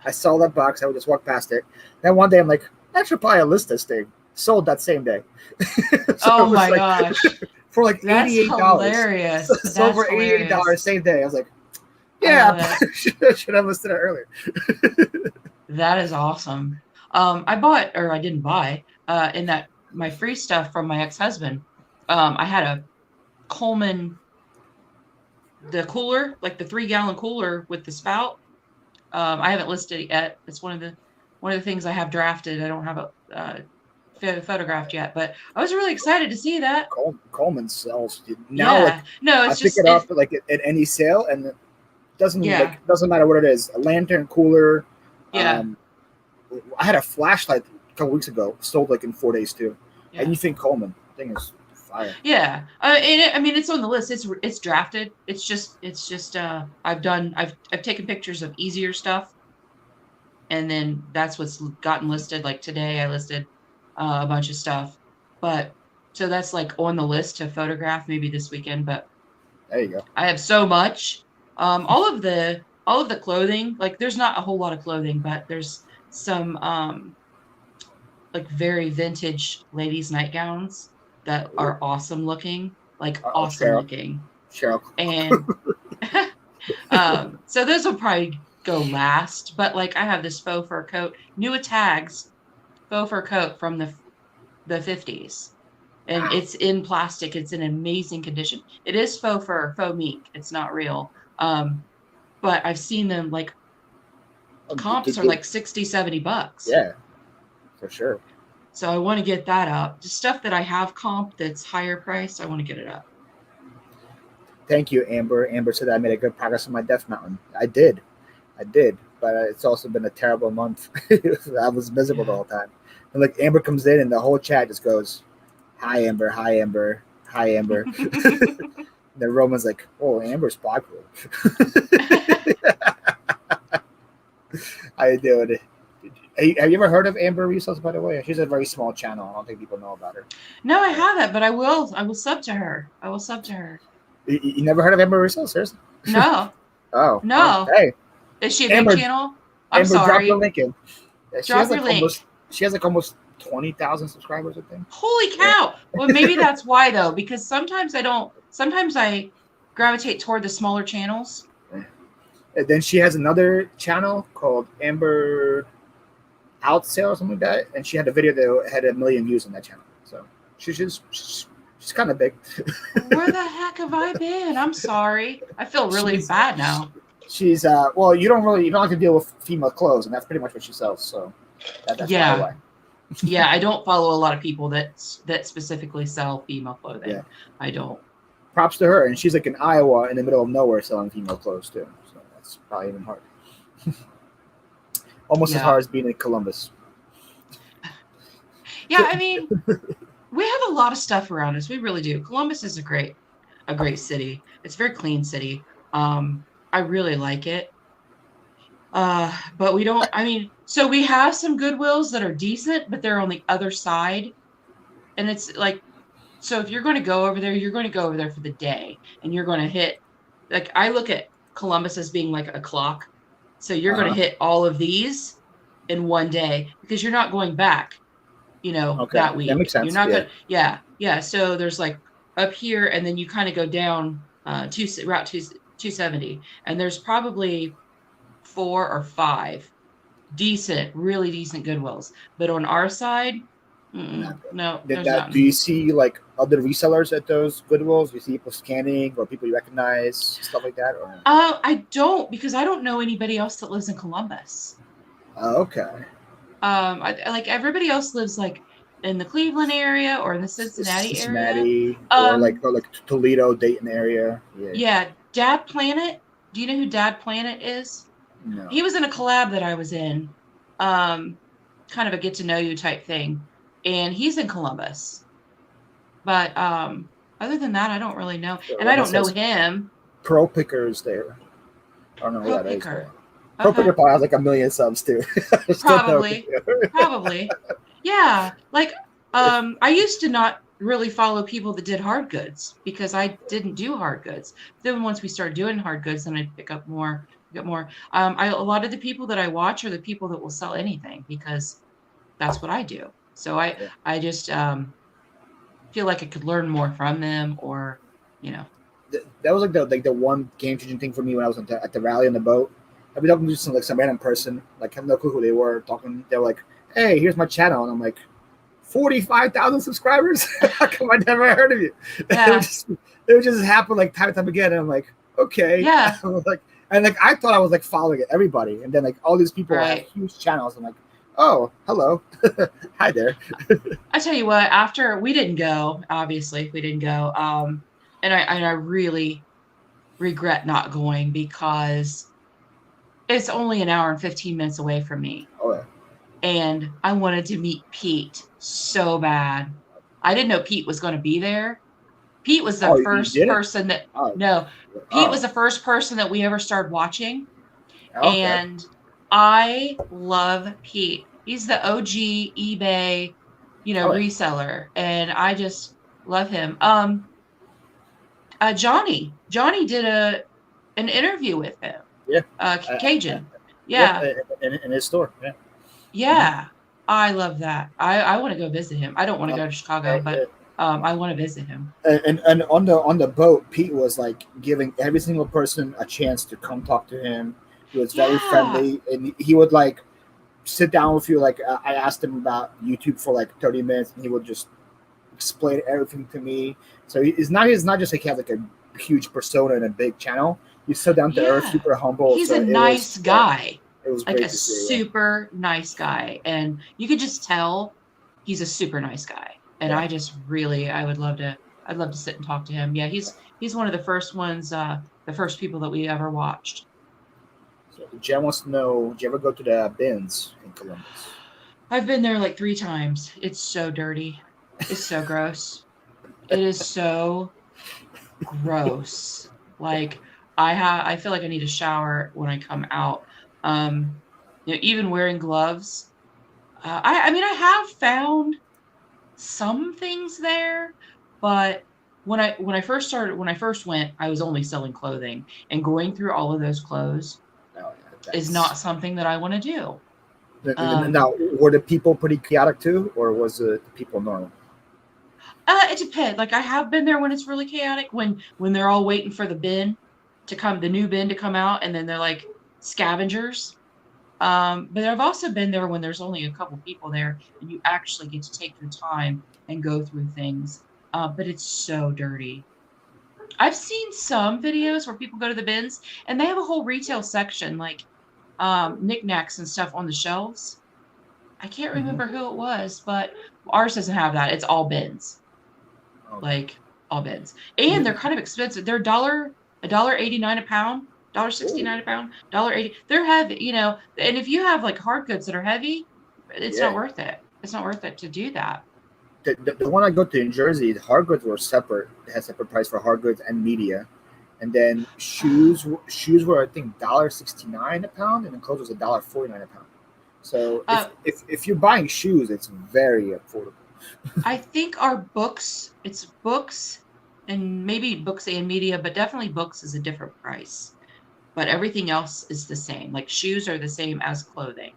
I saw that box, I would just walk past it. Then one day I'm like, I should probably list this thing. Sold that same day. So my gosh. For like That's $88. Hilarious. So for $88 same day. I was like, yeah, I should have listed it earlier. That is awesome. I didn't buy in that my free stuff from my ex-husband. I had a Coleman, the cooler, like the 3-gallon cooler with the spout. I haven't listed it yet. It's one of the things I have drafted. I don't have it photographed yet, but I was really excited to see that. Coleman sells now. Yeah. No, it's I pick it up like at any sale, and it doesn't matter what it is. A lantern, cooler. Yeah. I had a flashlight a couple weeks ago, sold like in 4 days too. Yeah. And you think Coleman thing is fire? Yeah. It's on the list. It's drafted. It's just I've taken pictures of easier stuff, and then that's what's gotten listed. Like today, I listed a bunch of stuff, but so that's like on the list to photograph maybe this weekend. But There you go. I have so much. All of the clothing, like there's not a whole lot of clothing, but there's some like very vintage ladies' nightgowns that are awesome looking, like awesome looking. Cheryl. And so those will probably go last. But like I have this faux fur coat, new tags, faux fur coat from the 50s. And it's in plastic. It's in amazing condition. It is faux fur, faux mink. It's not real. But I've seen them like comps are like $60, $70. Yeah, for sure. So I want to get that up. The stuff that I have comp that's higher priced, I want to get it up. Thank you, Amber. Amber said I made a good progress on my Death Mountain. I did. But it's also been a terrible month. I was miserable the whole time. And like Amber comes in and the whole chat just goes, "Hi, Amber. Hi, Amber. Hi, Amber." Then Roman's like, "Oh, Amber's popular." How you doing? Have you ever heard of Amber Resource, by the way? She's a very small channel. I don't think people know about her. No, I haven't, but I will sub to her. You never heard of Amber Resource? Seriously? No. Oh. No. Hey. Is she a Amber, big channel? I'm Amber, sorry. drop the link in. Drop your link. She has like almost 20,000 subscribers, I think. Holy cow. Well, maybe that's why, though, because sometimes I gravitate toward the smaller channels. And then she has another channel called Amber Outsale or something like that. And she had a video that had 1 million views on that channel. So she's kind of big. Where the heck have I been? I'm sorry. I feel really bad now. She's well, you don't have to deal with female clothes, and that's pretty much what she sells. So that's why. Yeah, I don't follow a lot of people that specifically sell female clothing. Yeah. I don't. Props to her, and she's like in Iowa, in the middle of nowhere, selling female clothes too. So that's probably even hard. Almost as hard as being in Columbus. Yeah, I mean, we have a lot of stuff around us. We really do. Columbus is a great city. It's a very clean city. I really like it. But we don't, I mean, so we have some Goodwills that are decent, but they're on the other side. And it's like, so if you're going to go over there, you're going to go over there for the day, and you're going to hit, like, I look at Columbus as being like a clock. So you're going to hit all of these in one day, because you're not going back, that week. That makes sense. You're not going to, yeah. So there's like up here, and then you kind of go down Route 270, and there's probably 4 or 5 really decent Goodwills. But on our side, no. Do you see like other resellers at those Goodwills? Do you see people scanning or people you recognize, stuff like that? Or? I don't, because I don't know anybody else that lives in Columbus. Okay. Like everybody else lives like in the Cleveland area or in the Cincinnati area. Or like Toledo, Dayton area. Yeah. Dad Planet. Do you know who Dad Planet is? No. He was in a collab that I was in, kind of a get to know you type thing, and he's in Columbus. But other than that, I don't really know, and I don't know him. Pro Picker's there. I don't know who that is. Pro Okay. Picker probably has like 1 million subs too. Probably. Yeah. Like, I used to not really follow people that did hard goods because I didn't do hard goods. Then once we started doing hard goods, then I'd pick up more. A lot of the people that I watch are the people that will sell anything because that's what I do. So I just feel like I could learn more from them, or That was like the one game changing thing for me when I was at the rally on the boat. I'd be talking to some random person, like have no clue who they were. They were like, "Hey, here's my channel," and I'm like, 45,000 subscribers? How come I never heard of you? Yeah. It would just happen like time and time again, and I'm like, okay. Yeah. I thought I was like following everybody, and then like all these people have huge channels. I'm like, oh, hello, hi there. I tell you what, after we didn't go, obviously we didn't go, and I really regret not going because it's only an hour and 15 minutes away from me. Oh yeah. And I wanted to meet Pete so bad. I didn't know Pete was going to be there. Pete was the first person Pete was the first person that we ever started watching. Okay. And I love Pete. He's the OG eBay, reseller, and I just love him. Johnny did an interview with him. Yeah. Cajun. Yeah. Yeah. In his store. Yeah. Yeah. I love that. I want to go visit him. I don't want to go to Chicago, but I want to visit him. And on the boat, Pete was like giving every single person a chance to come talk to him. He was very friendly, and he would like sit down with you. Like I asked him about YouTube for like 30 minutes, and he would just explain everything to me. So it's not just like he has like a huge persona and a big channel. He's so down to earth, super humble. He's a nice guy. It was like a super nice guy, and you could just tell he's a super nice guy. And I just really, I'd love to sit and talk to him. Yeah, he's one of the first ones, the first people that we ever watched. So Jen wants to know, did you ever go to the bins in Columbus? I've been there like 3 times. It's so dirty. It's so gross. It is so gross. Like I feel like I need a shower when I come out. Even wearing gloves. I mean, I have found some things there, but when I first went, I was only selling clothing, and going through all of those clothes is not something that I want to do. Now, were the people pretty chaotic too, or was the people normal? It depends. Like I have been there when it's really chaotic, when they're all waiting for the new bin to come out, and then they're like scavengers. But I've also been there when there's only a couple people there, and you actually get to take your time and go through things. But it's so dirty. I've seen some videos where people go to the bins and they have a whole retail section, like knickknacks and stuff on the shelves. I can't remember who it was, but ours doesn't have that. It's all bins. Okay. Like all bins. And they're kind of expensive. They're $1.89 a pound. $1.69 a pound, $1.80. They're heavy, and if you have like hard goods that are heavy, it's not worth it. It's not worth it to do that. The one I go to in Jersey, the hard goods were separate. They had separate price for hard goods and media, and then shoes were I think $1.69 a pound, and then clothes was $1.49 a pound. So if you're buying shoes, it's very affordable. I think our books, it's books, and maybe books and media, but definitely books is a different price. But everything else is the same. Like shoes are the same as clothing.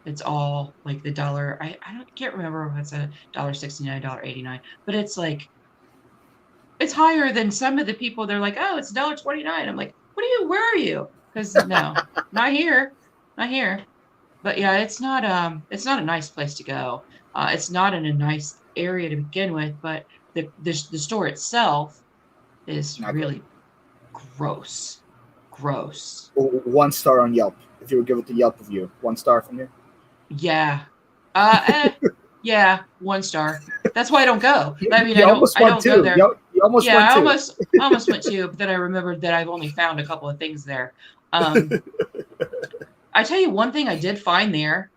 It's all like the dollar. I can't remember if it's $1.69, $1.89, but it's like it's higher than some of the people. They're like, oh, it's $1.29. I'm like, where are you? Because no, not here. But yeah, it's not a nice place to go. It's not in a nice area to begin with, but the store itself is really gross. 1 star on Yelp. If you would give it the Yelp review, 1 star from you. Yeah. Yeah, 1 star. That's why I don't go. I mean, I don't go there. You almost went too. I almost went too, but then I remembered that I've only found a couple of things there. I tell you one thing I did find there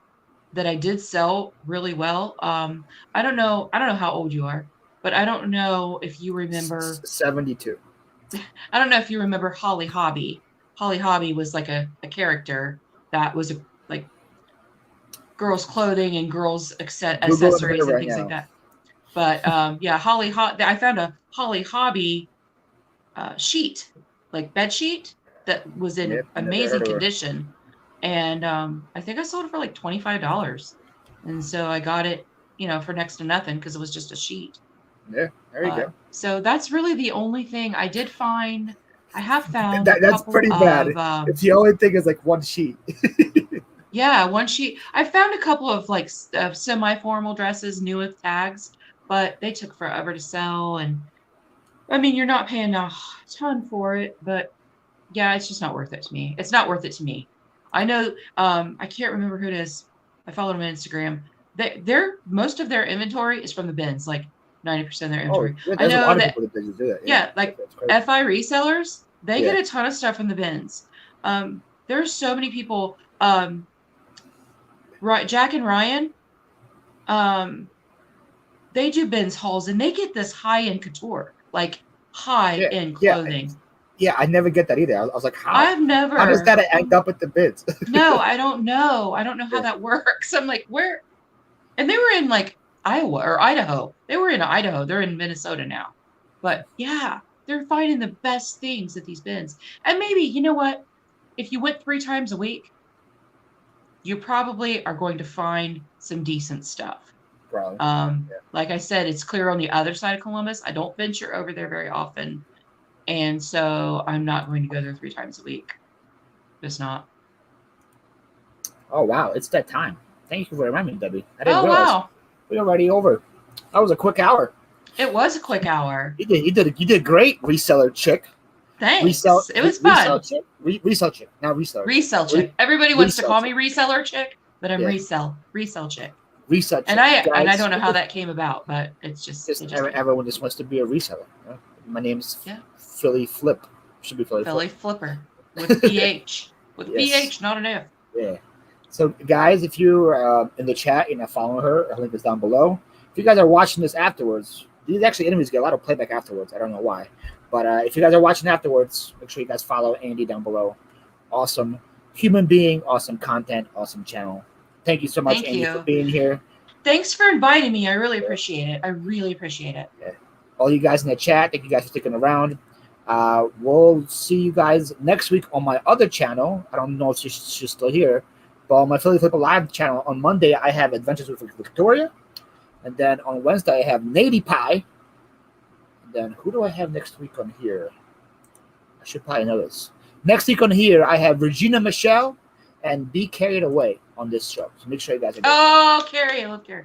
that I did sell really well. I don't know how old you are, but I don't know if you remember 72. I don't know if you remember Holly Hobby. Holly Hobby was like a character that was like girls' clothing and girls' accessories and things like that. But yeah, I found a Holly Hobby sheet, like bed sheet that was in amazing condition. And I think I sold it for like $25. And so I got it, for next to nothing because it was just a sheet. Yeah, there you go. So that's really the only thing I did find. I have found that's pretty bad. If the only thing is like 1 sheet. Yeah, 1 sheet. I found a couple of like semi-formal dresses, new with tags, but they took forever to sell. And I mean, you're not paying a ton for it, but yeah, it's just not worth it to me. It's not worth it to me. I know. I can't remember who it is. I followed them on Instagram. Most of their inventory is from the bins, like 90% of their inventory. I know that. Do that. Yeah, like FI resellers, they get a ton of stuff from the bins. There's so many people. Jack and Ryan, they do bins hauls, and they get this high-end couture, like high-end clothing. Yeah, I never get that either. I was like, how? I've never. How does that end up at the bids? No, I don't know. I don't know how that works. I'm like, where? And they were in like Iowa or Idaho. They were in Idaho. They're in Minnesota now. But yeah, they're finding the best things at these bins. And maybe, you know what? If you went 3 times a week, you probably are going to find some decent stuff. Probably. Like I said, it's clear on the other side of Columbus. I don't venture over there very often. And so I'm not going to go there 3 times a week. Just not. Oh, wow. It's that time. Thank you for reminding me, Debbie. I didn't realize. Wow. We're already over. That was a quick hour. It was a quick hour. You did great, Reseller Chick. Thanks. It was fun. Resell Chick? Resell Chick, not Reseller. Resell Chick. Everybody wants to call me Chick. Reseller Chick, but I'm Resell Chick. Resell Chick. And I don't know how that came about, but it's just everyone just wants to be a reseller. You know? My name's Philly Flip. Should be Philly Flipper with PH. With PH, not an F. Yeah. So, guys, if you're in the chat, you're not following her, her link is down below. If you guys are watching this afterwards, these actually interviews get a lot of playback afterwards. I don't know why. But if you guys are watching afterwards, make sure you guys follow Andy down below. Awesome human being, awesome content, awesome channel. Thank you so much, Andy, for being here. Thanks for inviting me. I really appreciate it. Yeah. All you guys in the chat, thank you guys for sticking around. We'll see you guys next week on my other channel. I don't know if she's still here. But on my Philly Flipper Live channel, on Monday, I have Adventures with Victoria. And then on Wednesday, I have Nady Pie. And then who do I have next week on here? I should probably know this. Next week on here, I have Regina Michelle and Be Carried Away on this show. So make sure you guys are Carrie. I love Carrie.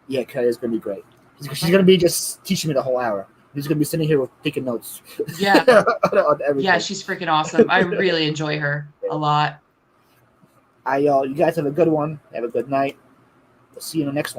Yeah, Carrie is going to be great. She's going to be just teaching me the whole hour. She's going to be sitting here with taking notes. Yeah. on everything. Yeah, she's freaking awesome. I really enjoy her a lot. You guys have a good one. Have a good night. We'll see you in the next one.